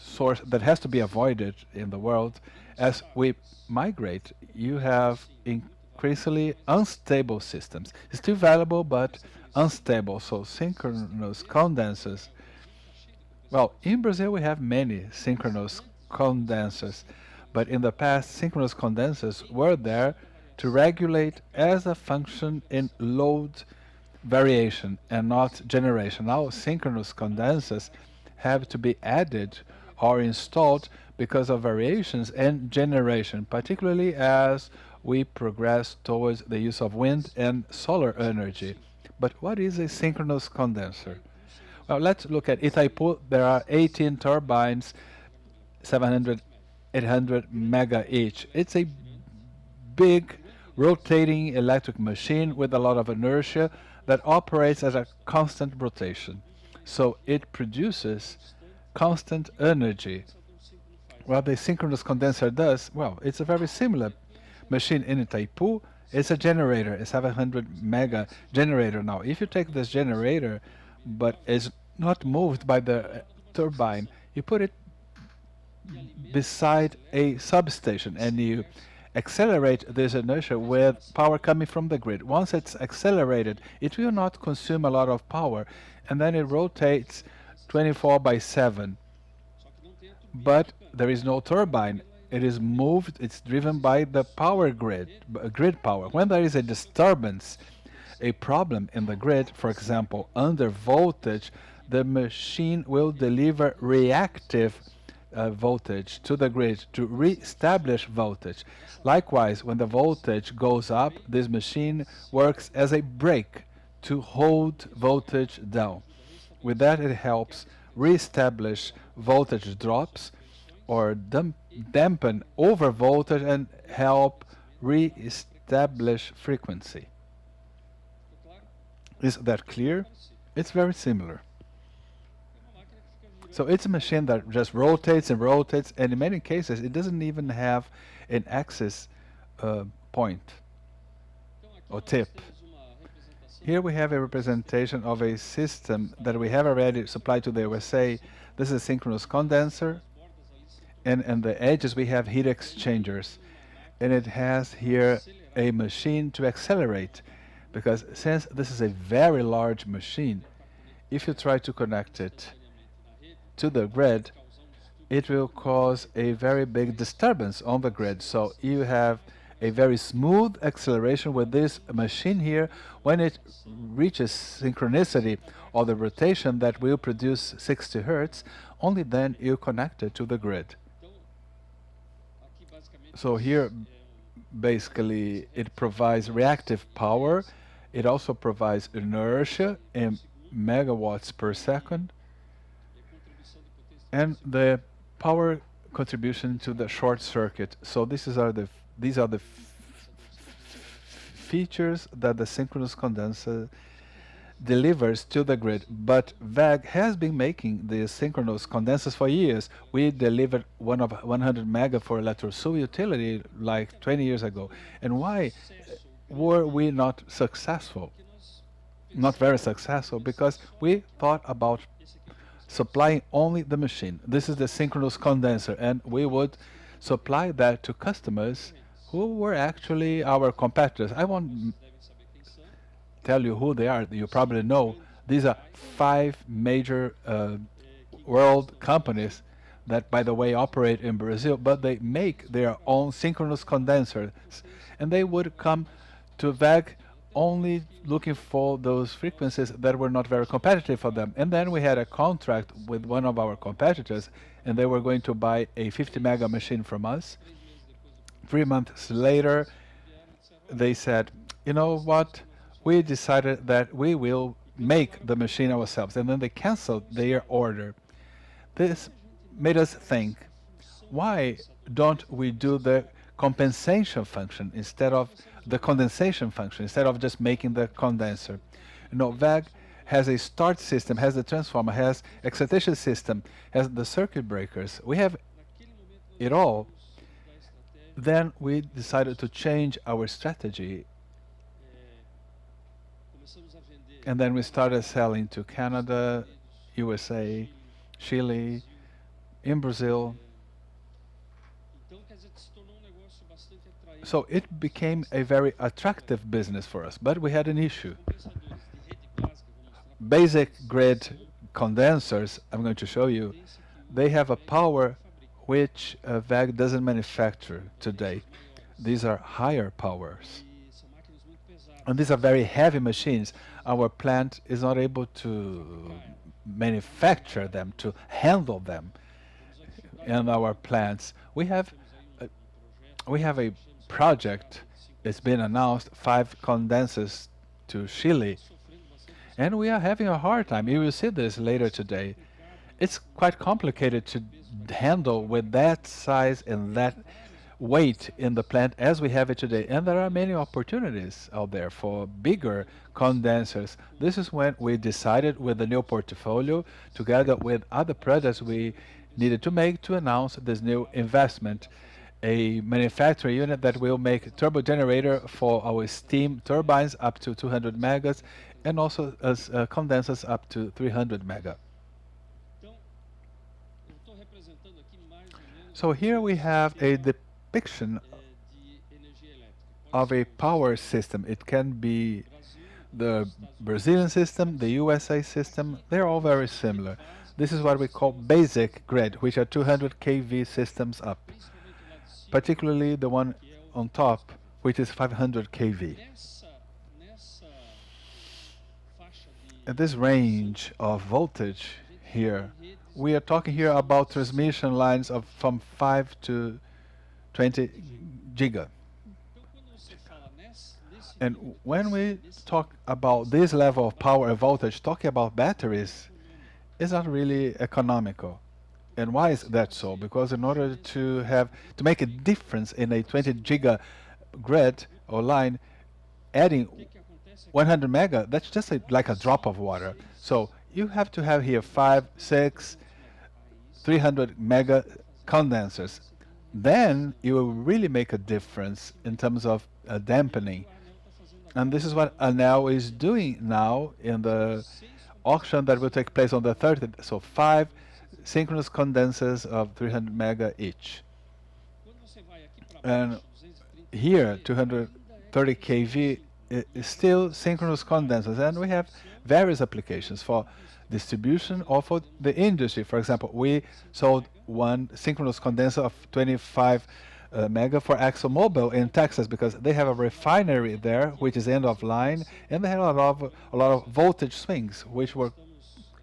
source that has to be avoided in the world. As we migrate, you have increasingly unstable systems. It's still valuable, but unstable. So synchronous condensers. Well, in Brazil we have many synchronous condensers, but in the past synchronous condensers were there to regulate as a function in load variation and not generation. Now synchronous condensers have to be added or installed because of variations in generation, particularly as we progress towards the use of wind and solar energy. But what is a synchronous condenser? Well, let's look at Itaipu. There are 18 turbines, 700, 800 mega each. It's a big rotating electric machine with a lot of inertia that operates at a constant rotation. So it produces constant energy. What the synchronous condenser does, well, it's a very similar machine in Itaipu. It's a generator, a 700 mega generator. Now, if you take this generator, but it's not moved by the turbine, you put it beside a substation and you accelerate this inertia with power coming from the grid. Once it's accelerated, it will not consume a lot of power, and then it rotates 24 by 7. But there is no turbine. It is moved, it's driven by the power grid, grid power. When there is a disturbance, a problem in the grid, for example, under voltage, the machine will deliver reactive voltage to the grid to re-establish voltage. Likewise, when the voltage goes up, this machine works as a brake to hold voltage down. With that, it helps re-establish voltage drops or dampen over voltage and help re-establish frequency. Is that clear? It's very similar. So it's a machine that just rotates and rotates, and in many cases it doesn't even have an axis point or tip. Here we have a representation of a system that we have already supplied to the USA. This is a synchronous condenser, and on the edges we have heat exchangers, and it has here a machine to accelerate, because since this is a very large machine, if you try to connect it to the grid, it will cause a very big disturbance on the grid. So you have a very smooth acceleration with this machine here. When it reaches synchronicity or the rotation that will produce 60 hertz, only then you connect it to the grid. So here basically it provides reactive power. It also provides inertia in megawatts per second, and the power contribution to the short circuit. So these are the features that the synchronous condenser delivers to the grid. But WEG has been making these synchronous condensers for years. We delivered one of 100 mega for Electrosul utility like 20 years ago. And why were we not successful? not very successful because we thought about supplying only the machine. This is the synchronous condenser, and we would supply that to customers who were actually our competitors. I won't tell you who they are. You probably know. These are five major world companies that, by the way, operate in Brazil, but they make their own synchronous condensers, and they would come to WEG only looking for those frequencies that were not very competitive for them. And then we had a contract with one of our competitors, and they were going to buy a 50 mega machine from us. 3 months later, they said, you know what, we decided that we will make the machine ourselves, and then they canceled their order. This made us think, why don't we do the compensation function instead of the condensation function, instead of just making the condenser? You know, WEG has a start system, has the transformer, has excitation system, has the circuit breakers. We have it all. Then we decided to change our strategy, and then we started selling to Canada, USA, Chile, in Brazil. So it became a very attractive business for us, but we had an issue. Basic grid condensers, I'm going to show you, they have a power which WEG doesn't manufacture today. These are higher powers. And these are very heavy machines. Our plant is not able to manufacture them, to handle them in our plants. We have a project. It's been announced, 5 condensers to Chile, and we are having a hard time. You will see this later today. It's quite complicated to handle with that size and that weight in the plant as we have it today. And there are many opportunities out there for bigger condensers. This is when we decided with the new portfolio, together with other projects we needed to make, to announce this new investment. A manufacturing unit that will make turbo generator for our steam turbines up to 200 megas, and also as condensers up to 300 mega. So here we have a depiction of a power system. It can be the Brazilian system, the USA system. They're all very similar. This is what we call basic grid, which are 200 kV systems up, particularly the one on top, which is 500 kV. At this range of voltage here, we are talking here about transmission lines of from 5 to 20 giga. And when we talk about this level of power and voltage, talking about batteries is not really economical. And why is that so? Because in order to make a difference in a 20 giga grid or line, adding 100 mega, that's just like a drop of water. So you have to have here 5, 6, 300 mega condensers. Then you will really make a difference in terms of dampening. And this is what Anel is doing now in the auction that will take place on the 30th. So 5 synchronous condensers of 300 mega each. And here, 230 kV is still synchronous condensers, and we have various applications for distribution or for the industry. For example, we sold one synchronous condenser of 25 mega for ExxonMobil in Texas, because they have a refinery there which is end of line, and they had a lot of voltage swings which were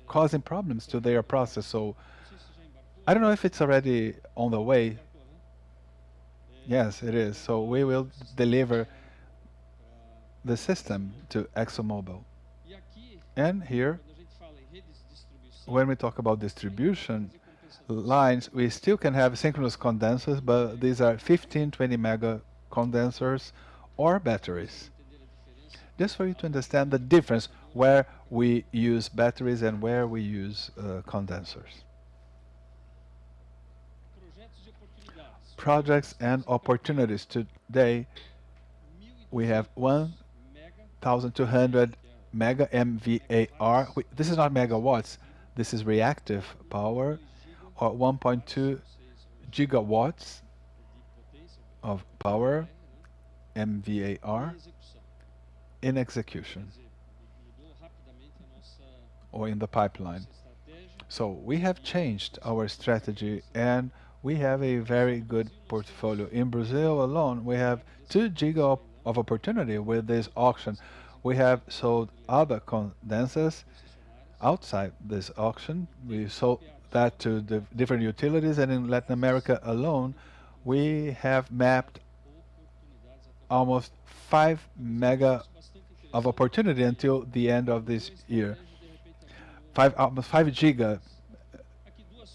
causing problems to their process. So I don't know if it's already on the way. Yes, it is. So we will deliver the system to ExxonMobil. And here, when we talk about distribution lines, we still can have synchronous condensers, but these are 15, 20 mega condensers or batteries. Just for you to understand the difference where we use batteries and where we use condensers. Projects and opportunities. Today, we have 1,200 mega MVAR. This is not megawatts. This is reactive power, or 1.2 gigawatts of power, MVAR, in execution or in the pipeline. So we have changed our strategy and we have a very good portfolio. In Brazil alone, we have 2 giga of opportunity with this auction. We have sold other condensers outside this auction. We sold that to the different utilities, and in Latin America alone, we have mapped almost 5 mega of opportunity until the end of this year. Almost 5 giga.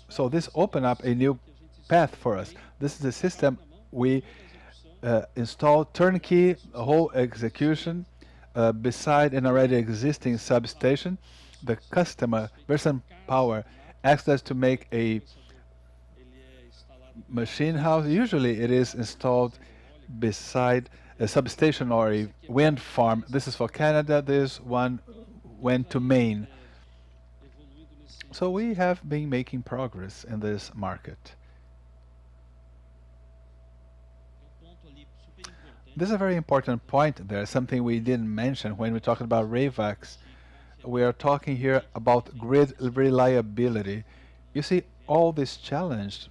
So this opened up a new path for us. This is a system we installed turnkey, a whole execution beside an already existing substation. The customer, Versant Power, asked us to make a machine house. Usually it is installed beside a substation or a wind farm. This is for Canada. This one went to Maine. So we have been making progress in this market. This is a very important point there, something we didn't mention when we talked about RAVAX. We are talking here about grid reliability. You see, all this challenge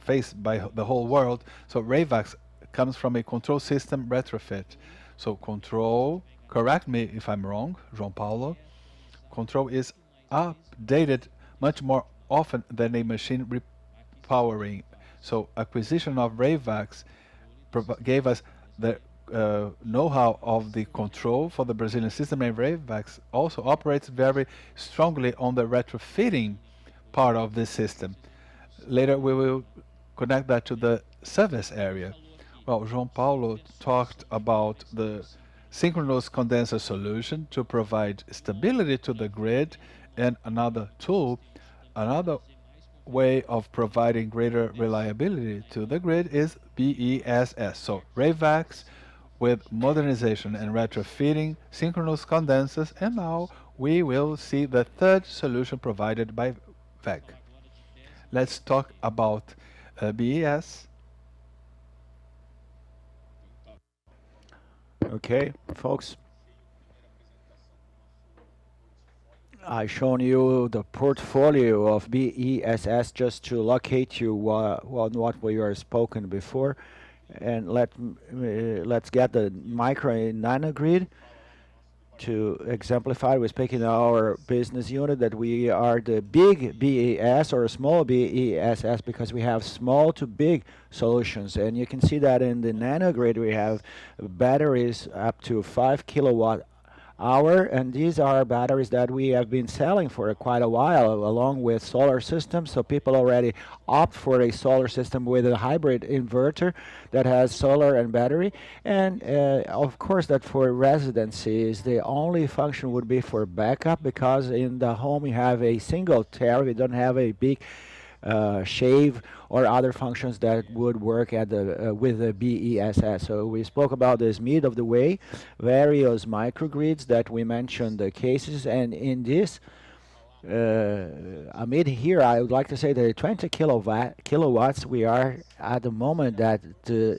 faced by the whole world, so RAVAX comes from a control system retrofit. So control, correct me if I'm wrong, João Paulo, control is updated much more often than a machine repowering. So acquisition of RAVAX gave us the know-how of the control for the Brazilian system, and RAVAX also operates very strongly on the retrofitting part of this system. Later we will connect that to the service area. Well, João Paulo talked about the synchronous condenser solution to provide stability to the grid, and another tool, another way of providing greater reliability to the grid is BESS. So RAVAX with modernization and retrofitting, synchronous condensers, and now we will see the third solution provided by WEG. Let's talk about BES. Okay, folks. I shown you the portfolio of BESS just to locate you on what we are spoken before, and let's get the micro and nanogrid to exemplify. We're speaking our business unit that we are the big BES or small BESS because we have small to big solutions, and you can see that in the nanogrid we have batteries up to 5 kilowatt hour, and these are batteries that we have been selling for quite a while along with solar systems. So people already opt for a solar system with a hybrid inverter that has solar and battery, and of course that for residencies the only function would be for backup, because in the home you have a single tariff, you don't have a big shave or other functions that would work at the with the BESS. So we spoke about this mid of the way, various microgrids that we mentioned the cases, and in this amid here, I would like to say that 20 kilowatts, we are at the moment that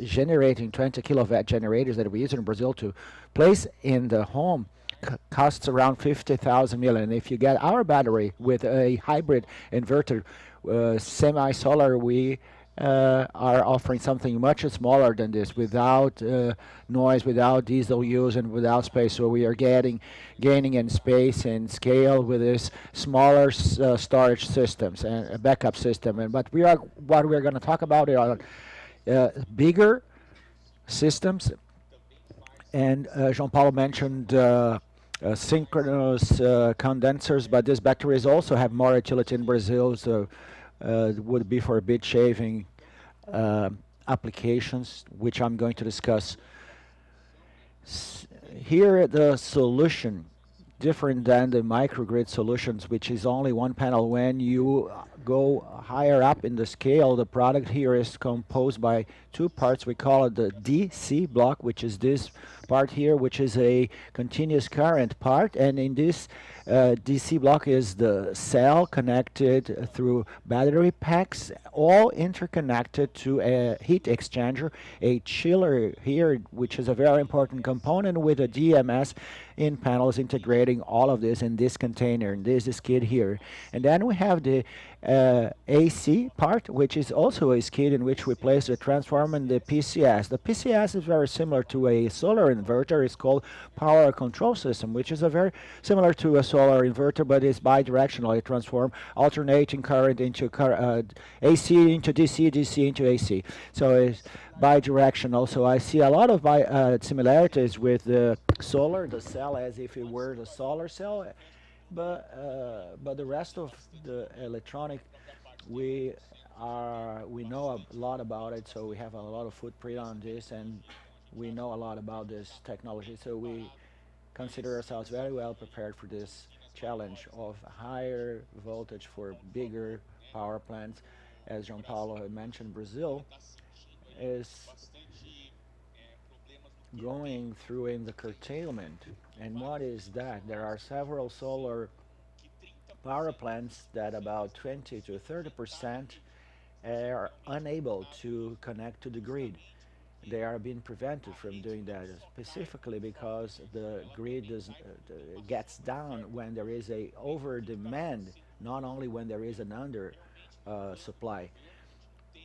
generating 20 kilowatt generators that we use in Brazil to place in the home costs around 50,000 million. If you get our battery with a hybrid inverter, semi-solar, we are offering something much smaller than this, without noise, without diesel use, and without space. So we are gaining in space and scale with this smaller storage systems and a backup system. And what we're going to talk about are bigger systems. And João Paulo mentioned synchronous condensers, but these batteries also have more utility in Brazil. So would be for bit shaving applications, which I'm going to discuss. Here the solution, different than the microgrid solutions, which is only one panel. When you go higher up in the scale, the product here is composed by two parts. We call it the DC block, which is this part here, which is a continuous current part. And in this DC block is the cell connected through battery packs, all interconnected to a heat exchanger, a chiller here, which is a very important component with a DMS in panels integrating all of this in this container, in this skid here. And then we have the AC part, which is also a skid in which we place the transformer and the PCS. The PCS is very similar to a solar inverter. It's called power control system, which is a very similar to a solar inverter, but it's bidirectional. It transforms alternating current into AC into DC, DC into AC. So it's bidirectional. So I see a lot of similarities with the solar, the cell, as if it were the solar cell, but the rest of the electronic, we we know a lot about it, so we have a lot of footprint on this, and we know a lot about this technology, so we consider ourselves very well prepared for this challenge of higher voltage for bigger power plants. As João Paulo had mentioned, Brazil is going through in the curtailment. And what is that? There are several solar power plants that about 20 to 30% are unable to connect to the grid. They are being prevented from doing that, specifically because the grid gets down when there is a over demand, not only when there is an under supply.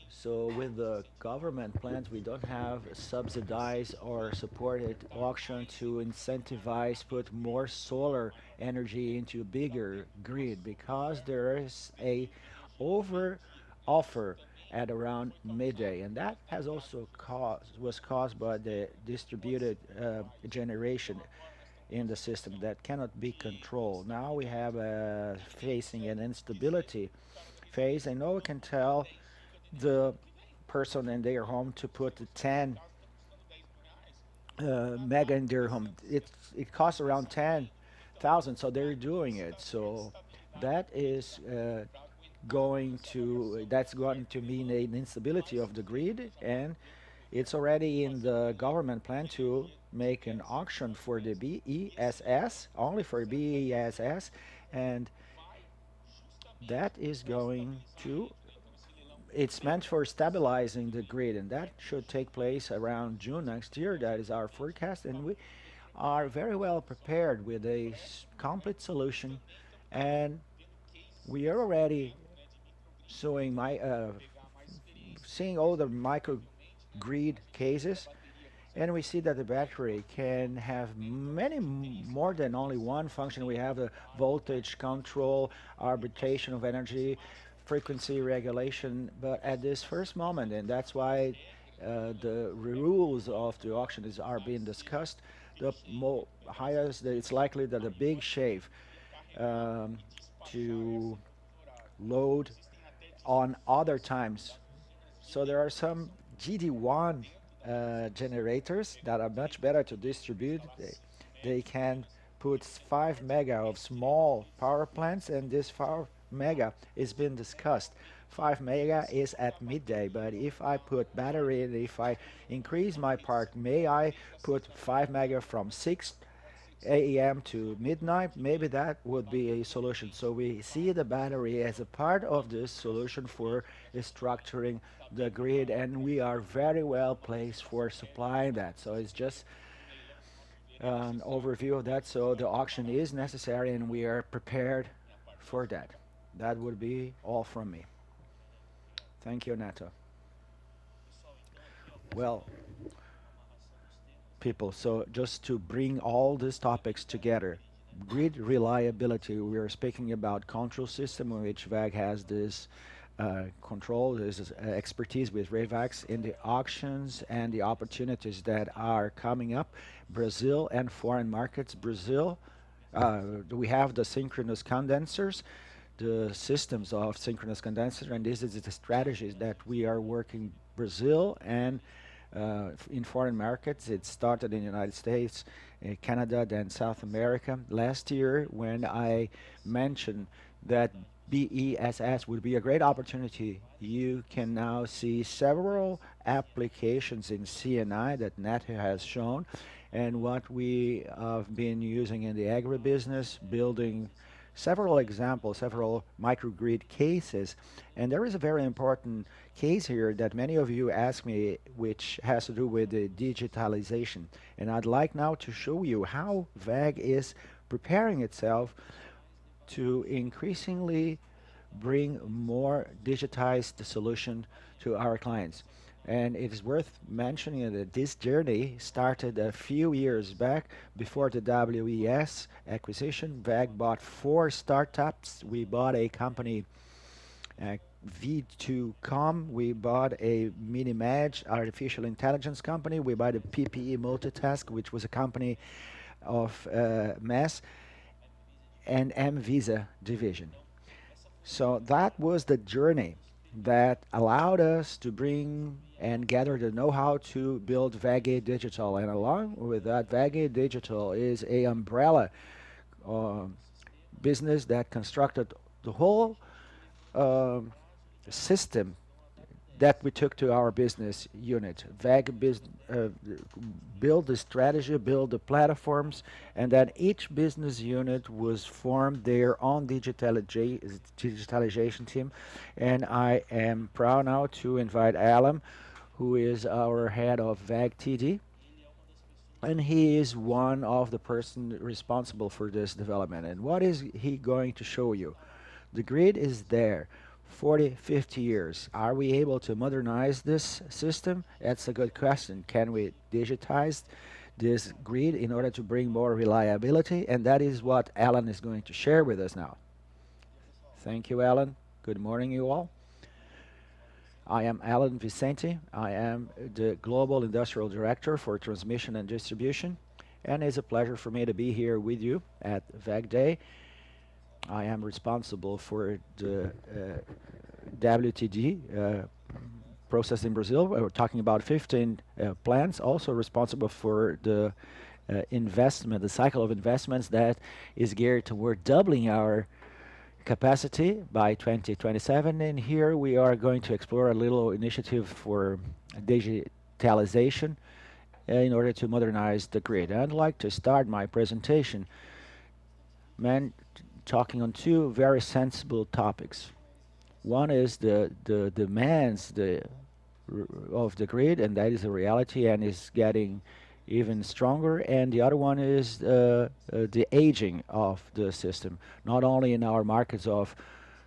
So with the government plans, we don't have subsidized or supported auction to incentivize put more solar energy into a bigger grid because there is a over offer at around midday, and that has also was caused by the distributed generation in the system that cannot be controlled. Now we have facing an instability phase, and no one can tell the person in their home to put the 10 mega in their home. It costs around 10,000, so they're doing it. So that is that's going to mean an instability of the grid, and it's already in the government plan to make an auction for the BESS, only for BESS, and that is going to it's meant for stabilizing the grid, and that should take place around June next year. That is our forecast, and we are very well prepared with a complete solution, and we are already seeing all the microgrid cases, and we see that the battery can have many more than only one function. We have the voltage control, arbitration of energy, frequency regulation, but at this first moment, and that's why the rules of the auction are being discussed, the highest, it's likely that a big shave um, to load on other times. So there are some GD1 generators that are much better to distribute. They can put 5 mega of small power plants, and this 5 mega is being discussed. 5 mega is at midday, but if I put battery and if I increase my part, may I put 5 mega from 6 a.m. to midnight? Maybe that would be a solution. So we see the battery as a part of this solution for structuring the grid, and we are very well placed for supplying that. So it's just an overview of that. So the auction is necessary, and we are prepared for that. That would be all from me. Thank you, Neto. Well, people. So just to bring all these topics together, grid reliability, we are speaking about control system in which WEG has this control, this expertise with RAVAX in the auctions and the opportunities that are coming up. Brazil and foreign markets. Brazil, we have the synchronous condensers, the systems of synchronous condensers, and this is the strategies that we are working Brazil and in foreign markets. It started in the United States, Canada, then South America. Last year, when I mentioned that BESS would be a great opportunity. You can now see several applications in CNI that Nettie has shown, and what we have been using in the agribusiness, building several examples, several microgrid cases. And there is a very important case here that many of you ask me, which has to do with the digitalization. And I'd like now to show you how WEG is preparing itself to increasingly bring more digitized solution to our clients. And it is worth mentioning that this journey started a few years back before the WES acquisition. WEG bought 4 startups. We bought a company, V2Com. We bought a Minimatch artificial intelligence company. We bought a PPE Multitask, which was a company of mass, and M-Visa division. So that was the journey that allowed us to bring and gather the know-how to build WEG Digital. And along with that, WEG Digital is a umbrella business that constructed the whole system that we took to our business unit. WEG build the strategy, build the platforms, and then each business unit was formed their own digitalization team. And I am proud now to invite Alan, who is our head of WEG TD. And he is one of the person responsible for this development. And what is he going to show you? The grid is there. 40, 50 years. Are we able to modernize this system? That's a good question. Can we digitize this grid in order to bring more reliability? And that is what Alan is going to share with us now. Thank you, Alan. Good morning, you all. I am Alan Vicente. I am the Global Industrial Director for Transmission and Distribution, and it's a pleasure for me to be here with you at WEG Day. I am responsible for the WTD process in Brazil. We're talking about 15 plants, also responsible for the investment, the cycle of investments that is geared toward doubling our capacity by 2027. And here we are going to explore a little initiative for digitalization in order to modernize the grid. I'd like to start my presentation talking on 2 very sensible topics. One is the demands of the grid, and that is a reality and is getting even stronger. And the other one is the aging of the system, not only in our markets of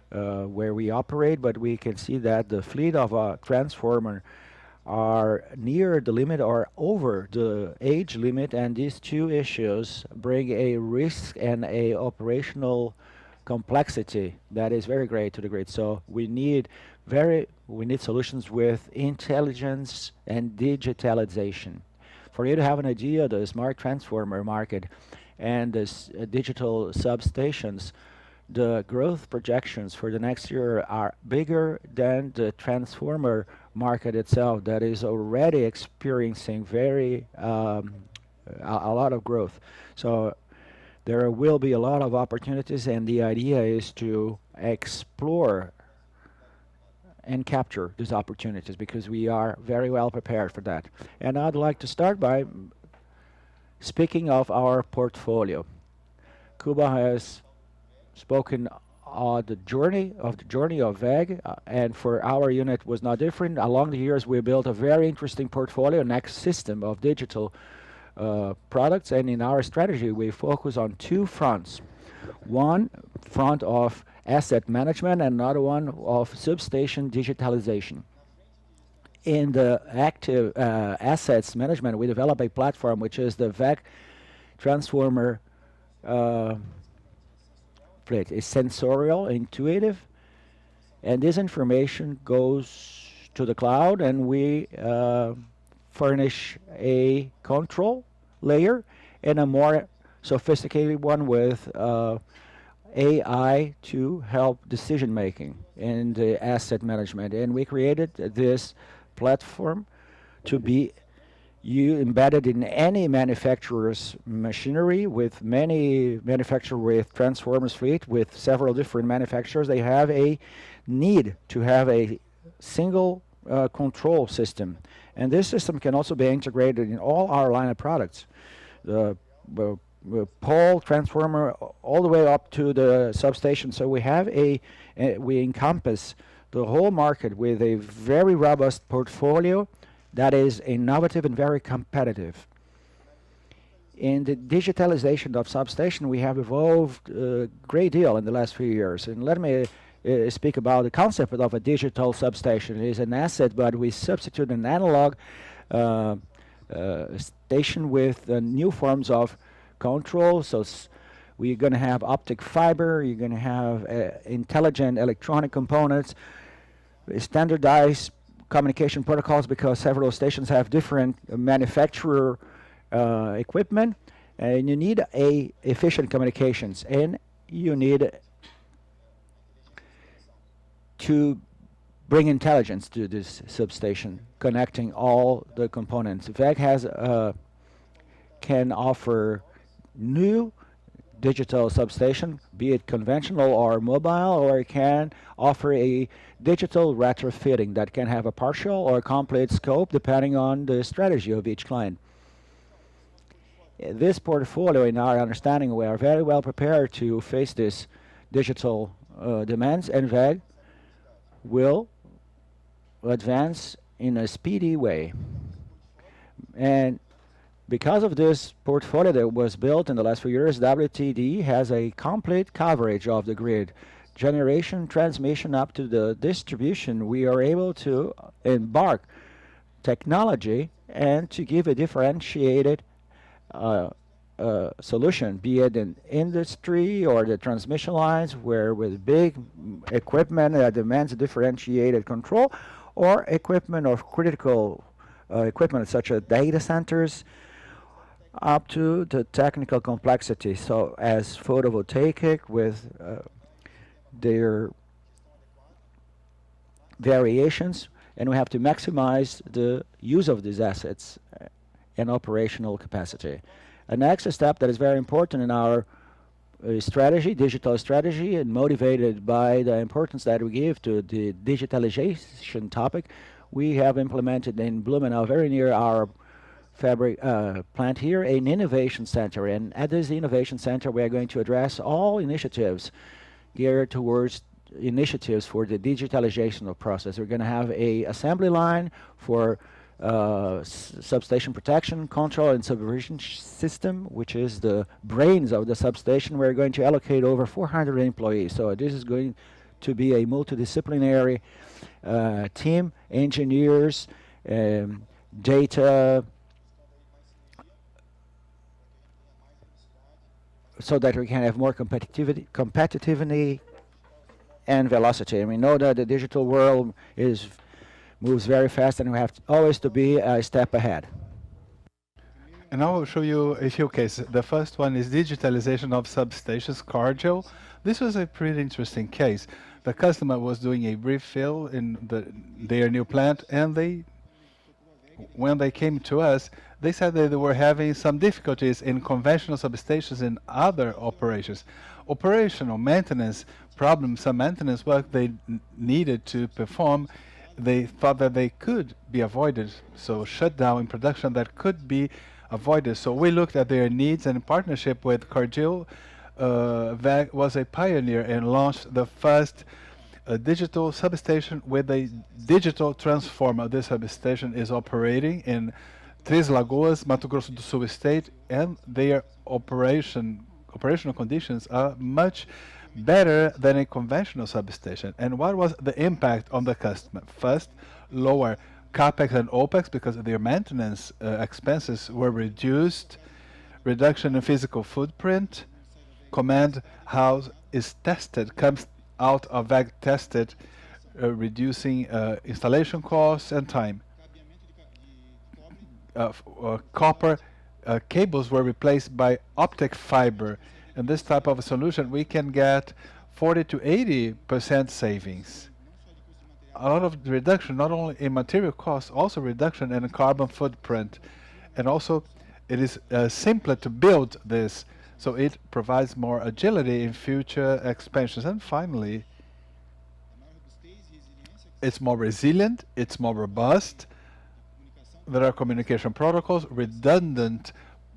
where we operate, but we can see that the fleet of a transformer are near the limit or over the age limit, and these 2 issues bring a risk and a operational complexity that is very great to the grid. So we need solutions with intelligence and digitalization. For you to have an idea, the smart transformer market and this digital substations, the growth projections for the next year are bigger than the transformer market itself that is already experiencing very a lot of growth. So there will be a lot of opportunities, and the idea is to explore and capture these opportunities because we are very well prepared for that. And I'd like to start by speaking of our portfolio. Kuba has spoken the journey of WEG, and for our unit was not different. Along the years, we built a very interesting portfolio, next system of digital products, and in our strategy, we focus on 2 fronts. One front of asset management and another one of substation digitalization. In the active assets management, we develop a platform which is the WEG transformer plate. It's sensorial, intuitive, and this information goes to the cloud, and we furnish a control layer and a more sophisticated one with AI to help decision making in the asset management. And we created this platform to be you embedded in any manufacturer's machinery, with many manufacturer with transformers fleet, with several different manufacturers, they have a need to have a single control system. And this system can also be integrated in all our line of products. The pole transformer all the way up to the substation. So we have we encompass the whole market with a very robust portfolio that is innovative and very competitive. In the digitalization of substation, we have evolved a great deal in the last few years. And let me speak about the concept of a digital substation. It is an asset, but we substitute an analog station with new forms of control. So we're going to have optic fiber, you're going to have intelligent electronic components, standardized communication protocols, because several stations have different manufacturer equipment, and you need efficient communications, and you need to bring intelligence to this substation, connecting all the components. WEG can offer new digital substation, be it conventional or mobile, or it can offer a digital retrofitting that can have a partial or complete scope depending on the strategy of each client. This portfolio, in our understanding, we are very well prepared to face this digital demands, and WEG will advance in a speedy way. And because of this portfolio that was built in the last few years, WTD has a complete coverage of the grid. Generation, transmission, up to the distribution, we are able to embark technology and to give a differentiated solution, be it in industry or the transmission lines, where with big equipment that demands a differentiated control, or equipment of critical equipment such as data centers, up to the technical complexity, so as photovoltaic with their variations, and we have to maximize the use of these assets and operational capacity. A next step that is very important in our strategy, digital strategy, and motivated by the importance that we give to the digitalization topic, we have implemented in Blumenau, very near our fabric plant here, an innovation center. And at this innovation center, we are going to address all initiatives geared towards initiatives for the digitalization of process. We're going to have a assembly line for substation protection, control, and supervision system, which is the brains of the substation. We're going to allocate over 400 employees. So this is going to be a multidisciplinary team, engineers, data, so that we can have more competitivity and velocity. And we know that the digital world moves very fast, and we have always to be a step ahead. And I will show you a few cases. The first one is digitalization of substations, cardio. This was a pretty interesting case. The customer was doing a refill in their new plant, and when they came to us, they said that they were having some difficulties in conventional substations and other operations. Operational maintenance problems, some maintenance work they needed to perform, they thought that they could be avoided. So shutdown in production that could be avoided. So we looked at their needs, and in partnership with Cargill, WEG was a pioneer and launched the first digital substation with a digital transformer. This substation is operating in Três Lagoas, Mato Grosso do Sul state, and their operational conditions are much better than a conventional substation. And what was the impact on the customer? First, lower capex and opex, because their maintenance expenses were reduced, reduction in physical footprint. Command house is tested, comes out of WEG tested, reducing installation costs and time. Copper cables were replaced by optic fiber. In this type of a solution, we can get 40 to 80% savings. A lot of reduction, not only in material costs, also reduction in carbon footprint. And also, it is simpler to build this, so it provides more agility in future expansions. And finally, it's more resilient, it's more robust. There are communication protocols, redundant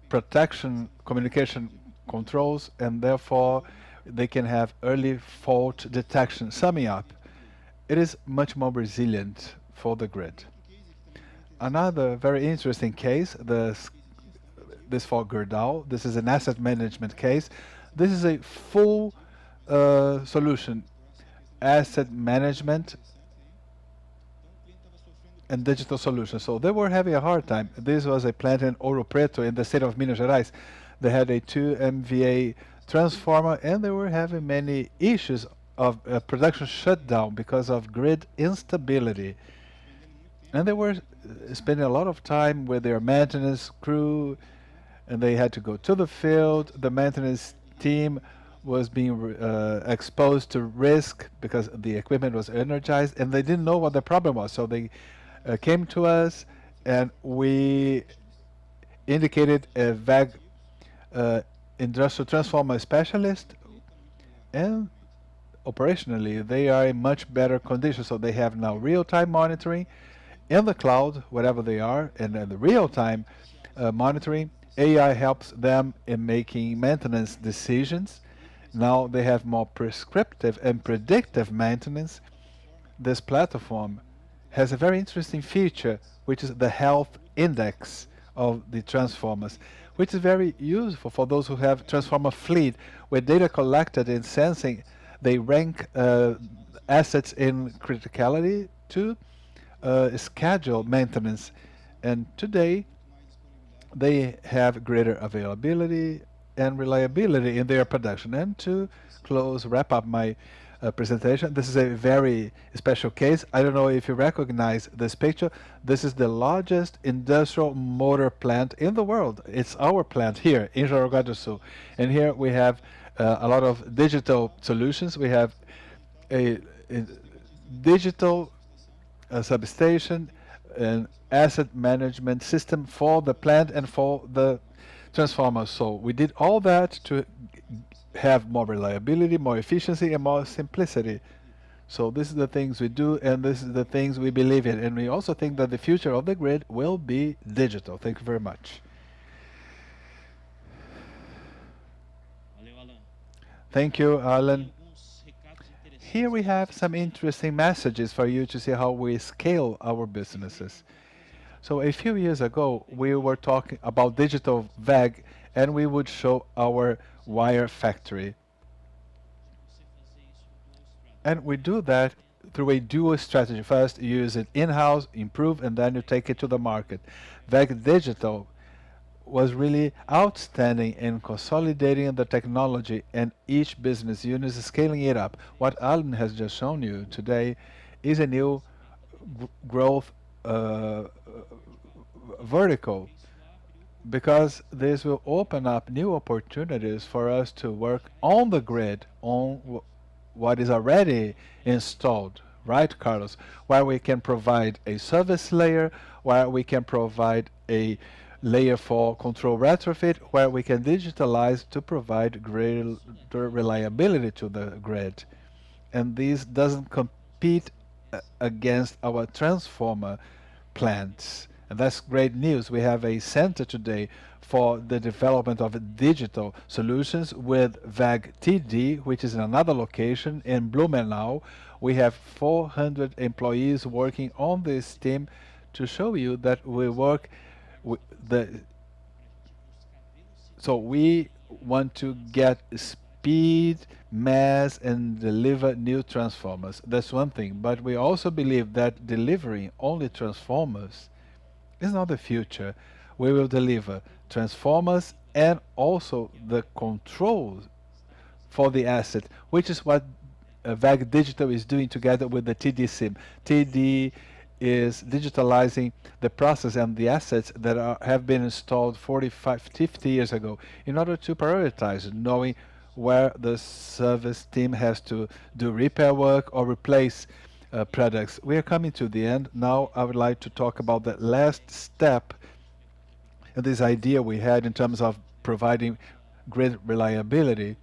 protection communication controls, and therefore they can have early fault detection. Summing up, it is much more resilient for the grid. Another very interesting case, this for Gerdau, this is an asset management case. This is a full solution, asset management and digital solutions. So they were having a hard time. This was a plant in Ouro Preto in the state of Minas Gerais. They had a 2 MVA transformer and they were having many issues of production shutdown because of grid instability. And they were spending a lot of time with their maintenance crew, and they had to go to the field. The maintenance team was being exposed to risk because the equipment was energized, and they didn't know what the problem was. So they came to us, and we indicated a WEG industrial transformer specialist, and operationally they are in much better condition. So they have now real-time monitoring in the cloud, wherever they are, and the real-time monitoring. AI helps them in making maintenance decisions. Now they have more prescriptive and predictive maintenance. This platform has a very interesting feature, which is the health index of the transformers, which is very useful for those who have transformer fleet, where data collected in sensing, they rank assets in criticality to schedule maintenance. And today, they have greater availability and reliability in their production. And to wrap up my presentation, this is a very special case. I don't know if you recognize this picture. This is the largest industrial motor plant in the world. It's our plant here in Jaraguá do Sul. And here we have a lot of digital solutions. We have a digital substation, an asset management system for the plant and for the transformer. So we did all that to have more reliability, more efficiency, and more simplicity. So this is the things we do, and this is the things we believe in. And we also think that the future of the grid will be digital. Thank you very much. Thank you, Alan. Here we have some interesting messages for you to see how we scale our businesses. So a few years ago, we were talking about digital WEG, and we would show our wire factory. And we do that through a dual strategy. First, you use it in-house, improve, and then you take it to the market. WEG Digital was really outstanding in consolidating the technology, and each business unit is scaling it up. What Alan has just shown you today is a new growth vertical, because this will open up new opportunities for us to work on the grid, on what is already installed, right, Carlos? Where we can provide a service layer, where we can provide a layer for control retrofit, where we can digitalize to provide greater reliability to the grid. And this doesn't compete against our transformer plants. And that's great news. We have a center today for the development of digital solutions with WEG TD, which is in another location in Blumenau. We have 400 employees working on this team to show you that we work with so we want to get speed, mass, and deliver new transformers. That's one thing. But we also believe that delivering only transformers is not the future. We will deliver transformers and also the controls for the asset, which is what WEG Digital is doing together with the TD SIM. TD is digitalizing the process and the assets that have been installed 45, 50 years ago in order to prioritize, knowing where the service team has to do repair work or replace products. We are coming to the end. Now I would like to talk about the last step and this idea we had in terms of providing grid reliability.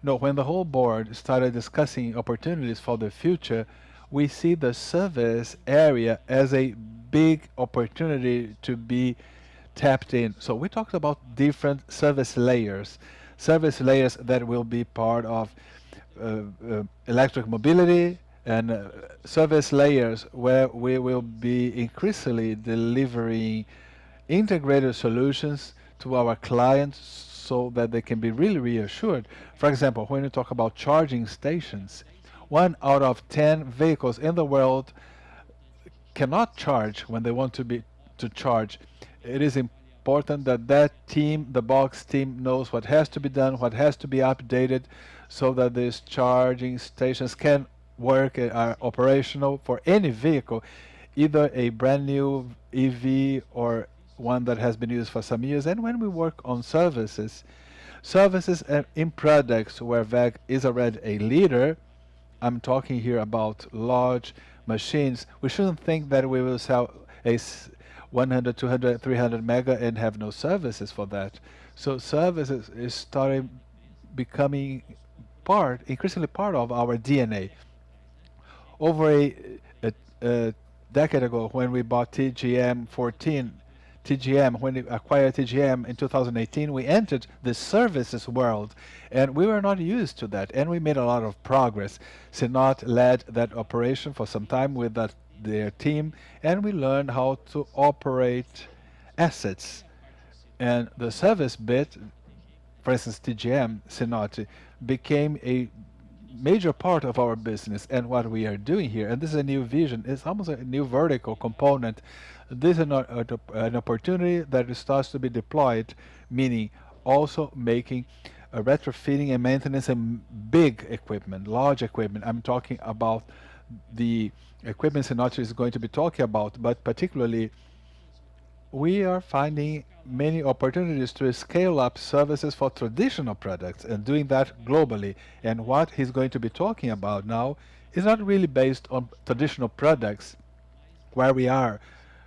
No, when the whole board started discussing opportunities for the future, we see the service area as a big opportunity to be tapped in. So we talked about different service layers that will be part of electric mobility and service layers where we will be increasingly delivering integrated solutions to our clients so that they can be really reassured. For example, when you talk about charging stations, 1 out of 10 vehicles in the world cannot charge when they want to charge. It is important that that team, the box team, knows what has to be done, what has to be updated, so that these charging stations can work and are operational for any vehicle, either a brand new EV or one that has been used for some years. And when we work on services and in products where WEG is already a leader, I'm talking here about large machines. We shouldn't think that we will sell a 100, 200, 300 mega and have no services for that. So services is starting becoming increasingly part of our DNA. Over a decade ago, when we bought TGM, when we acquired TGM in 2018, we entered the services world, and we were not used to that, and we made a lot of progress. Sinot led that operation for some time with their team, and we learned how to operate assets. And the service bit, for instance, TGM, Sinot, became a major part of our business and what we are doing here. And this is a new vision. It's almost a new vertical component. This is an opportunity that starts to be deployed, meaning also making retrofitting and maintenance and big equipment, large equipment. I'm talking about the equipment Sinatra is going to be talking about, but particularly we are finding many opportunities to scale up services for traditional products and doing that globally. And what he's going to be talking about now is not really based on traditional products where we are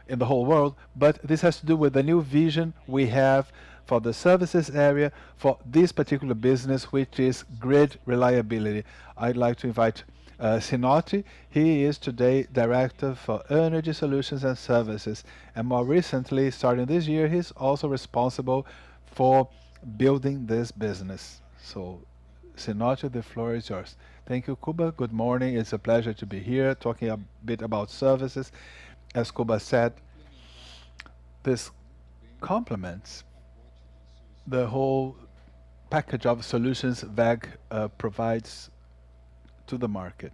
in the whole world, but this has to do with the new vision we have for the services area for this particular business, which is grid reliability. I'd like to invite Sinotti. He is today Director for Energy Solutions and Services. And more recently, starting this year, he's also responsible for building this business. So, Sinotti, the floor is yours. Thank you, Kuba. Good morning. It's a pleasure to be here talking a bit about services. As Kuba said, this complements the whole package of solutions WEG provides to the market.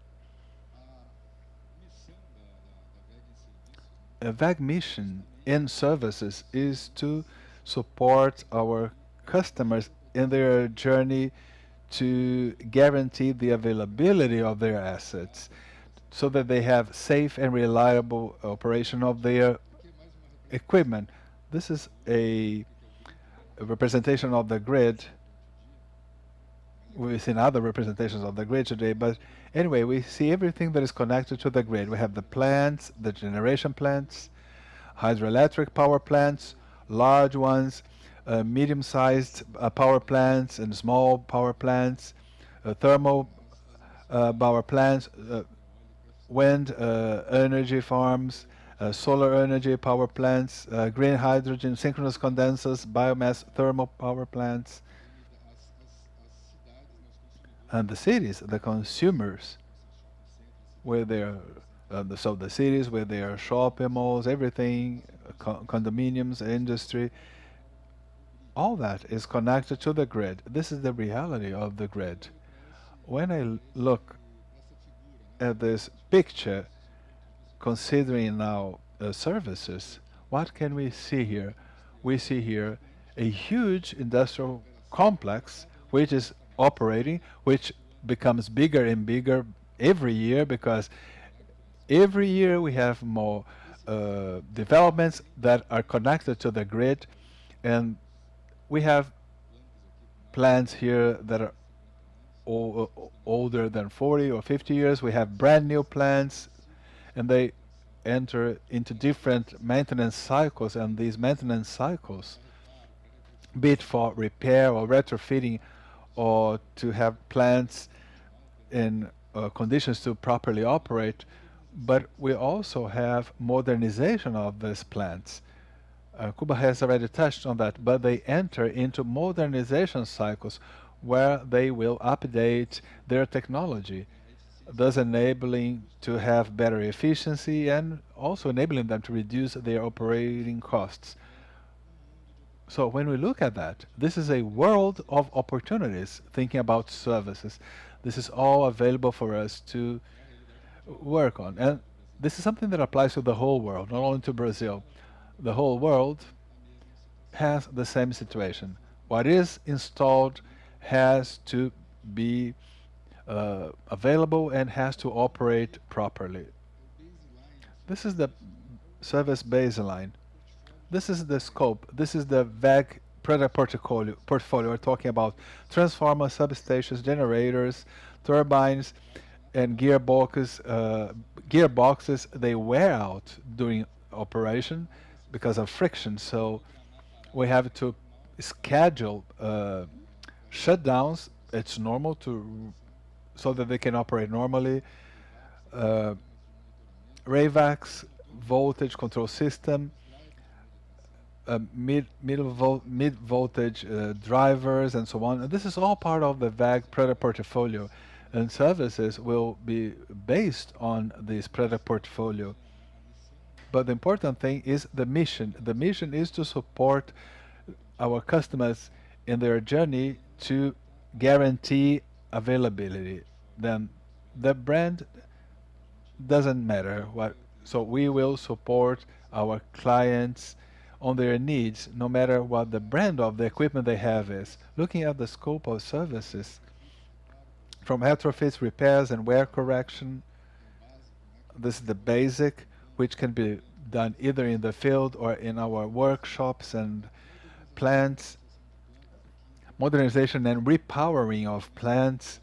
A WEG mission in services is to support our customers in their journey to guarantee the availability of their assets so that they have safe and reliable operation of their equipment. This is a representation of the grid. We've seen other representations of the grid today, but anyway, we see everything that is connected to the grid. We have the plants, the generation plants, hydroelectric power plants, large ones, medium-sized power plants and small power plants, thermal power plants, wind energy farms, solar energy power plants, green hydrogen, synchronous condensers, biomass thermal power plants, and the cities, the consumers, where they're so the cities where there are shopping malls, everything, condominiums, industry, all that is connected to the grid. This is the reality of the grid. When I look at this picture, considering now services, what can we see here? We see here a huge industrial complex which is operating, which becomes bigger and bigger every year because every year we have more developments that are connected to the grid, and we have plants here that are older than 40 or 50 years. We have brand new plants, and they enter into different maintenance cycles, and these maintenance cycles be it for repair or retrofitting, or to have plants in conditions to properly operate. But we also have modernization of these plants. Cuba has already touched on that, but they enter into modernization cycles where they will update their technology, thus enabling to have better efficiency and also enabling them to reduce their operating costs. So when we look at that, this is a world of opportunities thinking about services. This is all available for us to work on. And this is something that applies to the whole world, not only to Brazil. The whole world has the same situation. What is installed has to be available and has to operate properly. This is the service baseline. This is the scope. This is the WEG product portfolio. We're talking about transformers, substations, generators, turbines, and gearboxes. They wear out during operation because of friction. So we have to schedule shutdowns. It's normal to so that they can operate normally. Uh, RAVAX, voltage control system, mid voltage drivers, and so on. And this is all part of the WEG product portfolio, and services will be based on this product portfolio. But the important thing is the mission. The mission is to support our customers in their journey to guarantee availability. Then the brand doesn't matter what. So we will support our clients on their needs, no matter what the brand of the equipment they have is. Looking at the scope of services, from retrofits, repairs, and wear correction, this is the basic, which can be done either in the field or in our workshops and plants. Modernization and repowering of plants.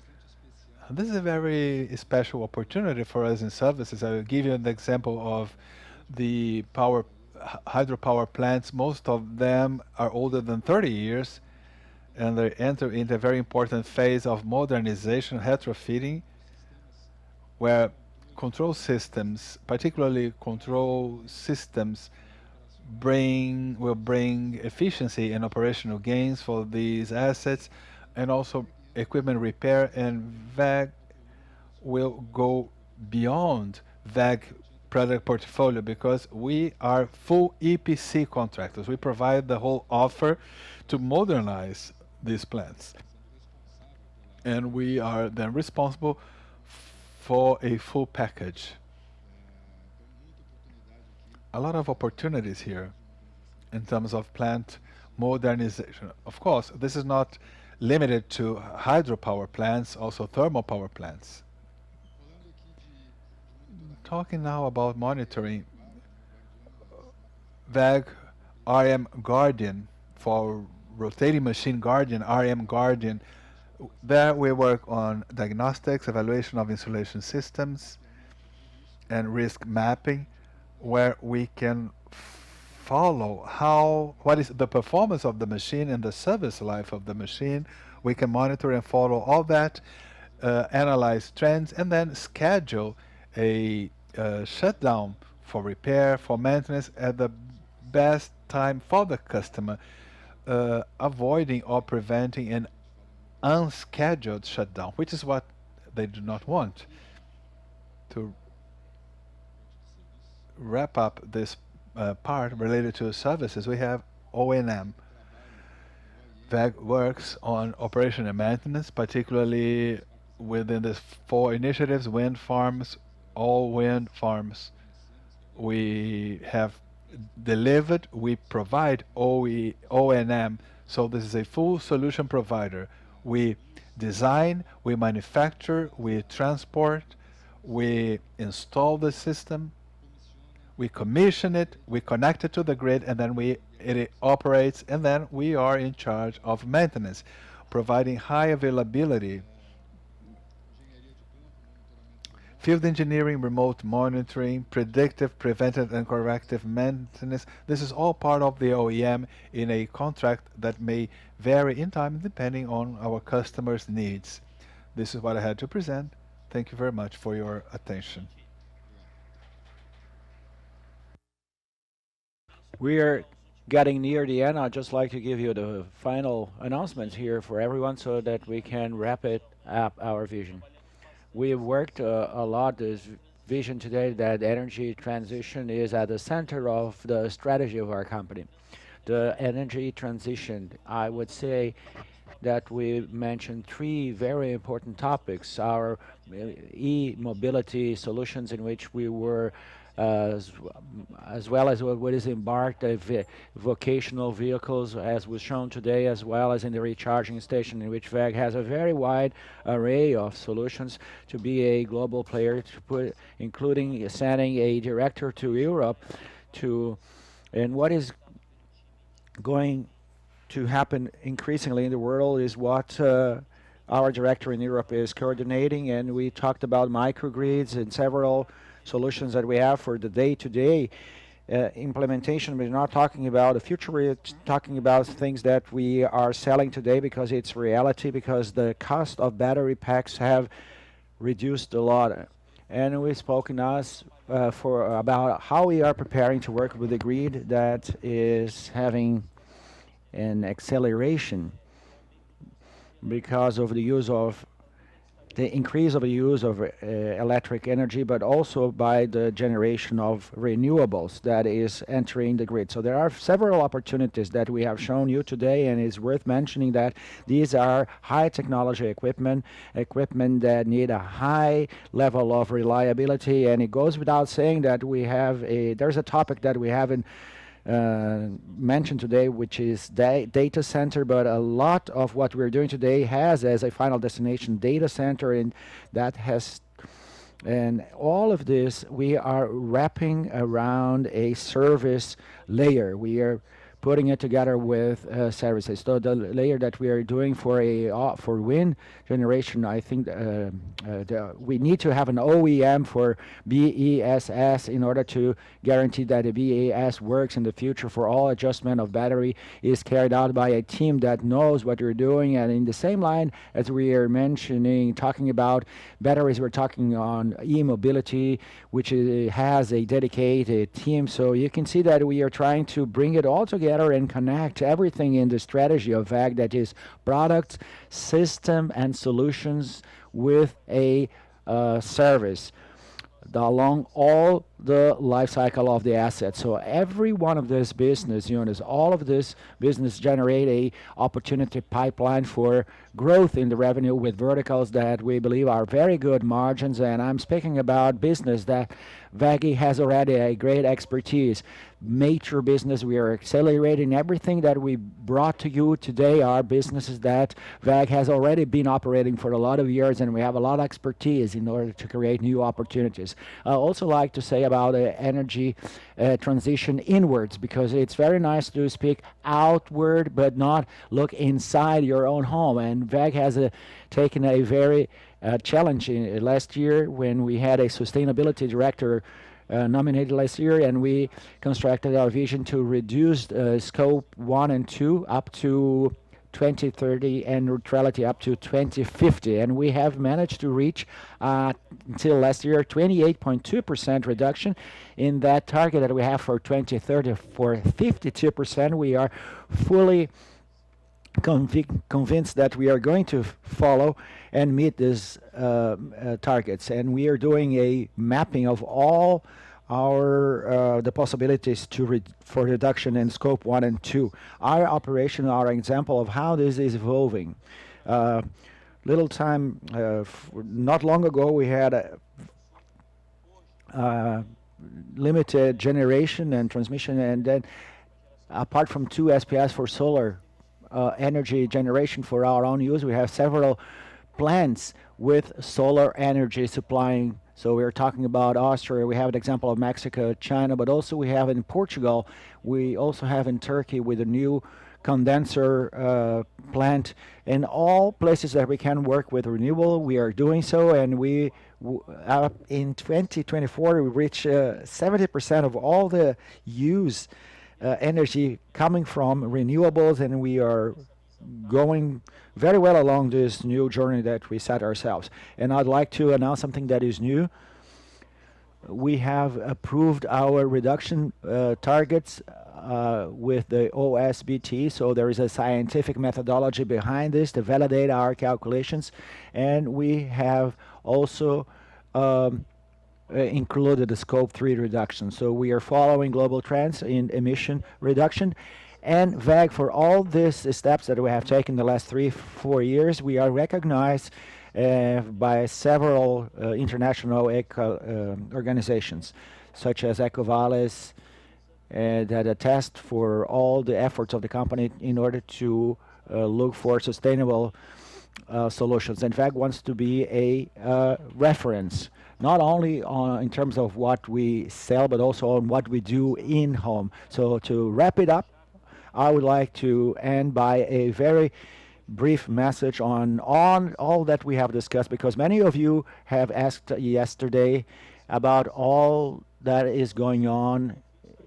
This is a very special opportunity for us in services. I will give you an example of the hydropower plants. Most of them are older than 30 years, and they enter into a very important phase of modernization, retrofitting, where control systems, particularly control systems, will bring efficiency and operational gains for these assets, and also equipment repair. And WEG will go beyond WEG product portfolio because we are full EPC contractors. We provide the whole offer to modernize these plants, and we are then responsible for a full package. A lot of opportunities here in terms of plant modernization. Of course, this is not limited to hydropower plants, also thermal power plants. Talking now about monitoring, WEG RM Guardian, for rotating machine Guardian, RM Guardian. There we work on diagnostics, evaluation of insulation systems, and risk mapping, where we can follow what is the performance of the machine and the service life of the machine. We can monitor and follow all that, analyze trends, and then schedule a shutdown for repair, for maintenance at the best time for the customer, avoiding or preventing an unscheduled shutdown, which is what they do not want. To wrap up this part related to services, we have O&M. WEG works on operation and maintenance, particularly within the 4 initiatives: wind farms, all wind farms. We have delivered, we provide O&M, so this is a full solution provider. We design, we manufacture, we transport, we install the system, we commission it, we connect it to the grid, and then it operates, and then we are in charge of maintenance, providing high availability, field engineering, remote monitoring, predictive, preventive, and corrective maintenance. This is all part of the OEM in a contract that may vary in time depending on our customers' needs. This is what I had to present. Thank you very much for your attention. We are getting near the end. I'd just like to give you the final announcements here for everyone so that we can wrap it up our vision. We have worked a lot this vision today that energy transition is at the center of the strategy of our company. The energy transition, I would say that we mentioned three very important topics. Our e-mobility solutions in which we were as, as well as what is embarked vocational vehicles as was shown today, as well as in the recharging station in which WEG has a very wide array of solutions to be a global player, to put, including sending a director to Europe to, and what is going to happen increasingly in the world is what our director in Europe is coordinating, and we talked about microgrids and several solutions that we have for the day-to-day implementation. We're not talking about the future, we're talking about things that we are selling today because it's reality, because the cost of battery packs have reduced a lot. And we've spoken us for about how we are preparing to work with the grid that is having an acceleration because of the use of the increase of the use of electric energy, but also by the generation of renewables that is entering the grid. So there are several opportunities that we have shown you today, and it's worth mentioning that these are high technology equipment that need a high level of reliability. And it goes without saying that there's a topic that we haven't mentioned today, which is data center, but a lot of what we're doing today has as a final destination data center, and that has, and all of this we are wrapping around a service layer. We are putting it together with services. So the layer that we are doing for wind generation, I think we need to have an OEM for BESS in order to guarantee that the BESS works in the future. For all adjustment of battery is carried out by a team that knows what you're doing. And in the same line as we are talking about batteries, we're talking on e-mobility, which has a dedicated team. So you can see that we are trying to bring it all together and connect everything in the strategy of WEG, that is products, system, and solutions with a service along all the life cycle of the asset. So every one of these business units, all of this business generate a opportunity pipeline for growth in the revenue with verticals that we believe are very good margins. And I'm speaking about business that WEG has already a great expertise. Major business, we are accelerating everything that we brought to you today are businesses that WEG has already been operating for a lot of years, and we have a lot of expertise in order to create new opportunities. I also like to say about energy transition inwards, because it's very nice to speak outward but not look inside your own home. And WEG has taken a very challenging last year when we had a sustainability director nominated last year, and we constructed our vision to reduce scope 1 and 2 up to 2030 and neutrality up to 2050. And we have managed to reach until last year 28.2% reduction in that target that we have for 2030 for 52%. We are fully convinced that we are going to follow and meet these targets, and we are doing a mapping of all our the possibilities for reduction in scope 1 and 2. Our operation are an example of how this is evolving. Not long ago we had limited generation and transmission, and then apart from 2 SPS for solar energy generation for our own use, we have several plants with solar energy supplying. So we're talking about Austria, we have an example of Mexico, China, but also we have in Portugal, we also have in Turkey with a new condenser plant. In all places that we can work with renewable, we are doing so, and in 2024 we reached 70% of all the use energy coming from renewables, and we are going very well along this new journey that we set ourselves. And I'd like to announce something that is new. We have approved our reduction targets with the OSBT, so there is a scientific methodology behind this to validate our calculations, and we have also included the scope 3 reduction. So we are following global trends in emission reduction. And WEG, for all these steps that we have taken the last 3-4 years, we are recognized by several international organizations, such as EcoVadis, that attest for all the efforts of the company in order to look for sustainable solutions. And WEG wants to be a reference, not only in terms of what we sell, but also on what we do in home. So to wrap it up, I would like to end by a very brief message on all that we have discussed, because many of you have asked yesterday about all that is going on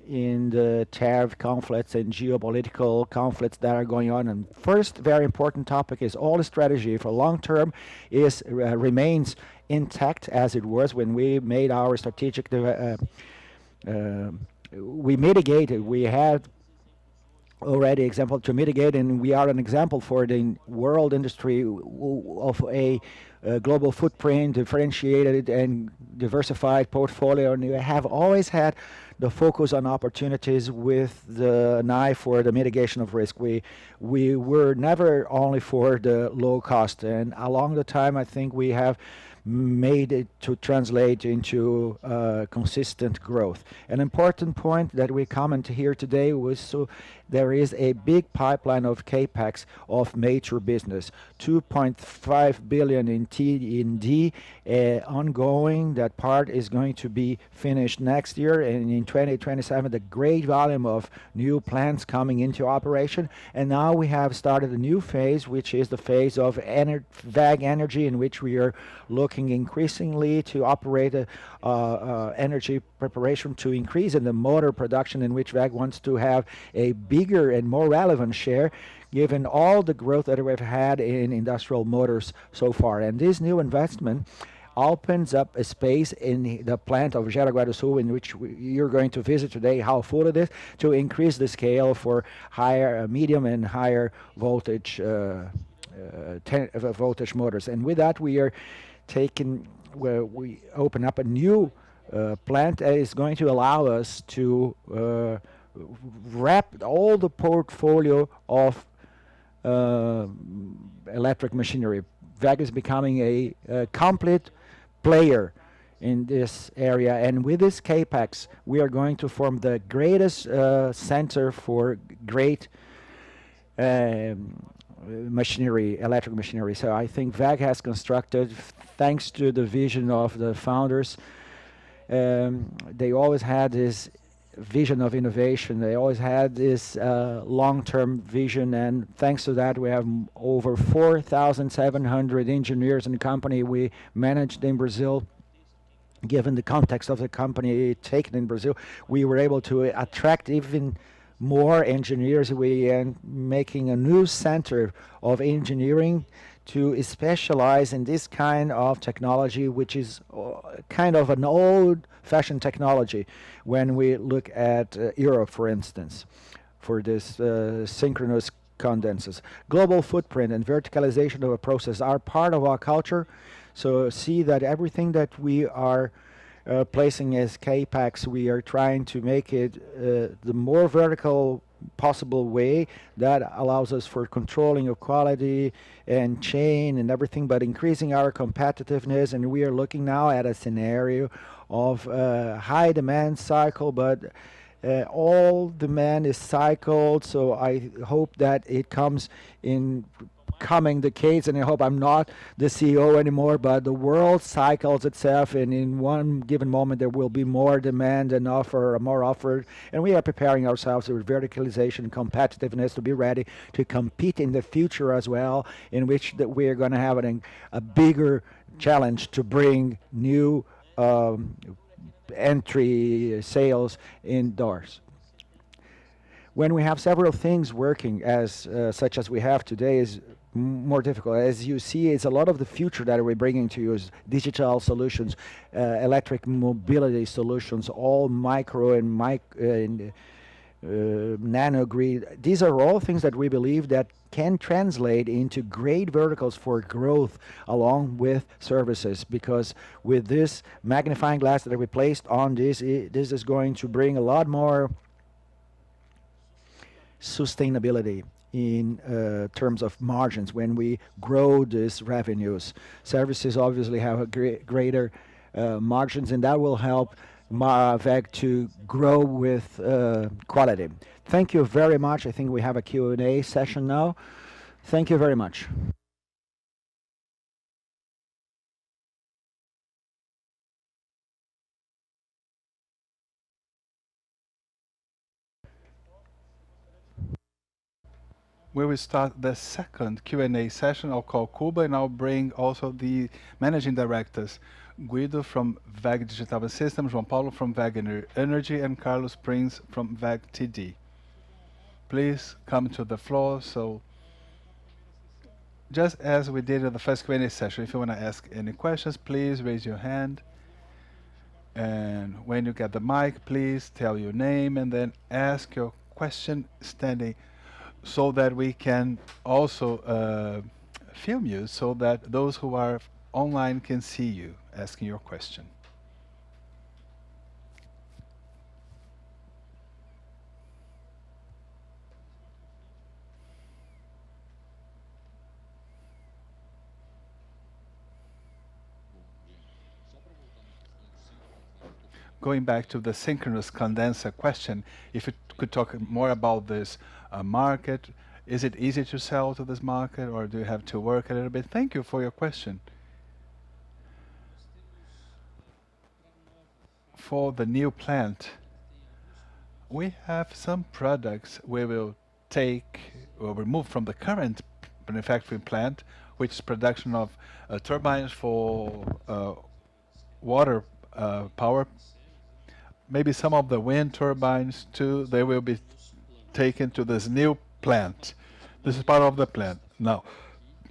in the tariff conflicts and geopolitical conflicts that are going on. And first very important topic is all the strategy for long term remains intact as it was when we made our strategic we mitigated. We had already example to mitigate, and we are an example for the world industry of a global footprint, differentiated and diversified portfolio, and we have always had the focus on opportunities with the eye for the mitigation of risk. We were never only for the low cost, and along the time I think we have made it to translate into consistent growth. An important point that we comment here today was so there is a big pipeline of capex of major business, 2.5 billion in T&D ongoing. That part is going to be finished next year, and in 2027 the great volume of new plants coming into operation. And now we have started a new phase, which is the phase of WEG Energy, in which we are looking increasingly to operate energy preparation to increase in the motor production, in which WEG wants to have a bigger and more relevant share, given all the growth that we've had in industrial motors so far. And this new investment opens up a space in the plant of Jaraguá do Sul, in which you're going to visit today, how full it is, to increase the scale for higher, medium and higher voltage voltage motors. And with that, we open up a new plant that is going to allow us to wrap all the portfolio of electric machinery. WEG is becoming a complete player in this area, and with this capex we are going to form the greatest center for great machinery, electric machinery. So I think WEG has constructed, thanks to the vision of the founders, they always had this vision of innovation. They always had this long-term vision, and thanks to that we have over 4,700 engineers in the company we managed in Brazil. Given the context of the company taken in Brazil, we were able to attract even more engineers. We are making a new center of engineering to specialize in this kind of technology, which is kind of an old-fashioned technology when we look at Europe, for instance, for this synchronous condensers. Global footprint and verticalization of a process are part of our culture. So see that everything that we are placing as capex, we are trying to make it the more vertical possible way that allows us for controlling of quality and chain and everything, but increasing our competitiveness. And we are looking now at a scenario of high demand cycle, but all demand is cycled. So I hope that it comes in coming decades, and I hope I'm not the CEO anymore, but the world cycles itself, and in one given moment there will be more demand and more offer, and we are preparing ourselves with verticalization and competitiveness to be ready to compete in the future as well, in which that we're going to have a bigger challenge to bring new entry sales indoors. When we have several things working as such as we have today is more difficult. As you see, it's a lot of the future that we're bringing to you is digital solutions, electric mobility solutions, all micro and nanogrid. These are all things that we believe that can translate into great verticals for growth along with services, because with this magnifying glass that we placed on this, this is going to bring a lot more sustainability in terms of margins when we grow these revenues. Services obviously have a greater margins, and that will help WEG to grow with quality. Thank you very much. I think we have a Q&A session now. Thank you very much. We will start the second Q&A session. I'll call Cuba, and I'll bring also the managing directors, Guido from WEG Digital Systems, João Paulo from WEG Energy, and Carlos Prince from WEG TD. Please come to the floor. So just as we did in the first Q&A session, if you want to ask any questions, please raise your hand. And when you get the mic, please tell your name and then ask your question standing, so that we can also film you, so that those who are online can see you asking your question. Going back to the synchronous condenser question, if you could talk more about this market. Is it easy to sell to this market, or do you have to work a little bit? Thank you for your question. For the new plant, we have some products we will take or remove from the current manufacturing plant, which is production of turbines for water power. Maybe some of the wind turbines too, they will be taken to this new plant. This is part of the plant. Now,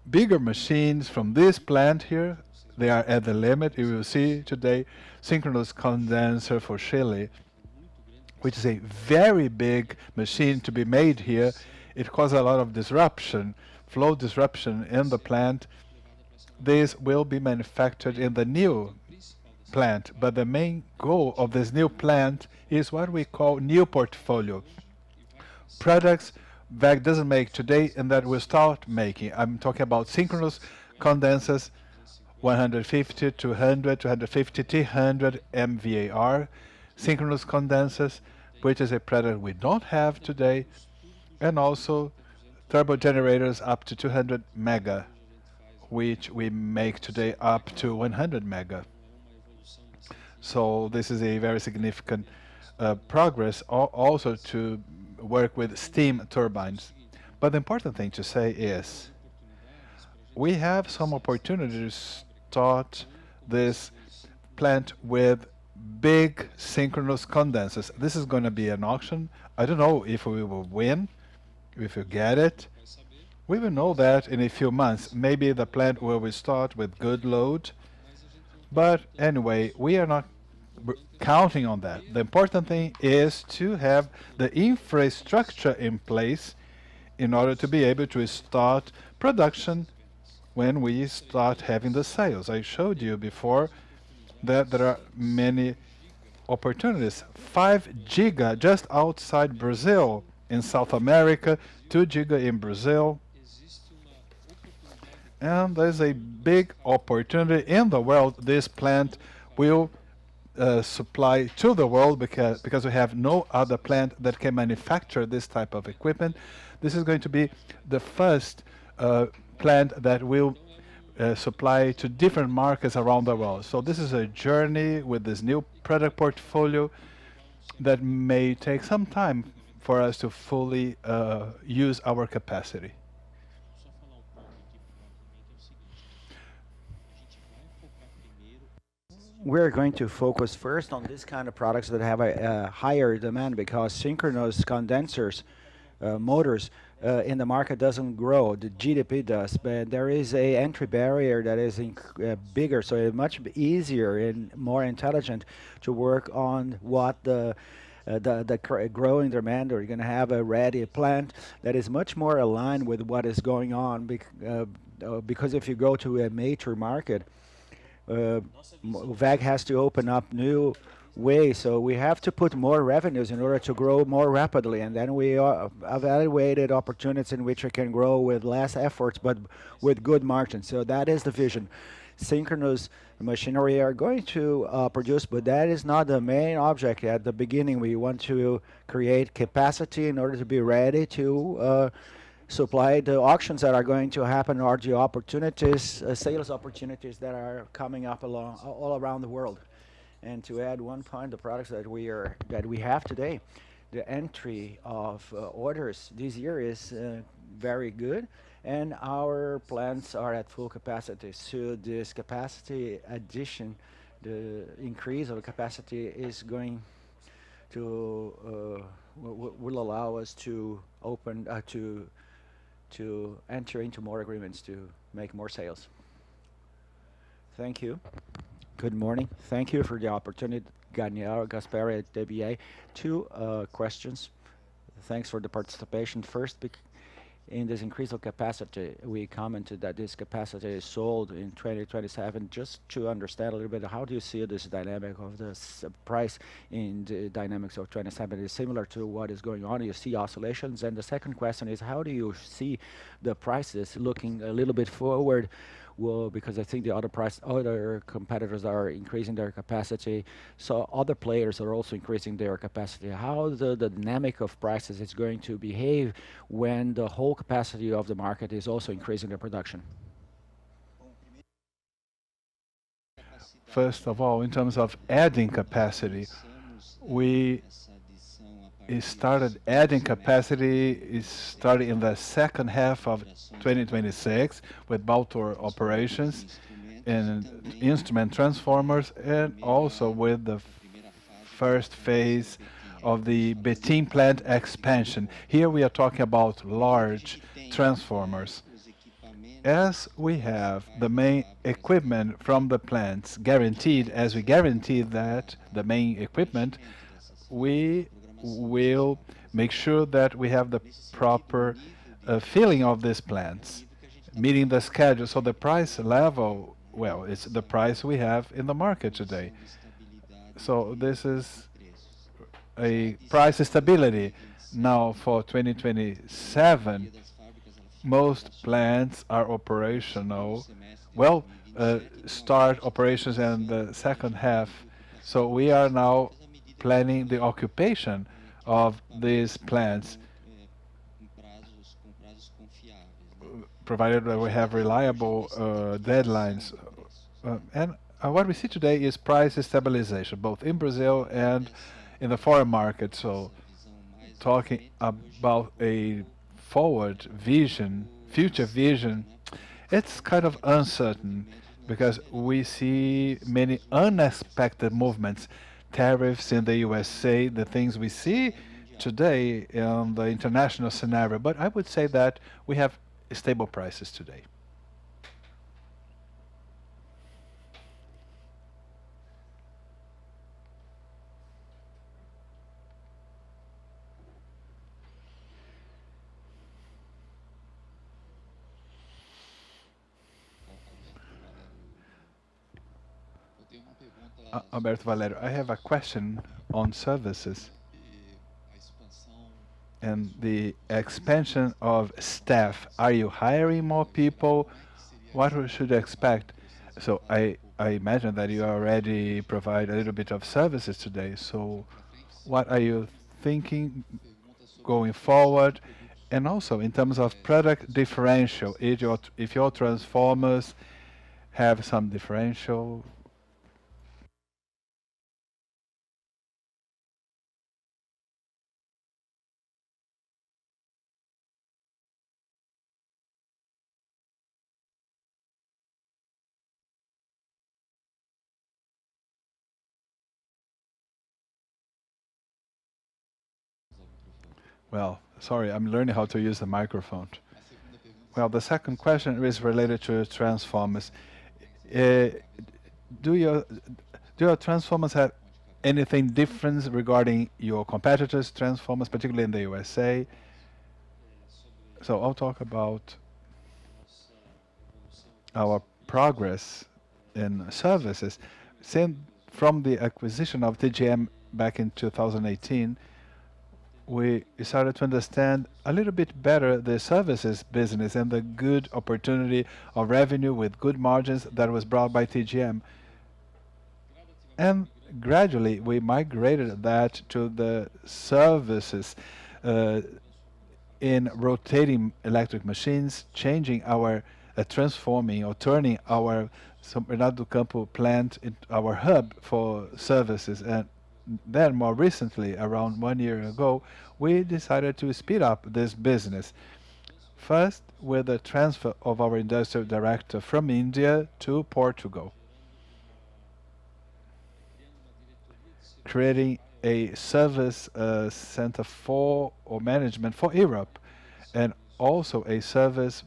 bigger machines from this plant here, they are at the limit. You will see today synchronous condenser for Chile, which is a very big machine to be made here. It causes a lot of disruption, flow disruption in the plant. This will be manufactured in the new plant, but the main goal of this new plant is what we call new portfolio. Products WEG doesn't make today and that we'll start making. I'm talking about synchronous condensers, 150, 200, 250, 300 MVAR, synchronous condensers, which is a product we don't have today, and also turbo generators up to 200 mega, which we make today up to 100 mega. So this is a very significant progress also to work with steam turbines. But the important thing to say is we have some opportunities to start this plant with big synchronous condensers. This is going to be an auction. I don't know if we will win, if we get it. We will know that in a few months. Maybe the plant will start with good load. But anyway, we are not counting on that. The important thing is to have the infrastructure in place in order to be able to start production when we start having the sales. I showed you before that there are many opportunities. 5 giga just outside Brazil, in South America, 2 giga in Brazil. And there's a big opportunity in the world. This plant will supply to the world because we have no other plant that can manufacture this type of equipment. This is going to be the first plant that will supply to different markets around the world. So this is a journey with this new product portfolio that may take some time for us to fully use our capacity. We're going to focus first on this kind of products that have a higher demand because synchronous condensers, motors in the market doesn't grow. The GDP does, but there is a entry barrier that is bigger, so it's much easier and more intelligent to work on what the growing demand, or you're going to have a ready plant that is much more aligned with what is going on. Because if you go to a major market, WEG has to open up new ways, so we have to put more revenues in order to grow more rapidly, and then we evaluated opportunities in which we can grow with less efforts but with good margins. So that is the vision. Synchronous machinery are going to produce, but that is not the main object. At the beginning, we want to create capacity in order to be ready to supply the auctions that are going to happen, or the opportunities, sales opportunities that are coming up all around the world. And to add one point, the products that we have today, the entry of orders this year is very good, and our plants are at full capacity. So this capacity addition, the increase of capacity is going to will allow us to open to enter into more agreements to make more sales. Thank you. Good morning. Thank you for the opportunity, Daniel Gasperi at DBA. Two questions. Thanks for the participation. First, in this increase of capacity, we commented that this capacity is sold in 2027. Just to understand a little bit, how do you see this dynamic of this price in the dynamics of 27? Is similar to what is going on? You see oscillations. And the second question is, how do you see the prices looking a little bit forward? Well, because I think the other competitors are increasing their capacity, so other players are also increasing their capacity. How the dynamic of prices is going to behave when the whole capacity of the market is also increasing their production? First of all, in terms of adding capacity, we started adding capacity started in the second half of 2026 with Baltor operations and instrument transformers, and also with the first phase of the Betim plant expansion. Here we are talking about large transformers. As we have the main equipment from the plants guaranteed, as we guaranteed that the main equipment, we will make sure that we have the proper filling of these plants, meeting the schedule. So the price level, well, it's the price we have in the market today. So this is a price stability. Now for 2027, most plants are operational. Well, start operations in the second half. So we are now planning the occupation of these plants, provided that we have reliable deadlines. And what we see today is price stabilization, both in Brazil and in the foreign market. So talking about a forward vision, future vision, it's kind of uncertain because we see many unexpected movements, tariffs in the USA, the things we see today in the international scenario. But I would say that we have stable prices today. Alberto Valero, I have a question on services and the expansion of staff. Are you hiring more people? What we should expect? So I imagine that you already provide a little bit of services today. So what are you thinking going forward? And also in terms of product differential, if your transformers have some differential. Well, sorry, I'm learning how to use the microphone. Well, the second question is related to transformers. Uh, do your do your transformers have anything different regarding your competitors' transformers, particularly in the USA? So I'll talk about our progress in services. Since from the acquisition of TGM back in 2018, we started to understand a little bit better the services business and the good opportunity of revenue with good margins that was brought by TGM. And gradually we migrated that to the services uh, in rotating electric machines, changing our, transforming or turning our São Bernardo do Campo plant into our hub for services. And then more recently, around 1 year ago, we decided to speed up this business. First, with the transfer of our industrial director from India to Portugal, creating a service center for or management for Europe, and also a service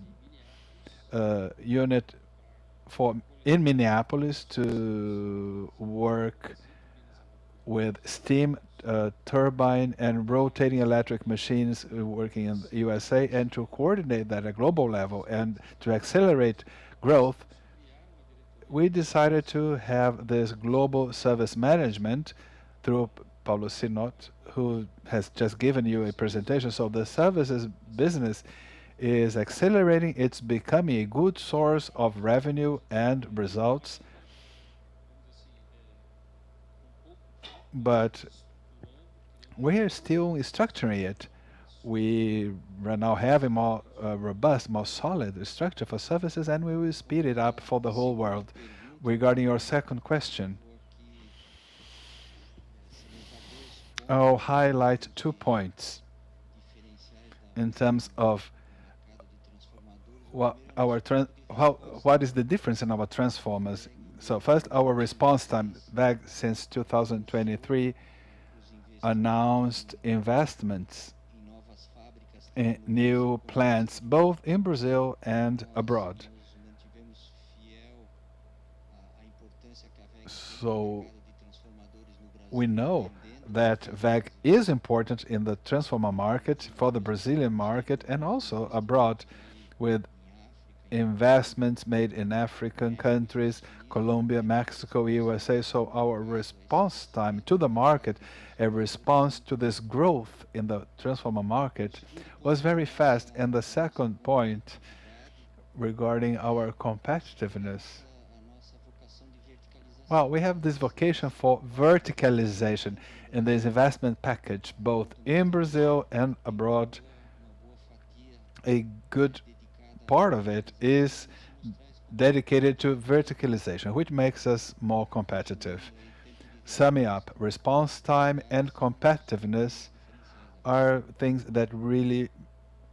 unit for in Minneapolis to work with steam turbine and rotating electric machines working in the USA, and to coordinate that at global level and to accelerate growth. We decided to have this global service management through Paulo Sinot, who has just given you a presentation. So the services business is accelerating. It's becoming a good source of revenue and results. But we are still structuring it. We right now have a more robust, more solid structure for services, and we will speed it up for the whole world. Regarding your second question, I'll highlight 2 points in terms of what is the difference in our transformers. So first, our response time back since 2023 announced investments in new plants both in Brazil and abroad. So we know that WEG is important in the transformer market, for the Brazilian market, and also abroad, with investments made in African countries, Colombia, Mexico, USA. So our response time to the market, a response to this growth in the transformer market, was very fast. And the second point regarding our competitiveness, well, we have this vocation for verticalization in this investment package, both in Brazil and abroad. A good part of it is dedicated to verticalization, which makes us more competitive. Summing up, response time and competitiveness are things that really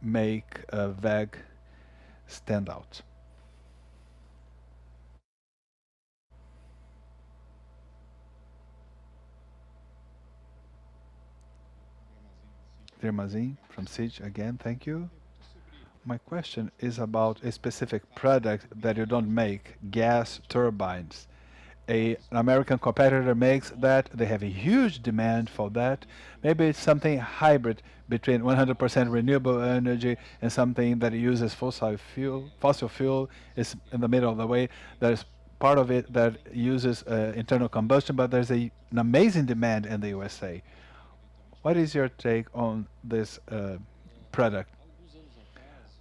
make WEG stand out. Dermazin from Siege again, thank you. My question is about a specific product that you don't make, gas turbines. An American competitor makes that. They have a huge demand for that. Maybe it's something hybrid between 100% renewable energy and something that uses fossil fuel. Fossil fuel is in the middle of the way. There's part of it that uses internal combustion, but there's an amazing demand in the USA. What is your take on this product?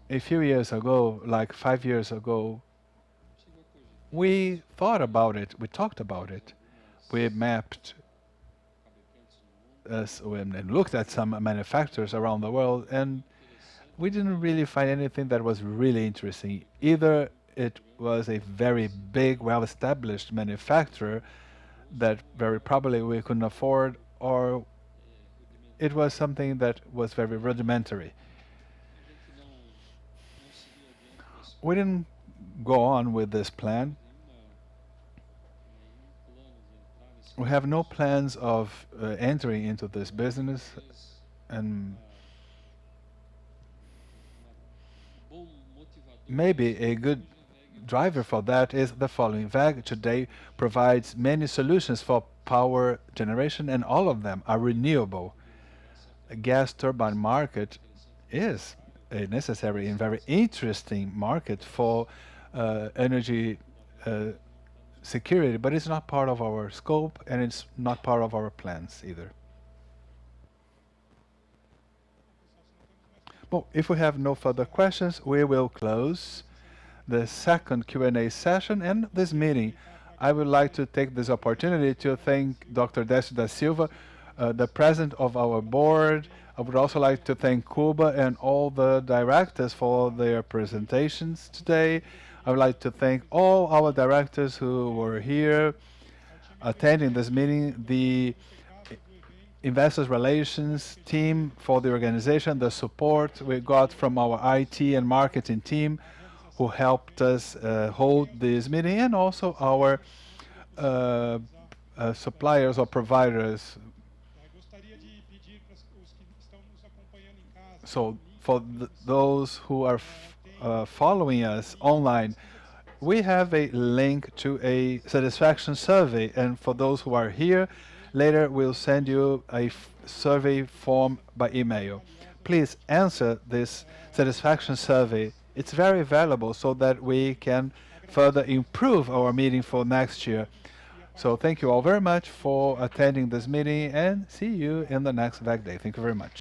A few years ago, like 5 years ago, we thought about it, we talked about it. We mapped and looked at some manufacturers around the world, and we didn't really find anything that was really interesting. Either it was a very big, well-established manufacturer that very probably we couldn't afford, or it was something that was very rudimentary. We didn't go on with this plan. We have no plans of entering into this business, and maybe a good driver for that is the following. WEG today provides many solutions for power generation, and all of them are renewable. A gas turbine market is a necessary and very interesting market for energy security, but it's not part of our scope and it's not part of our plans either. Well, if we have no further questions, we will close the second Q&A session and this meeting. I would like to take this opportunity to thank Dr. Décio da Silva, the president of our board. I would also like to thank Cuba and all the directors for their presentations today. I would like to thank all our directors who were here attending this meeting, the investors relations team for the organization, the support we got from our IT and marketing team who helped us hold this meeting, and also our suppliers or providers. So for those who are following us online, we have a link to a satisfaction survey, and for those who are here, later we'll send you a survey form by email. Please answer this satisfaction survey. It's very valuable so that we can further improve our meeting for next year. So thank you all very much for attending this meeting, and see you in the next WEG Day. Thank you very much.